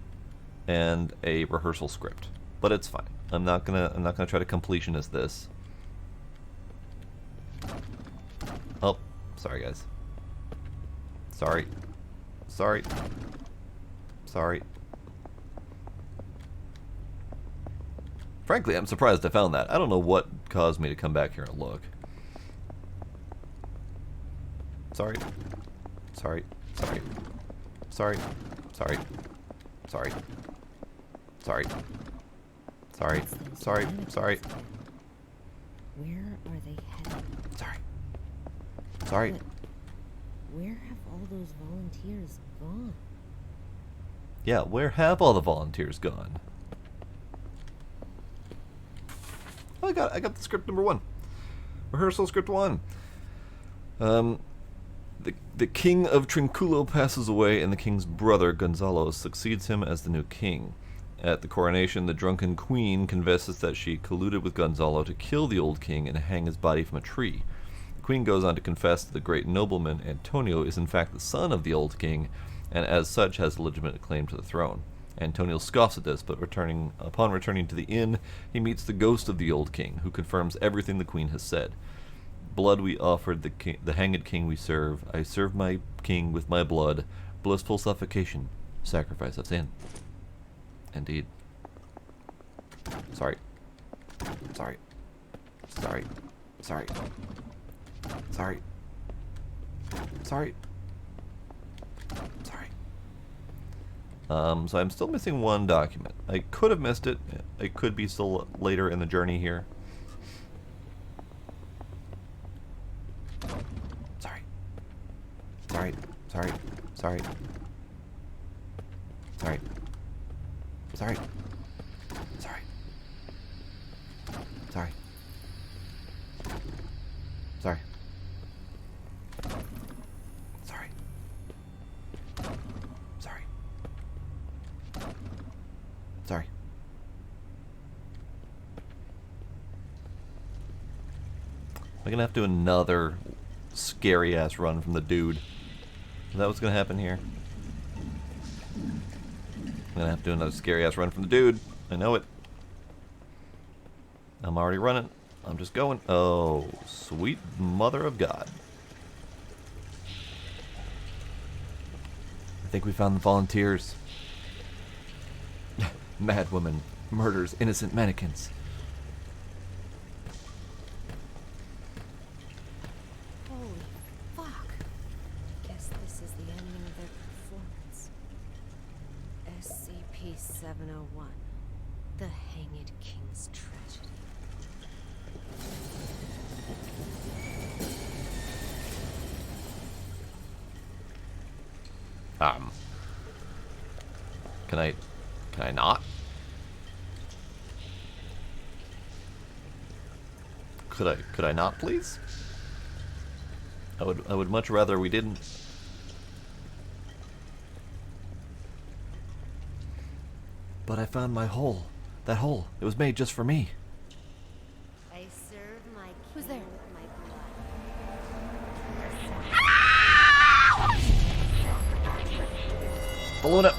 and a rehearsal script, but it's fine. I'm not gonna try to completionist this. Oh, sorry guys. Sorry. Frankly, I'm surprised I found that. I don't know what caused me to come back here and look. Sorry. Where are they headed? Sorry. But where have all those volunteers gone? Yeah, where have all the volunteers gone? Oh, I got the script number 1. Rehearsal script 1. The king of Trinculo passes away, and the king's brother, Gonzalo, succeeds him as the new king. At the coronation, the drunken queen confesses that she colluded with Gonzalo to kill the old king and hang his body from a tree. The queen goes on to confess that the great nobleman, Antonio, is in fact the son of the old king, and as such has a legitimate claim to the throne. Antonio scoffs at this, but upon returning to the inn, he meets the ghost of the old king, who confirms everything the queen has said. Blood we offered, the hanged king we serve. I serve my king with my blood. Blissful suffocation, sacrifice of sin. Indeed. Sorry. So I'm still missing one document. I could have missed it. It could be still later in the journey here. Sorry. I'm gonna have to do another scary ass run from the dude. Is that what's gonna happen here? I'm gonna have to do another scary ass run from the dude. I know it. I'm already running. I'm just going. Oh, sweet mother of God. I think we found the volunteers. Mad woman murders innocent mannequins. Holy fuck. Guess this is the ending of their performance. SCP-701. The Hanged King's Tragedy. Can I not? Could I not, please? I would much rather we didn't. But I found my hole. That hole. It was made just for me. I serve my king. Who's there? With my blood. Balloon up.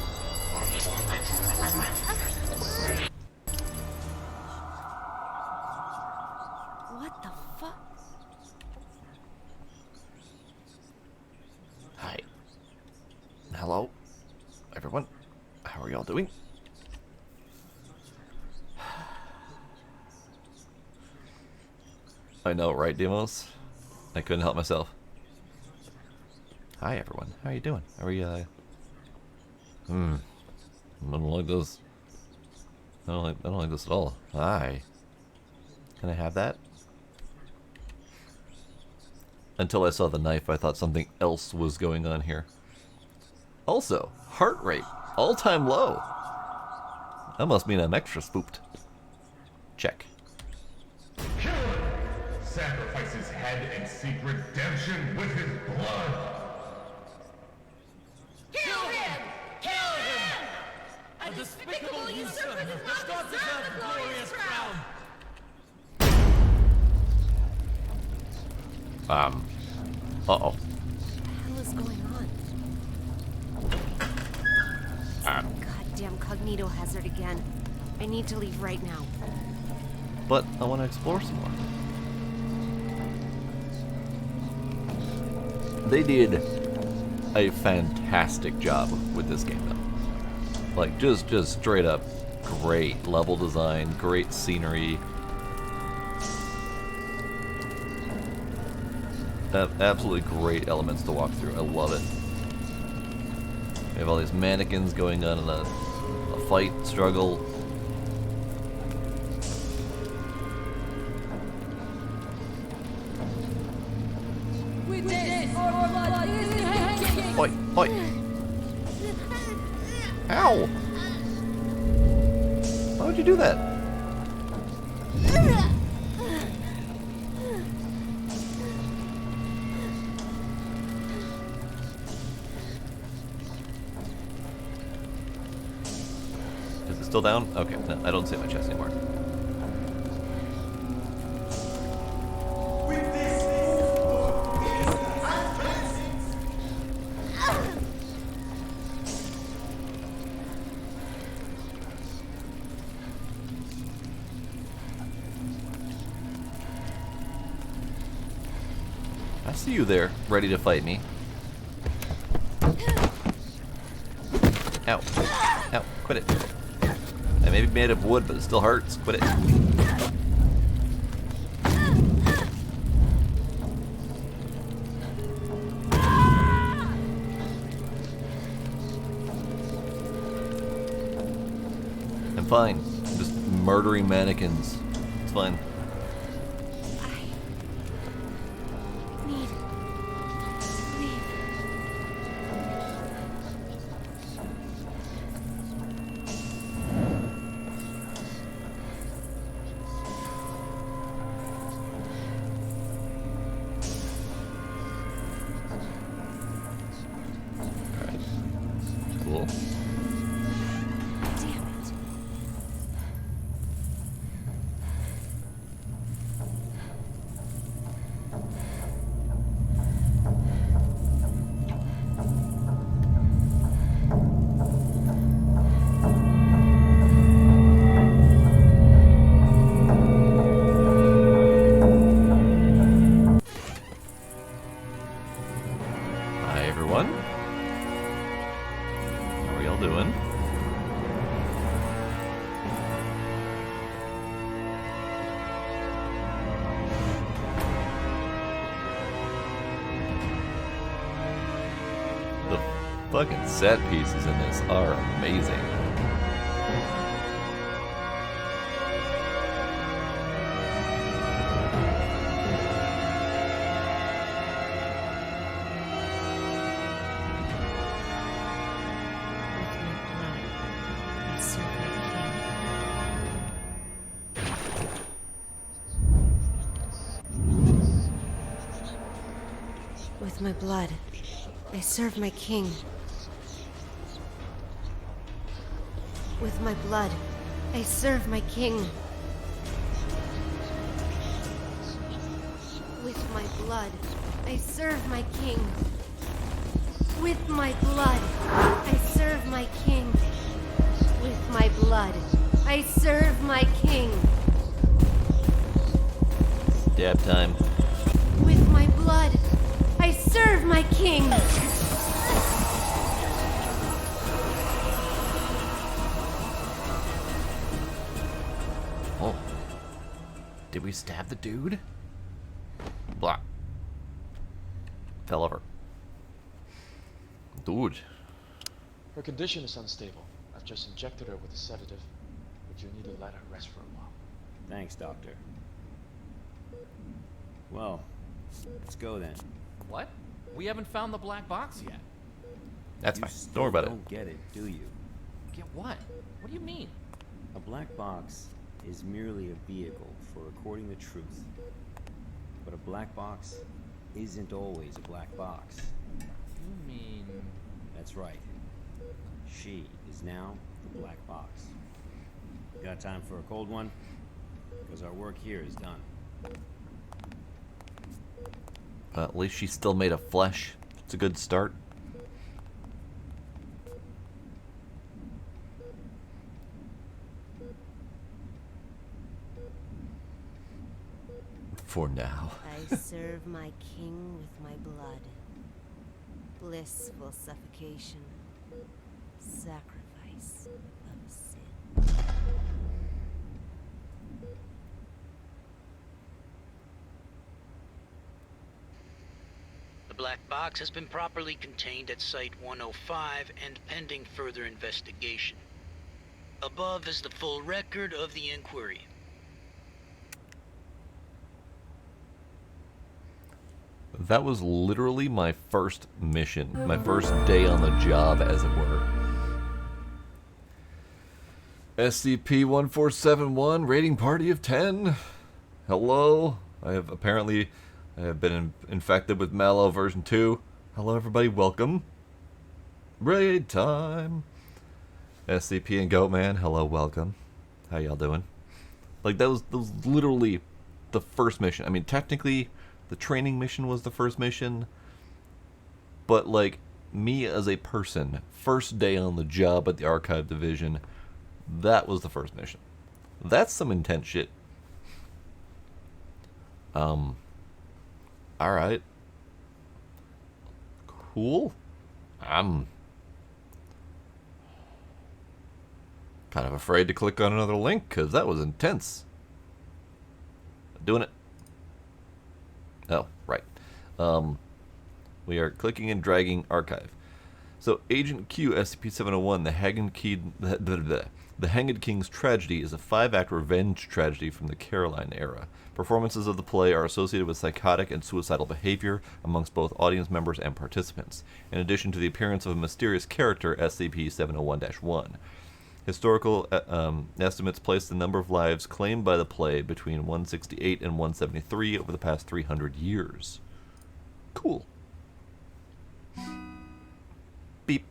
y'all doing? I know, right, Demos? I couldn't help myself. Hi, everyone. How you doing? Are we, I don't like this. I don't like this at all. Hi. Can I have that? Until I saw the knife, I thought something else was going on here. Also, heart rate, all-time low. That must mean I'm extra spooked. Check. Kill him! Sacrifice his head and seek redemption with his blood! Kill him! Kill him! A despicable usurper does not deserve the glorious crown! Uh-oh. What the hell is going on? Goddamn cognito hazard again. I need to leave right now. But I want to explore some more. They did a fantastic job with this game, though. Like, just straight up great level design, great scenery. Absolutely great elements to walk through. I love it. We have all these mannequins going on in a fight, struggle. Oi, oi! Ow! Why would you do that? Is it still down? Okay, no, I don't see my chest anymore. I see you there, ready to fight me. Ow. Ow. Quit it. I may be made of wood, but it still hurts. Quit it. I'm fine. I'm just murdering mannequins. It's fine. Cool. Damn it. Hi, everyone. How are y'all doing? The fucking set pieces in this are amazing. With my blood, I serve my king. With my blood, I serve my king. With my blood, I serve my king. With my blood, I serve my king. With my blood, I serve my king. Dab time. With my blood, I serve my king. we stab the dude? Blah. Fell over. Dude. Her condition is unstable. I've just injected her with a sedative, but you'll need to let her rest for a while. Thanks, Doctor. Well, let's go then. What? We haven't found the black box yet. That's You fine. still Don't worry about it. don't get it, do you? Get what? What do you mean? A black box is merely a vehicle for recording the truth. But a black box isn't always a black box. You mean... That's right. She is now the black box. Got time for a cold one? Because our work here is done. At least she's still made of flesh. It's a good start. For now. I serve my king with my blood. Blissful suffocation. Sacrifice of sin. The black box has been properly contained at Site 105 and pending further investigation. Above is the full record of the inquiry. That was literally my first mission, my first day on the job, as it were. SCP-1471, rating party of 10. Hello. I have been infected with Mallow version 2. Hello, everybody. Welcome. Raid time. SCP and Goatman. Hello, welcome. How y'all doing? Like, that was literally the first mission. I mean, technically, the training mission was the first mission, but like me as a person, first day on the job at the Archive Division, that was the first mission. That's some intense shit. Alright. Cool. I'm kind of afraid to click on another link because that was intense. Doing it. Oh, right. We are clicking and dragging archive. So, Agent Q, SCP-701, the Hanged King's Tragedy is a 5-act revenge tragedy from the Caroline era. Performances of the play are associated with psychotic and suicidal behavior amongst both audience members and participants, in addition to the appearance of a mysterious character, SCP-701-1. Historical estimates place the number of lives claimed by the play between 168 and 173 over the past 300 years. Cool. Beep.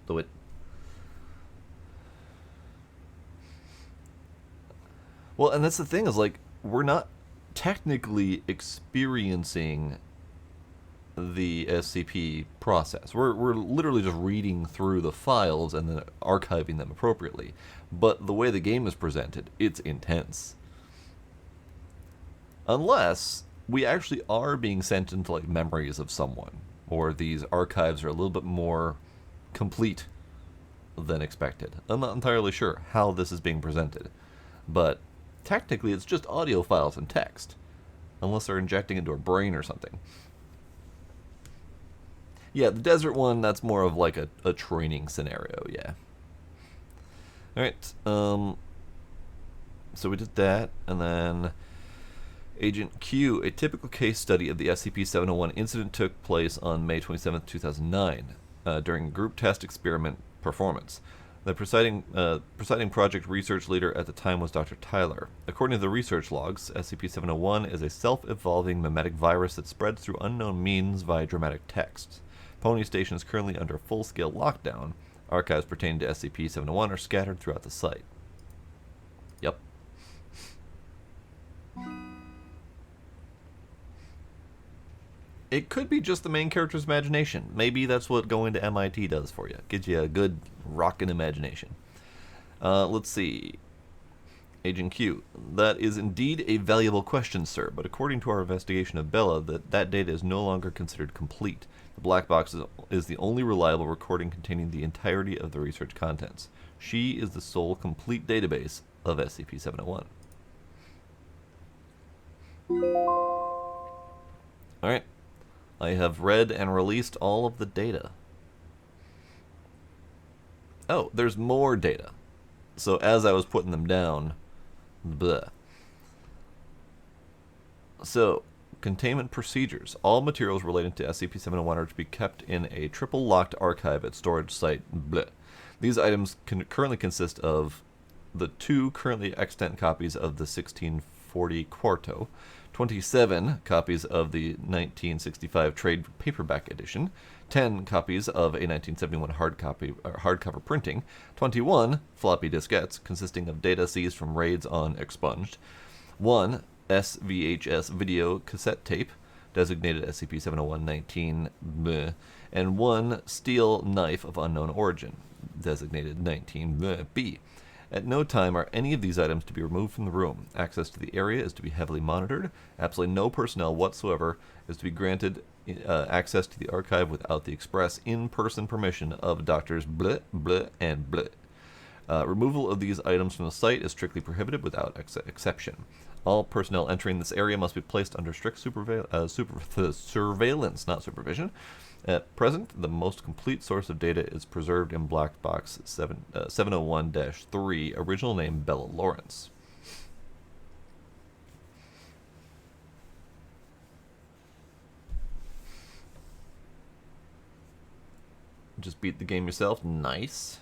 Do it. Well, and that's the thing, is like, we're not technically experiencing the SCP process. We're literally just reading through the files and then archiving them appropriately. But the way the game is presented, it's intense. Unless we actually are being sent into like memories of someone, or these archives are a little bit more complete than expected. I'm not entirely sure how this is being presented, but technically it's just audio files and text, unless they're injecting into our brain or something. Yeah, the desert one, that's more of like a training scenario, yeah. Alright, so we did that, and then Agent Q, a typical case study of the SCP-701 incident took place on May 27, 2009, during a group test experiment performance. The presiding project research leader at the time was Dr. Tyler. According to the research logs, SCP-701 is a self-evolving mimetic virus that spreads through unknown means via dramatic text. Pony Station is currently under full-scale lockdown. Archives pertaining to SCP-701 are scattered throughout the site. Yep. It could be just the main character's imagination. Maybe that's what going to MIT does for you. Gives you a good rockin' imagination. Let's see. Agent Q. That is indeed a valuable question, sir, but according to our investigation of Bella, that data is no longer considered complete. The black box is the only reliable recording containing the entirety of the research contents. She is the sole complete database of SCP-701. Alright. I have read and released all of the data. Oh, there's more data. So as I was putting them down, bleh. So, containment procedures. All materials relating to SCP-701 are to be kept in a triple-locked archive at storage site, bleh. These items currently consist of the 2 currently extant copies of the 1640 Quarto, 27 copies of the 1965 trade paperback edition, 10 copies of a 1971 hardcover printing, 21 floppy diskettes consisting of data seized from raids on Expunged, 1 SVHS video cassette tape designated SCP-701-19, and 1 steel knife of unknown origin designated 19B. At no time are any of these items to be removed from the room. Access to the area is to be heavily monitored. Absolutely no personnel whatsoever is to be granted access to the archive without the express in-person permission of Doctors Bleh, Bleh, and Bleh. Removal of these items from the site is strictly prohibited without exception. All personnel entering this area must be placed under strict surveillance, not supervision. At present, the most complete source of data is preserved in Black Box 701-3, original name Bella Lawrence. Just beat the game yourself. Nice.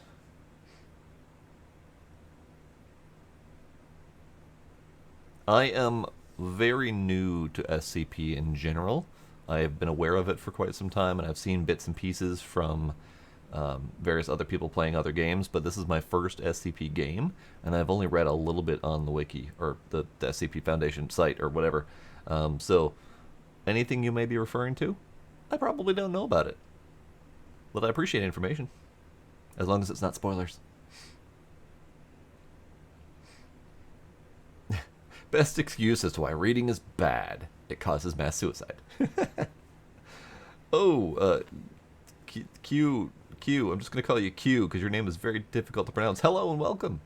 I am very new to SCP in general. I've been aware of it for quite some time, and I've seen bits and pieces from various other people playing other games, but this is my first SCP game, and I've only read a little bit on the wiki, or the SCP Foundation site, or whatever. So, anything you may be referring to, I probably don't know about it. But I appreciate information, as long as it's not spoilers. Best excuse as to why reading is bad. It causes mass suicide. Oh, Q. I'm just going to call you Q because your name is very difficult to pronounce. Hello and welcome.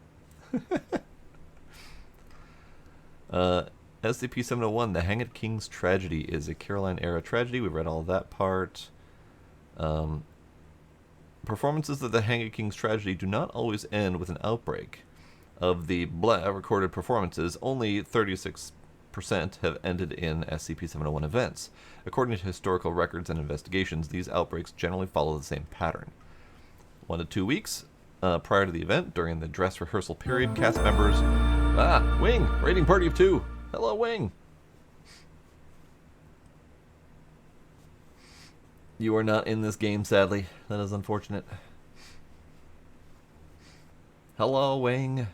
SCP-701, The Hanged King's Tragedy, is a Caroline-era tragedy. We read all of that part. Performances of The Hanged King's Tragedy do not always end with an outbreak. Of the recorded performances, only 36% have ended in SCP-701 events. According to historical records and investigations, these outbreaks generally follow the same pattern. 1 to 2 weeks prior to the event, during the dress rehearsal period, cast members... Wing! Raiding party of 2! Hello, Wing! You are not in this game, sadly. That is unfortunate. Hello, Wing.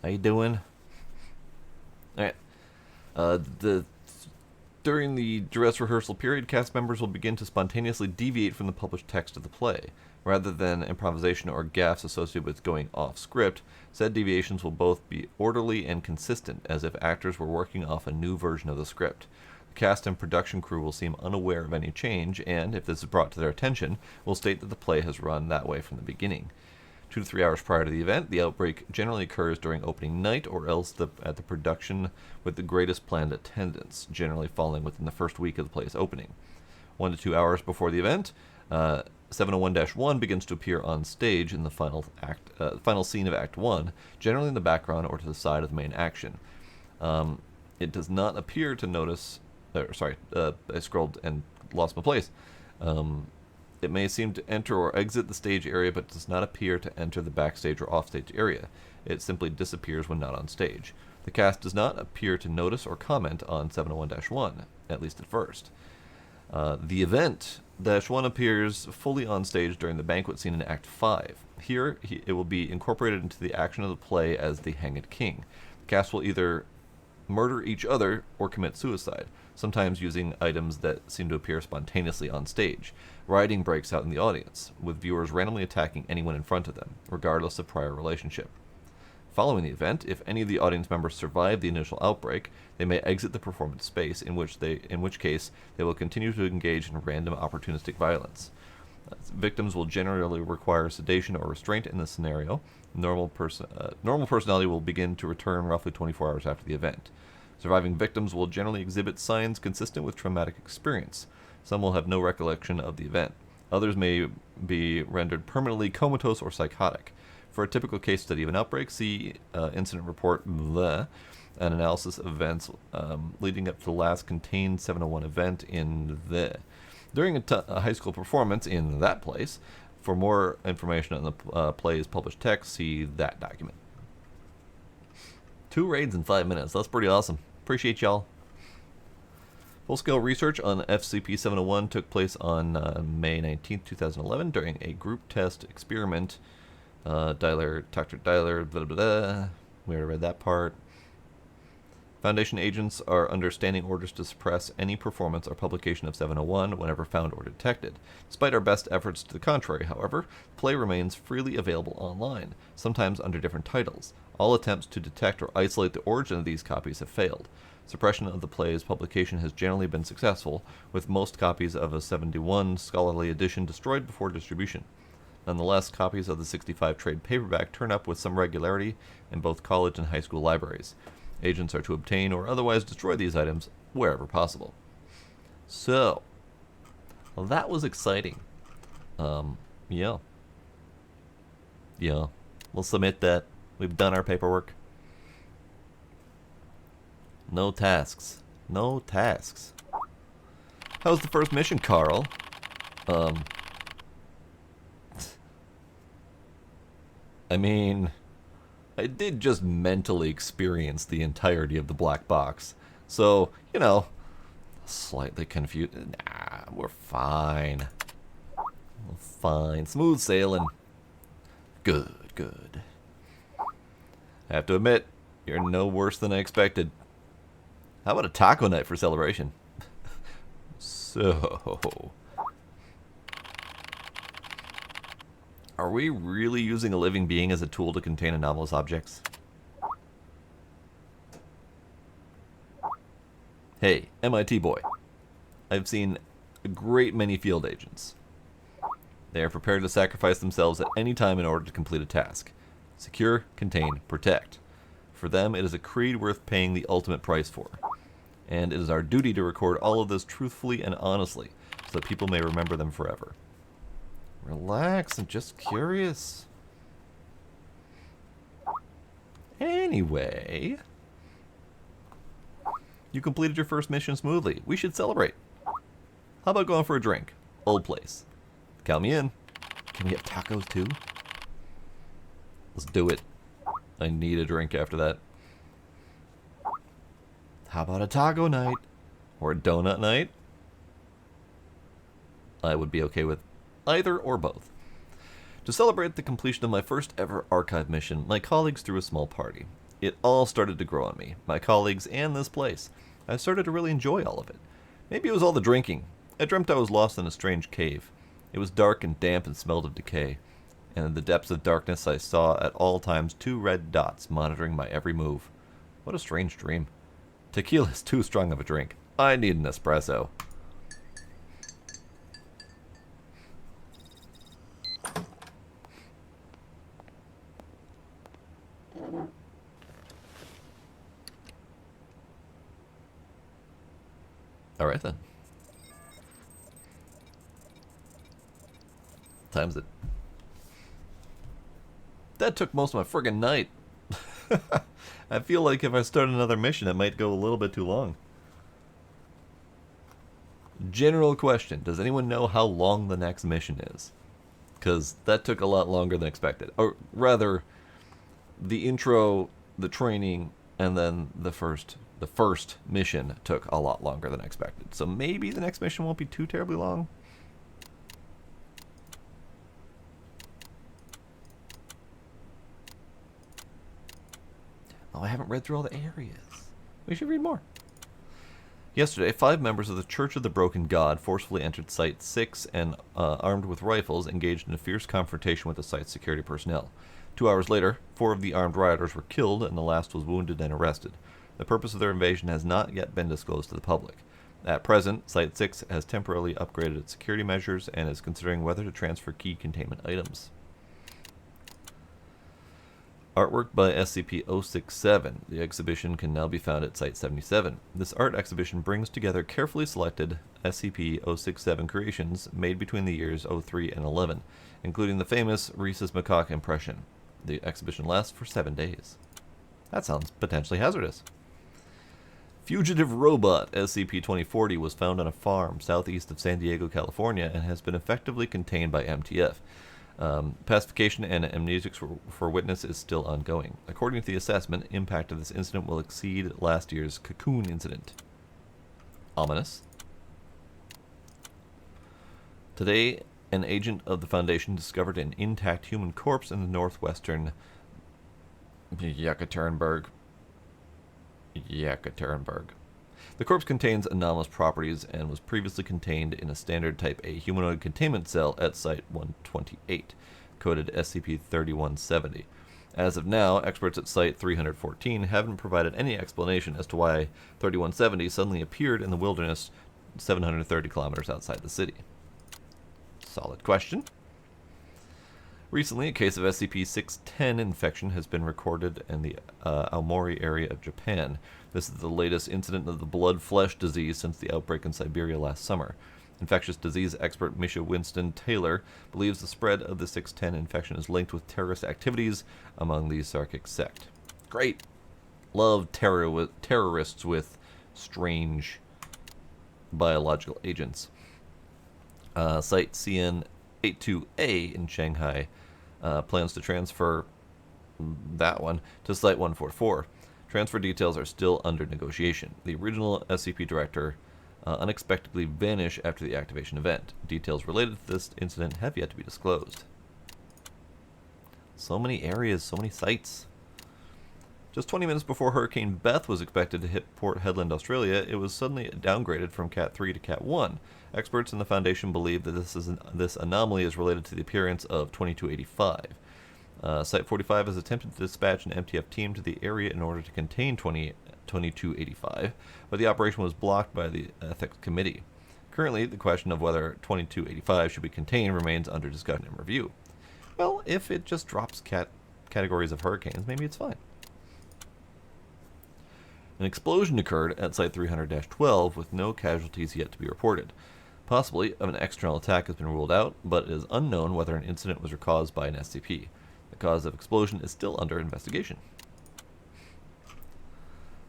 How you doing? Alright. During the dress rehearsal period, cast members will begin to spontaneously deviate from the published text of the play. Rather than improvisation or gaffes associated with going off script, said deviations will both be orderly and consistent, as if actors were working off a new version of the script. The cast and production crew will seem unaware of any change, and, if this is brought to their attention, will state that the play has run that way from the beginning. 2 to 3 hours prior to the event, the outbreak generally occurs during opening night or else at the production with the greatest planned attendance, generally falling within the first week of the play's opening. 1 to 2 hours before the event, 701-1 begins to appear on stage in the final scene of Act 1, generally in the background or to the side of the main action. It does not appear to notice... I scrolled and lost my place. It may seem to enter or exit the stage area, but does not appear to enter the backstage or offstage area. It simply disappears when not on stage. The cast does not appear to notice or comment on 701-1, at least at first. The event -1 appears fully on stage during the banquet scene in Act 5. Here, it will be incorporated into the action of the play as the Hanged King. The cast will either murder each other or commit suicide, sometimes using items that seem to appear spontaneously on stage. Rioting breaks out in the audience, with viewers randomly attacking anyone in front of them, regardless of prior relationship. Following the event, if any of the audience members survive the initial outbreak, they may exit the performance space, in which case they will continue to engage in random opportunistic violence. Victims will generally require sedation or restraint in this scenario. Normal personality will begin to return roughly 24 hours after the event. Surviving victims will generally exhibit signs consistent with traumatic experience. Some will have no recollection of the event. Others may be rendered permanently comatose or psychotic. For a typical case study of an outbreak, see incident report, bleh, an analysis of events leading up to the last contained 701 event in the. During a high school performance in that place. For more information on the play's published text, see that document. 2 raids in 5 minutes. That's pretty awesome. Appreciate y'all. Full-scale research on SCP-701 took place on May 19, 2011 during a group test experiment. Dr. Dialer, blah, blah, blah. We already read that part. Foundation agents are under standing orders to suppress any performance or publication of 701 whenever found or detected. Despite our best efforts to the contrary, however, play remains freely available online, sometimes under different titles. All attempts to detect or isolate the origin of these copies have failed. Suppression of the play's publication has generally been successful, with most copies of a 71 scholarly edition destroyed before distribution. Nonetheless, copies of the 65 trade paperback turn up with some regularity in both college and high school libraries. Agents are to obtain or otherwise destroy these items wherever possible. So, well, that was exciting. Yeah. Yeah. We'll submit that. We've done our paperwork. No tasks. No tasks. How's the first mission, Carl? I mean, I did just mentally experience the entirety of the black box. So, you know, slightly confused. Nah, we're fine. We're fine. Smooth sailing. Good, good. I have to admit, you're no worse than I expected. How about a taco night for celebration? So, are we really using a living being as a tool to contain anomalous objects? Hey, MIT boy. I've seen a great many field agents. They are prepared to sacrifice themselves at any time in order to complete a task. Secure, contain, protect. For them, it is a creed worth paying the ultimate price for. And it is our duty to record all of this truthfully and honestly, so that people may remember them forever. Relax, I'm just curious. Anyway, you completed your first mission smoothly. We should celebrate. How about going for a drink? Old place. Count me in. Can we have tacos too? Let's do it. I need a drink after that. How about a taco night? Or a donut night? I would be okay with either or both. To celebrate the completion of my first ever archive mission, my colleagues threw a small party. It all started to grow on me, my colleagues and this place. I started to really enjoy all of it. Maybe it was all the drinking. I dreamt I was lost in a strange cave. It was dark and damp and smelled of decay. And in the depths of darkness I saw at all times 2 red dots monitoring my every move. What a strange dream. Tequila is too strong of a drink. I need an espresso. Alright then. Time's it. That took most of my friggin' night. I feel like if I start another mission, it might go a little bit too long. General question. Does anyone know how long the next mission is? Because that took a lot longer than expected. Or rather, the intro, the training, and then the first mission took a lot longer than expected. So maybe the next mission won't be too terribly long. Oh, I haven't read through all the areas. We should read more. Yesterday, 5 members of the Church of the Broken God forcefully entered Site 6 and, armed with rifles, engaged in a fierce confrontation with the site's security personnel. 2 hours later, 4 of the armed rioters were killed and the last was wounded and arrested. The purpose of their invasion has not yet been disclosed to the public. At present, Site 6 has temporarily upgraded its security measures and is considering whether to transfer key containment items. Artwork by SCP-067. The exhibition can now be found at Site 77. This art exhibition brings together carefully selected SCP-067 creations made between the years 03 and 11, including the famous rhesus macaque impression. The exhibition lasts for 7 days. That sounds potentially hazardous. Fugitive robot SCP-2040 was found on a farm southeast of San Diego, California, and has been effectively contained by MTF. Pacification and amnesics for witness is still ongoing. According to the assessment, impact of this incident will exceed last year's Cocoon incident. Ominous. Today, an agent of the Foundation discovered an intact human corpse in the northwestern Yekaterinburg. The corpse contains anomalous properties and was previously contained in a standard Type A humanoid containment cell at Site-128, coded SCP-3170. As of now, experts at Site-314 haven't provided any explanation as to why 3170 suddenly appeared in the wilderness 730 kilometers outside the city. Solid question. Recently, a case of SCP-610 infection has been recorded in the Aomori area of Japan. This is the latest incident of the blood-flesh disease since the outbreak in Siberia last summer. Infectious disease expert Misha Winston Taylor believes the spread of the 610 infection is linked with terrorist activities among the Sarkic sect. Great. Love terrorists with strange biological agents. Site CN82A in Shanghai plans to transfer that one to Site 144. Transfer details are still under negotiation. The original SCP director unexpectedly vanished after the activation event. Details related to this incident have yet to be disclosed. So many areas, so many sites. Just 20 minutes before Hurricane Beth was expected to hit Port Hedland, Australia, it was suddenly downgraded from Cat 3 to Cat 1. Experts in the Foundation believe that this anomaly is related to the appearance of 2285. Site 45 has attempted to dispatch an MTF team to the area in order to contain 2285, but the operation was blocked by the Ethics Committee. Currently, the question of whether 2285 should be contained remains under discussion and review. Well, if it just drops categories of hurricanes, maybe it's fine. An explosion occurred at Site 300-12 with no casualties yet to be reported. Possibly an external attack has been ruled out, but it is unknown whether an incident was caused by an SCP. The cause of explosion is still under investigation.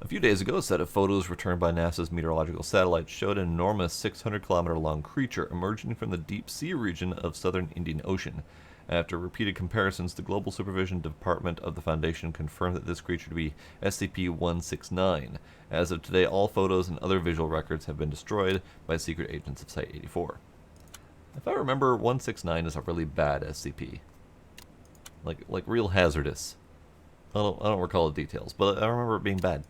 A few days ago, a set of photos returned by NASA's meteorological satellites showed an enormous 600-kilometer-long creature emerging from the deep sea region of southern Indian Ocean. After repeated comparisons, the Global Supervision Department of the Foundation confirmed that this creature to be SCP-169. As of today, all photos and other visual records have been destroyed by secret agents of Site-84. If I remember, 169 is a really bad SCP. Like real hazardous. I don't recall the details, but I remember it being bad.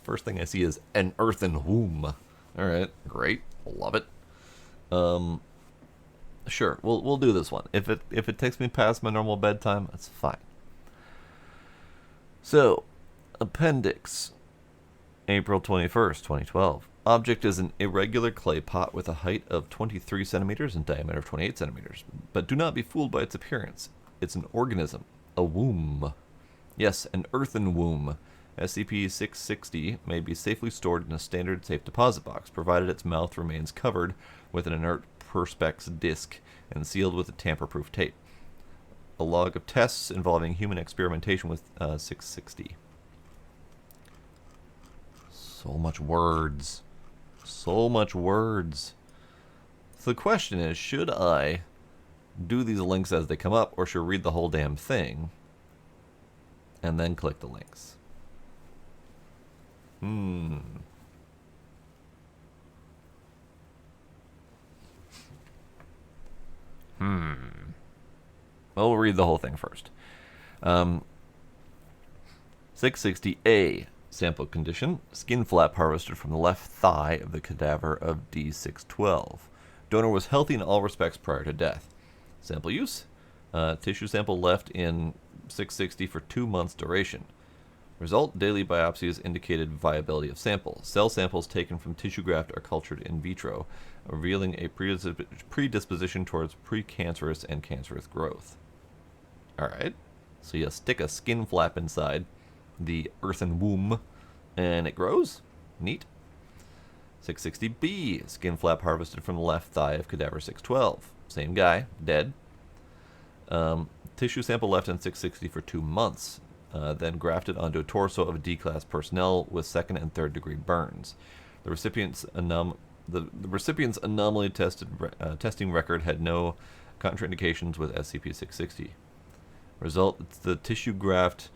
First thing I see is an earthen womb. Alright, great. Love it. Sure, we'll do this one. If it takes me past my normal bedtime, that's fine. So, Appendix, April 21st, 2012. Object is an irregular clay pot with a height of 23 centimeters and diameter of 28 centimeters. But do not be fooled by its appearance. It's an organism, a womb. Yes, an earthen womb. SCP-660 may be safely stored in a standard safe deposit box, provided its mouth remains covered with an inert perspex disc and sealed with a tamper-proof tape. A log of tests involving human experimentation with 660. So much words. So much words. So the question is, should I do these links as they come up, or should I read the whole damn thing and then click the links? Well, we'll read the whole thing first. 660A. Sample condition. Skin flap harvested from the left thigh of the cadaver of D612. Donor was healthy in all respects prior to death. Sample use. Tissue sample left in 660 for 2 months duration. Result, daily biopsies indicated viability of sample. Cell samples taken from tissue graft are cultured in vitro, revealing a predisposition towards precancerous and cancerous growth. Alright. So you stick a skin flap inside the earthen womb, and it grows. Neat. 660B, skin flap harvested from the left thigh of cadaver 612. Same guy, dead. Tissue sample left in 660 for 2 months, then grafted onto a torso of D-class personnel with 2nd and 3rd degree burns. The recipient's anomaly testing record had no contraindications with SCP-660. Result, the tissue graft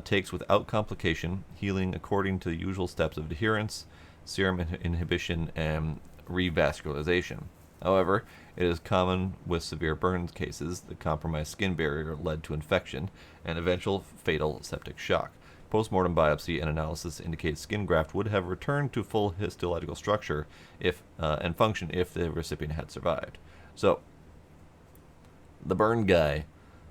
takes without complication, healing according to the usual steps of adherence, serum inhibition, and revascularization. However, it is common with severe burns cases. The compromised skin barrier led to infection and eventual fatal septic shock. Post-mortem biopsy and analysis indicate skin graft would have returned to full histological structure if and function if the recipient had survived. So, the burn guy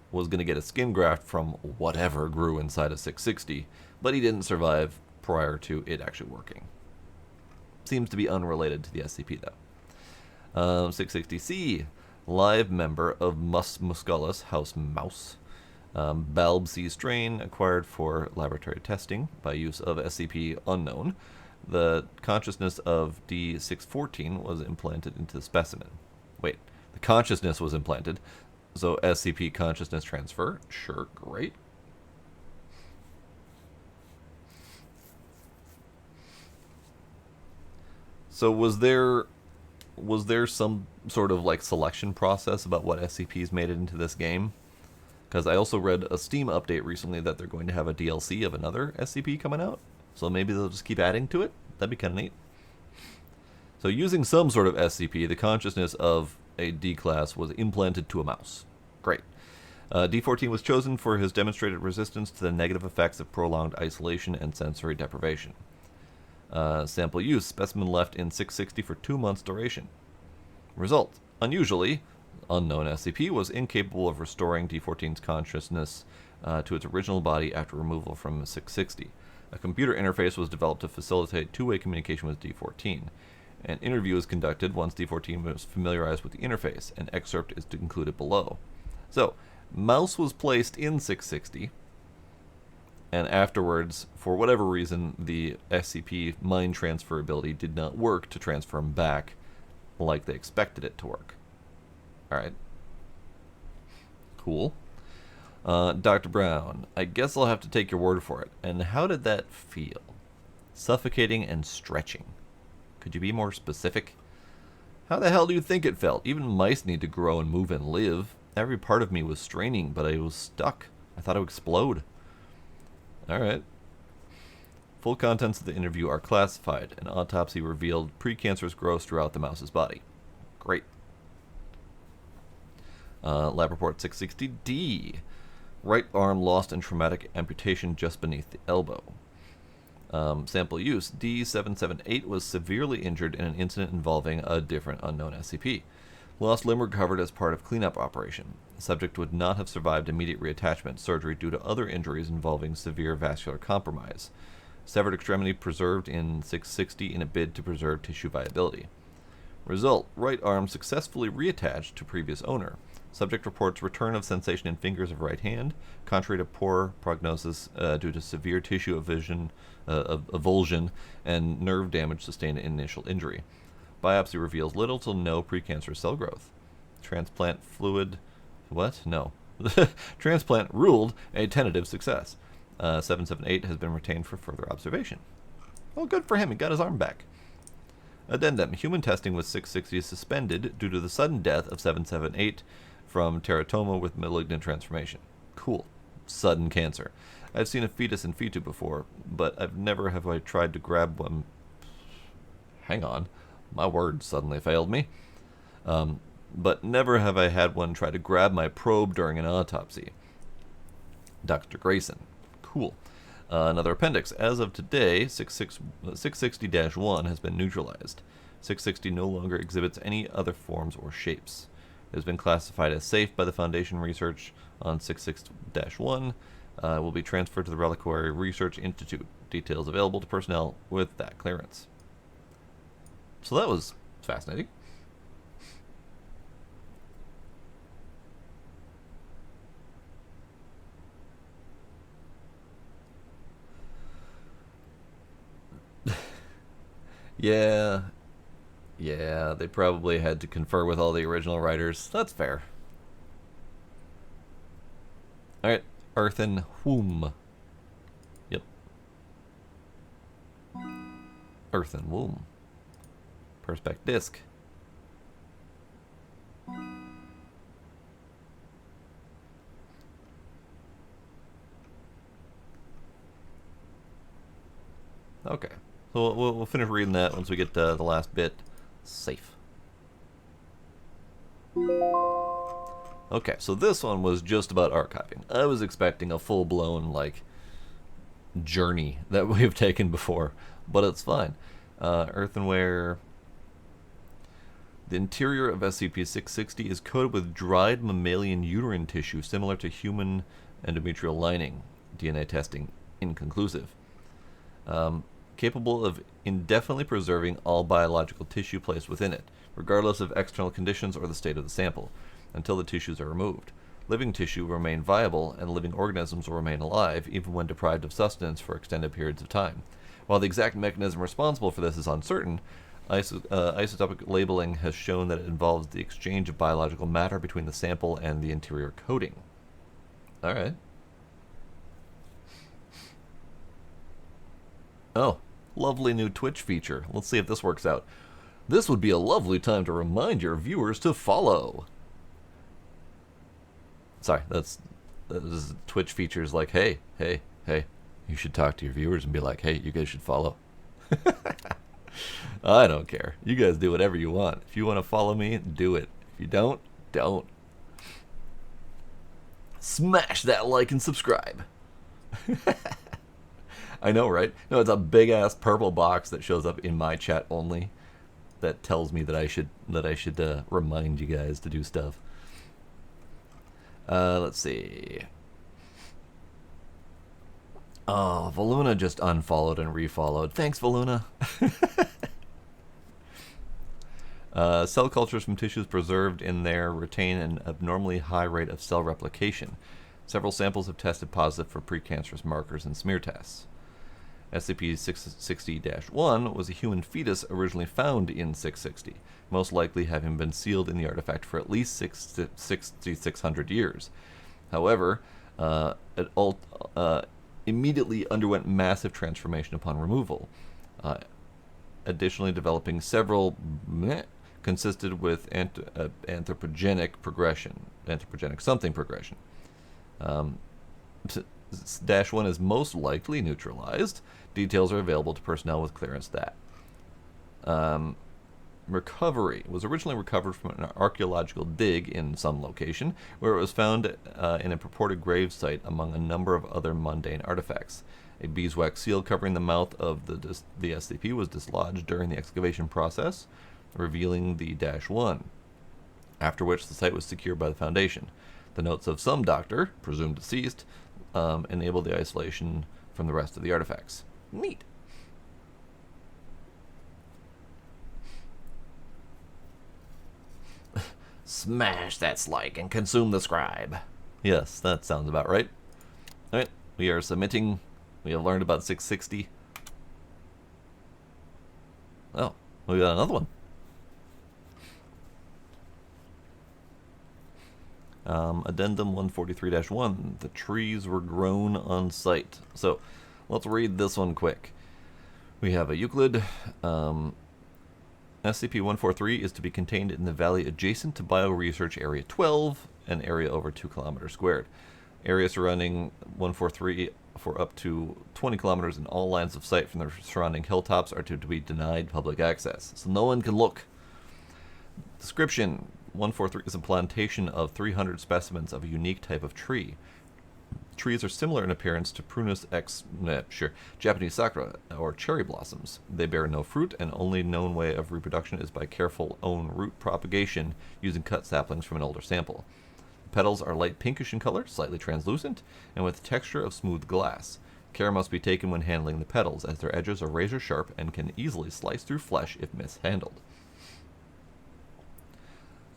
was going to get a skin graft from whatever grew inside of 660, but he didn't survive prior to it actually working. Seems to be unrelated to the SCP, though. 660C, live member of Mus musculus house mouse. Balb C strain acquired for laboratory testing by use of SCP unknown. The consciousness of D614 was implanted into the specimen. Wait, the consciousness was implanted. So SCP consciousness transfer. Sure, great. So was there some sort of like selection process about what SCPs made it into this game? Because I also read a Steam update recently that they're going to have a DLC of another SCP coming out. So maybe they'll just keep adding to it. That'd be kind of neat. So using some sort of SCP, the consciousness of a D-class was implanted to a mouse. Great. D14 was chosen for his demonstrated resistance to the negative effects of prolonged isolation and sensory deprivation. Sample use, specimen left in 660 for 2 months duration. Result, unusually, unknown SCP was incapable of restoring D14's consciousness to its original body after removal from 660. A computer interface was developed to facilitate two-way communication with D14. An interview was conducted once D14 was familiarized with the interface. An excerpt is included below. So, mouse was placed in 660, and afterwards, for whatever reason, the SCP mind transfer ability did not work to transfer him back like they expected it to work. Alright. Cool. Dr. Brown, I guess I'll have to take your word for it. And how did that feel? Suffocating and stretching. Could you be more specific? How the hell do you think it felt? Even mice need to grow and move and live. Every part of me was straining, but I was stuck. I thought I would explode. Alright. Full contents of the interview are classified. An autopsy revealed precancerous growth throughout the mouse's body. Great. Lab report 660D. Right arm lost in traumatic amputation just beneath the elbow. Sample use. D778 was severely injured in an incident involving a different unknown SCP. Lost limb recovered as part of cleanup operation. The subject would not have survived immediate reattachment surgery due to other injuries involving severe vascular compromise. Severed extremity preserved in 660 in a bid to preserve tissue viability. Result, right arm successfully reattached to previous owner. Subject reports return of sensation in fingers of right hand, contrary to poor prognosis due to severe tissue avulsion and nerve damage sustained in initial injury. Biopsy reveals little to no precancerous cell growth. Transplant fluid... What? No. Transplant ruled a tentative success. 778 has been retained for further observation. Well, good for him. He got his arm back. Addendum. Human testing with 660 is suspended due to the sudden death of 778 from teratoma with malignant transformation. Cool. Sudden cancer. I've seen a fetus in fetu before, but I've never have I tried to grab one... Hang on. My words suddenly failed me. But never have I had one try to grab my probe during an autopsy. Dr. Grayson. Cool. Another appendix. As of today, 660-1 has been neutralized. 660 no longer exhibits any other forms or shapes. It has been classified as safe by the Foundation research on 660-1. Will be transferred to the Reliquary Research Institute. Details available to personnel with that clearance. So that was fascinating. Yeah. Yeah, they probably had to confer with all the original writers. That's fair. Alright, Earthen Womb. Yep. Earthen Womb. Perspex Disc. Okay, so we'll finish reading that once we get the last bit. Safe. Okay, so this one was just about archiving. I was expecting a full-blown, like, journey that we've taken before, but it's fine. Earthenware. The interior of SCP-660 is coated with dried mammalian uterine tissue similar to human endometrial lining. DNA testing inconclusive. Capable of indefinitely preserving all biological tissue placed within it, regardless of external conditions or the state of the sample, until the tissues are removed. Living tissue will remain viable, and living organisms will remain alive, even when deprived of sustenance for extended periods of time. While the exact mechanism responsible for this is uncertain, isotopic labeling has shown that it involves the exchange of biological matter between the sample and the interior coating. Alright. Oh, lovely new Twitch feature. Let's see if this works out. This would be a lovely time to remind your viewers to follow. Sorry, that's Twitch features like, hey, you should talk to your viewers and be like, hey, you guys should follow. I don't care. You guys do whatever you want. If you want to follow me, do it. If you don't, don't. Smash that like and subscribe. I know, right? No, it's a big ass purple box that shows up in my chat only that tells me that I should remind you guys to do stuff. Let's see. Oh, Valuna just unfollowed and refollowed. Thanks, Valuna. Cell cultures from tissues preserved in there retain an abnormally high rate of cell replication. Several samples have tested positive for precancerous markers in smear tests. SCP-660-1 was a human fetus originally found in 660, most likely having been sealed in the artifact for at least 600 years. However, it immediately underwent massive transformation upon removal. Additionally, developing several consisted with anthropogenic progression. Anthropogenic something progression. Dash 1 is most likely neutralized. Details are available to personnel with clearance that. Recovery was originally recovered from an archaeological dig in some location, where it was found in a purported grave site among a number of other mundane artifacts. A beeswax seal covering the mouth of the SCP was dislodged during the excavation process, revealing the Dash 1, after which the site was secured by the Foundation. The notes of some doctor, presumed deceased, enabled the isolation from the rest of the artifacts. Neat. Smash that like and consume the scribe. Yes, that sounds about right. Alright, we are submitting. We have learned about 660. Oh, we got another one. Addendum 143-1. The trees were grown on site. So, let's read this one quick. We have a Euclid. SCP-143 is to be contained in the valley adjacent to Bioresearch Area 12, an area over 2 kilometers squared. Area surrounding 143 for up to 20 kilometers, and all lines of sight from the surrounding hilltops are to be denied public access, so no one can look. Description: 143 is a plantation of 300 specimens of a unique type of tree. Trees are similar in appearance to Prunus Japanese sakura, or cherry blossoms. They bear no fruit, and only known way of reproduction is by careful own root propagation using cut saplings from an older sample. The petals are light pinkish in color, slightly translucent, and with the texture of smooth glass. Care must be taken when handling the petals, as their edges are razor sharp and can easily slice through flesh if mishandled.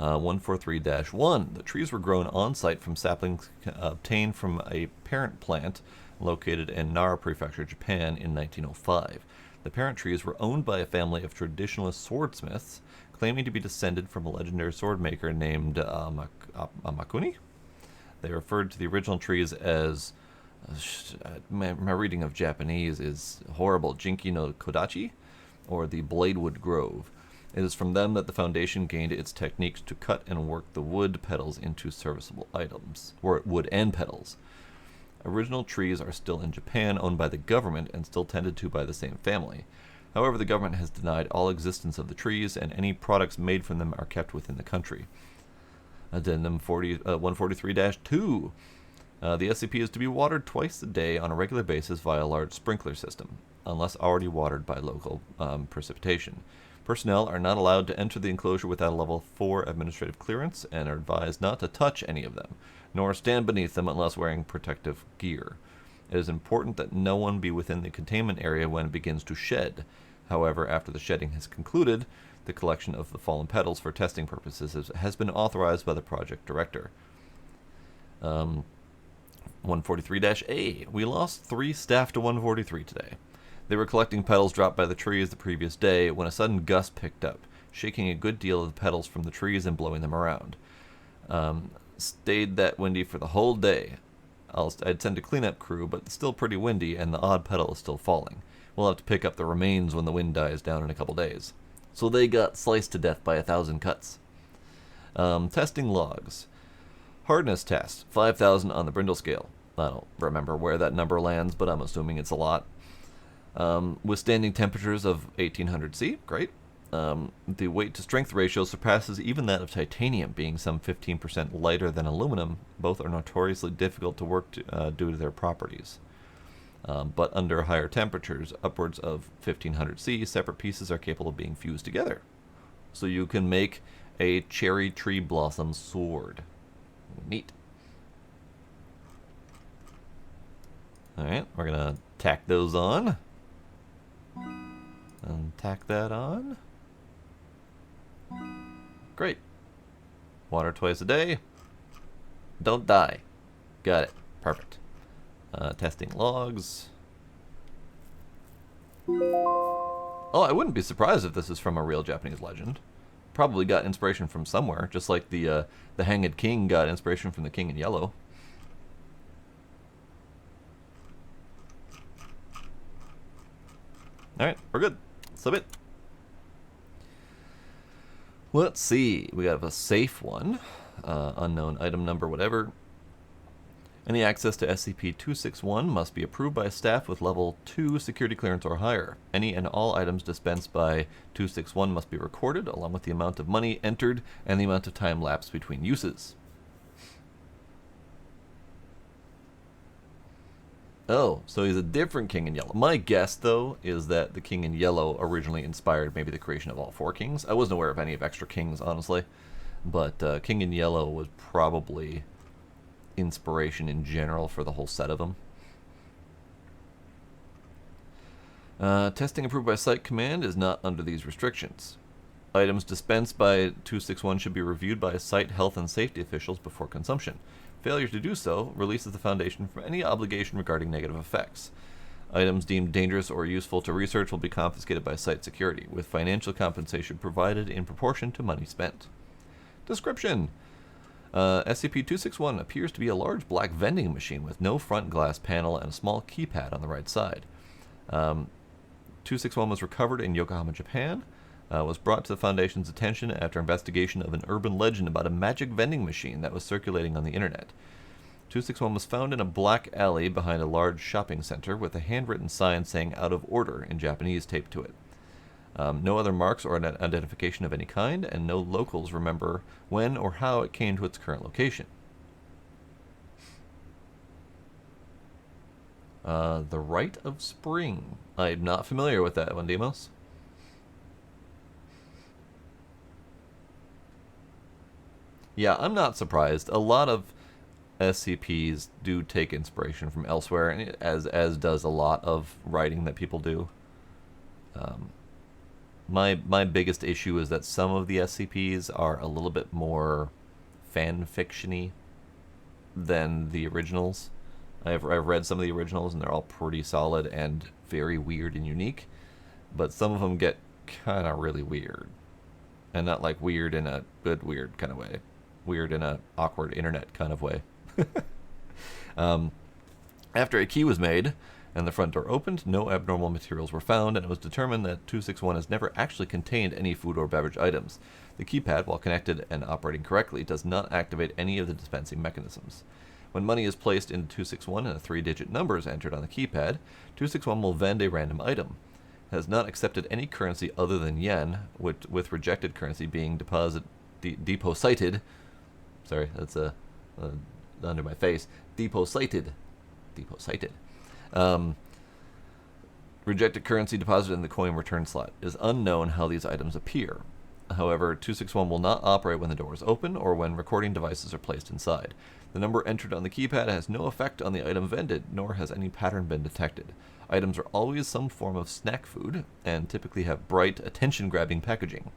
143-1. The trees were grown on-site from saplings obtained from a parent plant located in Nara Prefecture, Japan in 1905. The parent trees were owned by a family of traditionalist swordsmiths, claiming to be descended from a legendary sword maker named Amakuni. They referred to the original trees as, my reading of Japanese is horrible, Jinki no Kodachi, or the Bladewood Grove. It is from them that the Foundation gained its techniques to cut and work the wood petals into serviceable items, or wood and petals. Original trees are still in Japan, owned by the government and still tended to by the same family. However, the government has denied all existence of the trees, and any products made from them are kept within the country. Addendum 143-2. The SCP is to be watered twice a day on a regular basis via a large sprinkler system, unless already watered by local precipitation. Personnel are not allowed to enter the enclosure without a level 4 administrative clearance and are advised not to touch any of them, nor stand beneath them unless wearing protective gear. It is important that no one be within the containment area when it begins to shed. However, after the shedding has concluded, the collection of the fallen petals for testing purposes has been authorized by the project director. 143-A. We lost 3 staff to 143 today. They were collecting petals dropped by the trees the previous day when a sudden gust picked up, shaking a good deal of the petals from the trees and blowing them around. Stayed that windy for the whole day. I'd send a cleanup crew, but it's still pretty windy and the odd petal is still falling. We'll have to pick up the remains when the wind dies down in a couple days. So they got sliced to death by 1,000 cuts. Testing logs. Hardness test, 5,000 on the Brindle scale. I don't remember where that number lands, but I'm assuming it's a lot. Withstanding temperatures of 1800 C, great. The weight to strength ratio surpasses even that of titanium, being some 15% lighter than aluminum. Both are notoriously difficult to work due to their properties. But under higher temperatures, upwards of 1500 C, separate pieces are capable of being fused together. So you can make a cherry tree blossom sword. Neat. Alright, we're gonna tack those on. And tack that on. Great. Water twice a day. Don't die. Got it. Perfect. Testing logs. Oh, I wouldn't be surprised if this is from a real Japanese legend. Probably got inspiration from somewhere, just like the Hanged King got inspiration from the King in Yellow. Alright, we're good. Submit. Let's see. We have a safe one. Unknown item number, whatever. Any access to SCP-261 must be approved by staff with level 2 security clearance or higher. Any and all items dispensed by 261 must be recorded, along with the amount of money entered and the amount of time lapsed between uses. Oh, so he's a different King in Yellow. My guess, though, is that the King in Yellow originally inspired maybe the creation of all 4 kings. I wasn't aware of any of extra kings, honestly. But King in Yellow was probably inspiration in general for the whole set of them. Testing approved by Site Command is not under these restrictions. Items dispensed by 261 should be reviewed by Site Health and Safety officials before consumption. Failure to do so releases the Foundation from any obligation regarding negative effects. Items deemed dangerous or useful to research will be confiscated by Site Security, with financial compensation provided in proportion to money spent. Description: SCP-261 appears to be a large black vending machine with no front glass panel and a small keypad on the right side. 261 was recovered in Yokohama, Japan. Was brought to the Foundation's attention after investigation of an urban legend about a magic vending machine that was circulating on the internet. 261 was found in a black alley behind a large shopping center with a handwritten sign saying "out of order" in Japanese taped to it. No other marks or identification of any kind, and no locals remember when or how it came to its current location. The Rite of Spring. I'm not familiar with that one, Demos. Yeah, I'm not surprised. A lot of SCPs do take inspiration from elsewhere, and as does a lot of writing that people do. My biggest issue is that some of the SCPs are a little bit more fan fiction-y than the originals. I've read some of the originals, and they're all pretty solid and very weird and unique. but some of them get kind of really weird. And not like weird in a good weird kind of way. Weird in a awkward internet kind of way. After a key was made and the front door opened, no abnormal materials were found, and it was determined that 261 has never actually contained any food or beverage items. The keypad, while connected and operating correctly, does not activate any of the dispensing mechanisms. When money is placed into 261 and a 3-digit number is entered on the keypad, 261 will vend a random item. It has not accepted any currency other than yen, with rejected currency being deposited. Sorry, that's under my face. Deposited. Rejected currency deposited in the coin return slot. It is unknown how these items appear. However, 261 will not operate when the door is open or when recording devices are placed inside. The number entered on the keypad has no effect on the item vended, nor has any pattern been detected. Items are always some form of snack food and typically have bright, attention-grabbing packaging.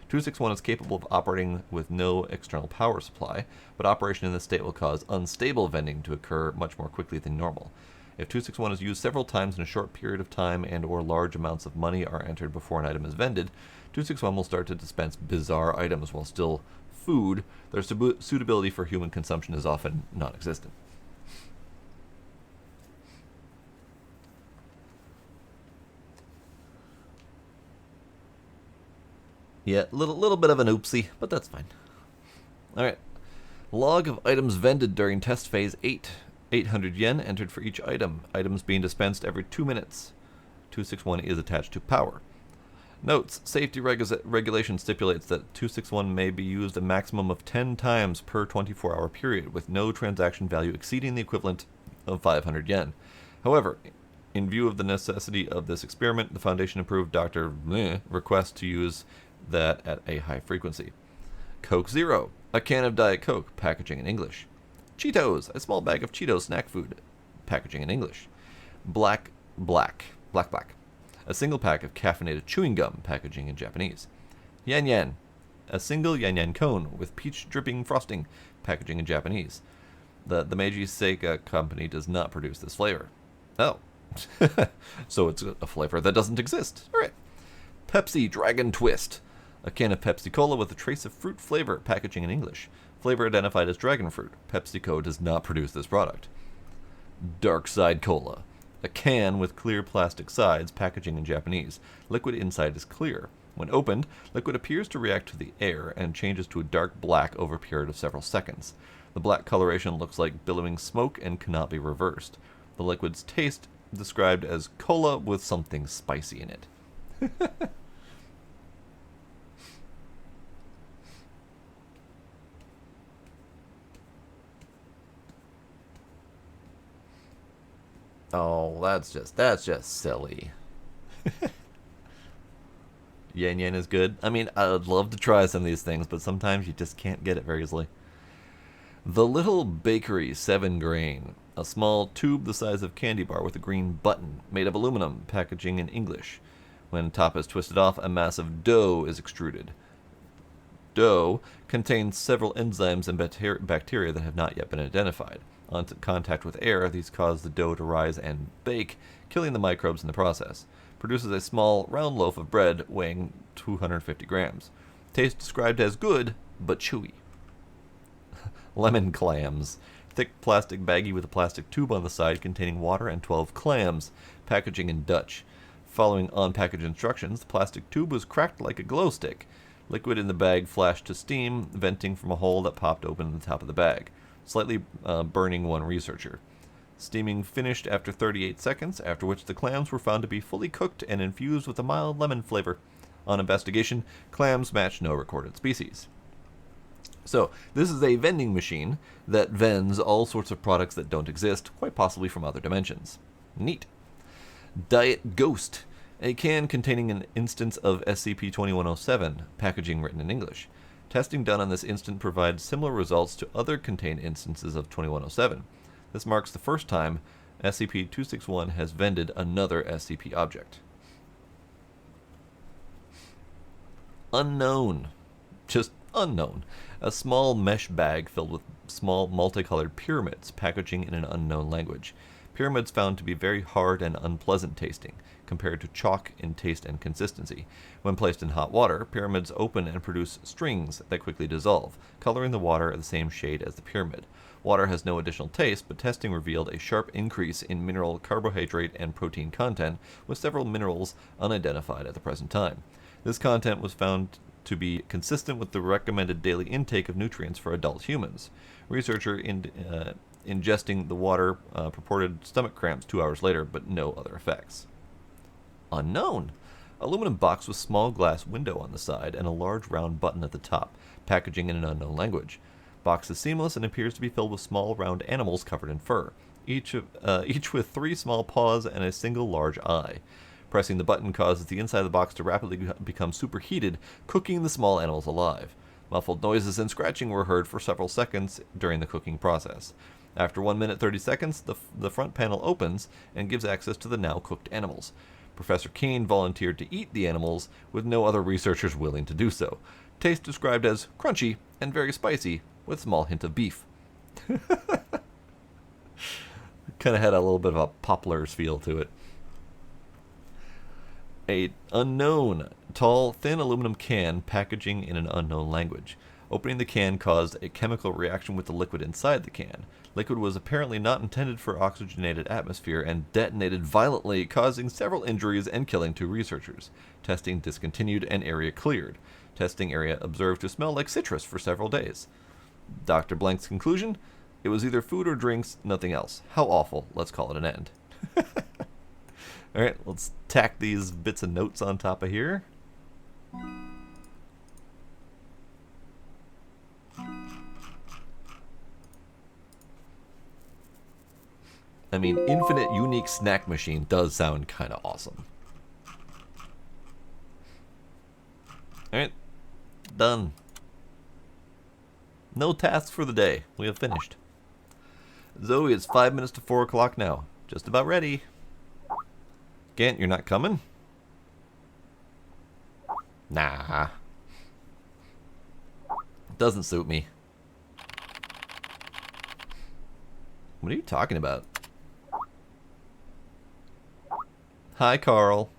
261 is capable of operating with no external power supply, but operation in this state will cause unstable vending to occur much more quickly than normal. If 261 is used several times in a short period of time and or large amounts of money are entered before an item is vended, 261 will start to dispense bizarre items while still food. Their suitability for human consumption is often non-existent. Yeah, little bit of an oopsie, but that's fine. Alright. Log of items vended during test phase 8. 800 yen entered for each item. Items being dispensed every 2 minutes. 261 is attached to power. Notes: safety regulation stipulates that 261 may be used a maximum of 10 times per 24-hour period, with no transaction value exceeding the equivalent of 500 yen. However, in view of the necessity of this experiment, the Foundation approved Dr. requests to use that at a high frequency. Coke Zero, a can of Diet Coke, packaging in English. Cheetos, a small bag of Cheetos snack food, packaging in English. Black, a single pack of caffeinated chewing gum, packaging in Japanese. Yan Yan, a single Yan Yan cone with peach dripping frosting, packaging in Japanese. The Meiji Seika company does not produce this flavor. Oh. So it's a flavor that doesn't exist. Alright. Pepsi Dragon Twist, a can of Pepsi Cola with a trace of fruit flavor, packaging in English. Flavor identified as dragon fruit. PepsiCo does not produce this product. Dark Side Cola, a can with clear plastic sides, packaging in Japanese. Liquid inside is clear. When opened, liquid appears to react to the air and changes to a dark black over a period of several seconds. The black coloration looks like billowing smoke and cannot be reversed. The liquid's taste described as cola with something spicy in it. Oh, that's just silly. Yen Yen is good. I mean, I'd love to try some of these things, but sometimes you just can't get it very easily. The Little Bakery 7 Grain, a small tube the size of candy bar with a green button, made of aluminum, packaging in English. When top is twisted off, a mass of dough is extruded. Dough contains several enzymes and bacteria that have not yet been identified. On contact with air, these cause the dough to rise and bake, killing the microbes in the process. Produces a small, round loaf of bread weighing 250 grams. Taste described as good, but chewy. Lemon clams. Thick plastic baggie with a plastic tube on the side containing water and 12 clams. Packaging in Dutch. Following on-package instructions, the plastic tube was cracked like a glow stick. Liquid in the bag flashed to steam, venting from a hole that popped open in the top of the bag, slightly burning one researcher. Steaming finished after 38 seconds, after which the clams were found to be fully cooked and infused with a mild lemon flavor. On investigation, clams match no recorded species. So, this is a vending machine that vends all sorts of products that don't exist, quite possibly from other dimensions. Neat. Diet Ghost, a can containing an instance of SCP-2107, packaging written in English. Testing done on this instant provides similar results to other contained instances of 2107. This marks the first time SCP-261 has vended another SCP object. Unknown. Just unknown. A small mesh bag filled with small multicolored pyramids, packaging in an unknown language. Pyramids found to be very hard and unpleasant tasting, compared to chalk in taste and consistency. When placed in hot water, pyramids open and produce strings that quickly dissolve, coloring the water the same shade as the pyramid. Water has no additional taste, but testing revealed a sharp increase in mineral, carbohydrate, and protein content, with several minerals unidentified at the present time. This content was found to be consistent with the recommended daily intake of nutrients for adult humans. Researcher ingesting the water purported stomach cramps 2 hours later, but no other effects. Unknown. Aluminum box with small glass window on the side and a large round button at the top, packaging in an unknown language. Box is seamless and appears to be filled with small round animals covered in fur, each with 3 small paws and a single large eye. Pressing the button causes the inside of the box to rapidly become superheated, cooking the small animals alive. Muffled noises and scratching were heard for several seconds during the cooking process. After 1 minute 30 seconds, the front panel opens and gives access to the now cooked animals. Professor Kane volunteered to eat the animals, with no other researchers willing to do so. Taste described as crunchy and very spicy, with a small hint of beef. Kind of had a little bit of a Poplars feel to it. A unknown, tall, thin aluminum can, packaging in an unknown language. Opening the can caused a chemical reaction with the liquid inside the can. Liquid was apparently not intended for oxygenated atmosphere and detonated violently, causing several injuries and killing 2 researchers. Testing discontinued and area cleared. Testing area observed to smell like citrus for several days. Dr. Blank's conclusion? It was either food or drinks, nothing else. How awful. Let's call it an end. Alright, let's tack these bits of notes on top of here. I mean, infinite unique snack machine does sound kind of awesome. Alright, done. No tasks for the day. We have finished. Zoe, it's 5 minutes to 4 o'clock now. Just about ready. Gant, you're not coming? Nah. Doesn't suit me. What are you talking about? Hi, Carl.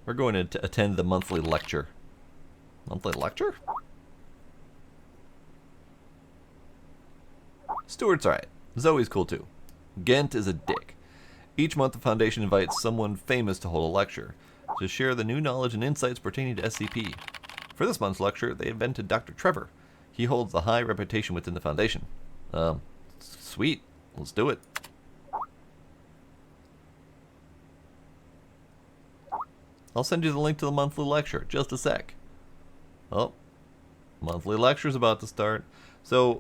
We're going to attend the monthly lecture. Monthly lecture? Stuart's alright. Zoe's cool too. Gent is a dick. Each month the Foundation invites someone famous to hold a lecture, to share the new knowledge and insights pertaining to SCP. For this month's lecture, they invented Dr. Trevor. He holds a high reputation within the Foundation. Sweet. Let's do it. I'll send you the link to the monthly lecture. Just a sec. Oh, monthly lecture's about to start. So,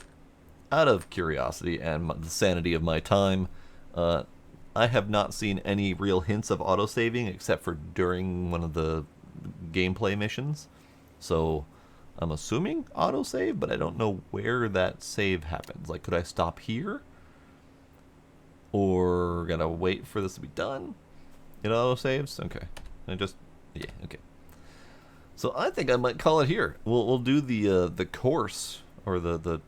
out of curiosity and the sanity of my time, I have not seen any real hints of autosaving except for during one of the gameplay missions. So, I'm assuming autosave, but I don't know where that save happens. Like, could I stop here? Or gotta wait for this to be done? It autosaves? Okay. Yeah, okay. So I think I might call it here. We'll do the course or the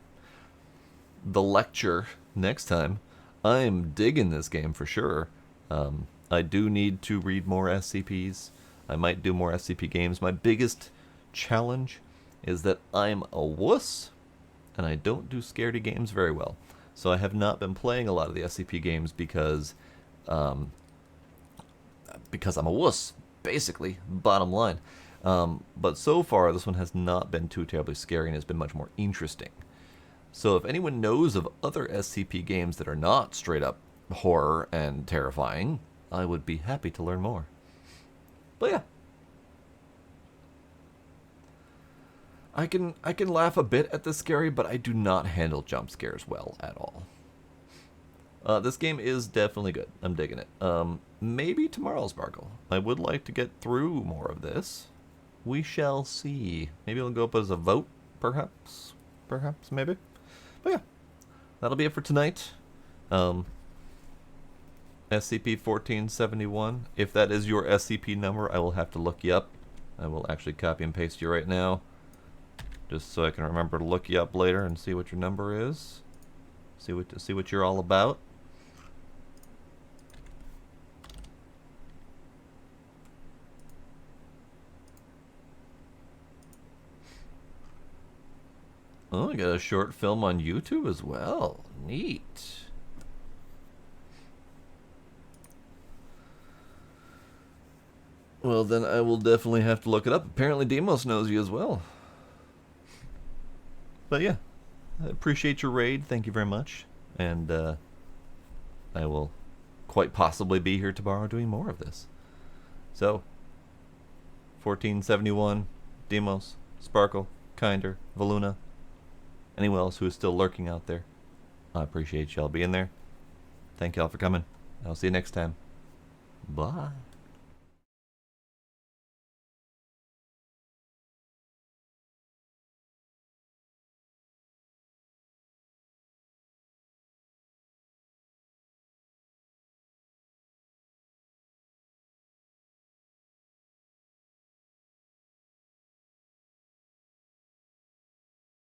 lecture next time. I am digging this game for sure. I do need to read more SCPs. I might do more SCP games. My biggest challenge is that I'm a wuss and I don't do scaredy games very well. So I have not been playing a lot of the SCP games because I'm a wuss, basically, bottom line. But so far, this one has not been too terribly scary and has been much more interesting. So if anyone knows of other SCP games that are not straight up horror and terrifying, I would be happy to learn more. But yeah. I can laugh a bit at the scary, but I do not handle jump scares well at all. This game is definitely good. I'm digging it. Maybe tomorrow, Sparkle. I would like to get through more of this. We shall see. Maybe it'll go up as a vote, perhaps. Perhaps, maybe. But yeah, that'll be it for tonight. SCP-1471. If that is your SCP number, I will have to look you up. I will actually copy and paste you right now, just so I can remember to look you up later and see what your number is. See what you're all about. Oh, we got a short film on YouTube as well. Neat. Well, then I will definitely have to look it up. Apparently Demos knows you as well. But yeah, I appreciate your raid. Thank you very much. And I will quite possibly be here tomorrow doing more of this. So, 1471, Demos, Sparkle, Kinder, Valuna, anyone else who is still lurking out there, I appreciate y'all being there. Thank y'all for coming. I'll see you next time. Bye.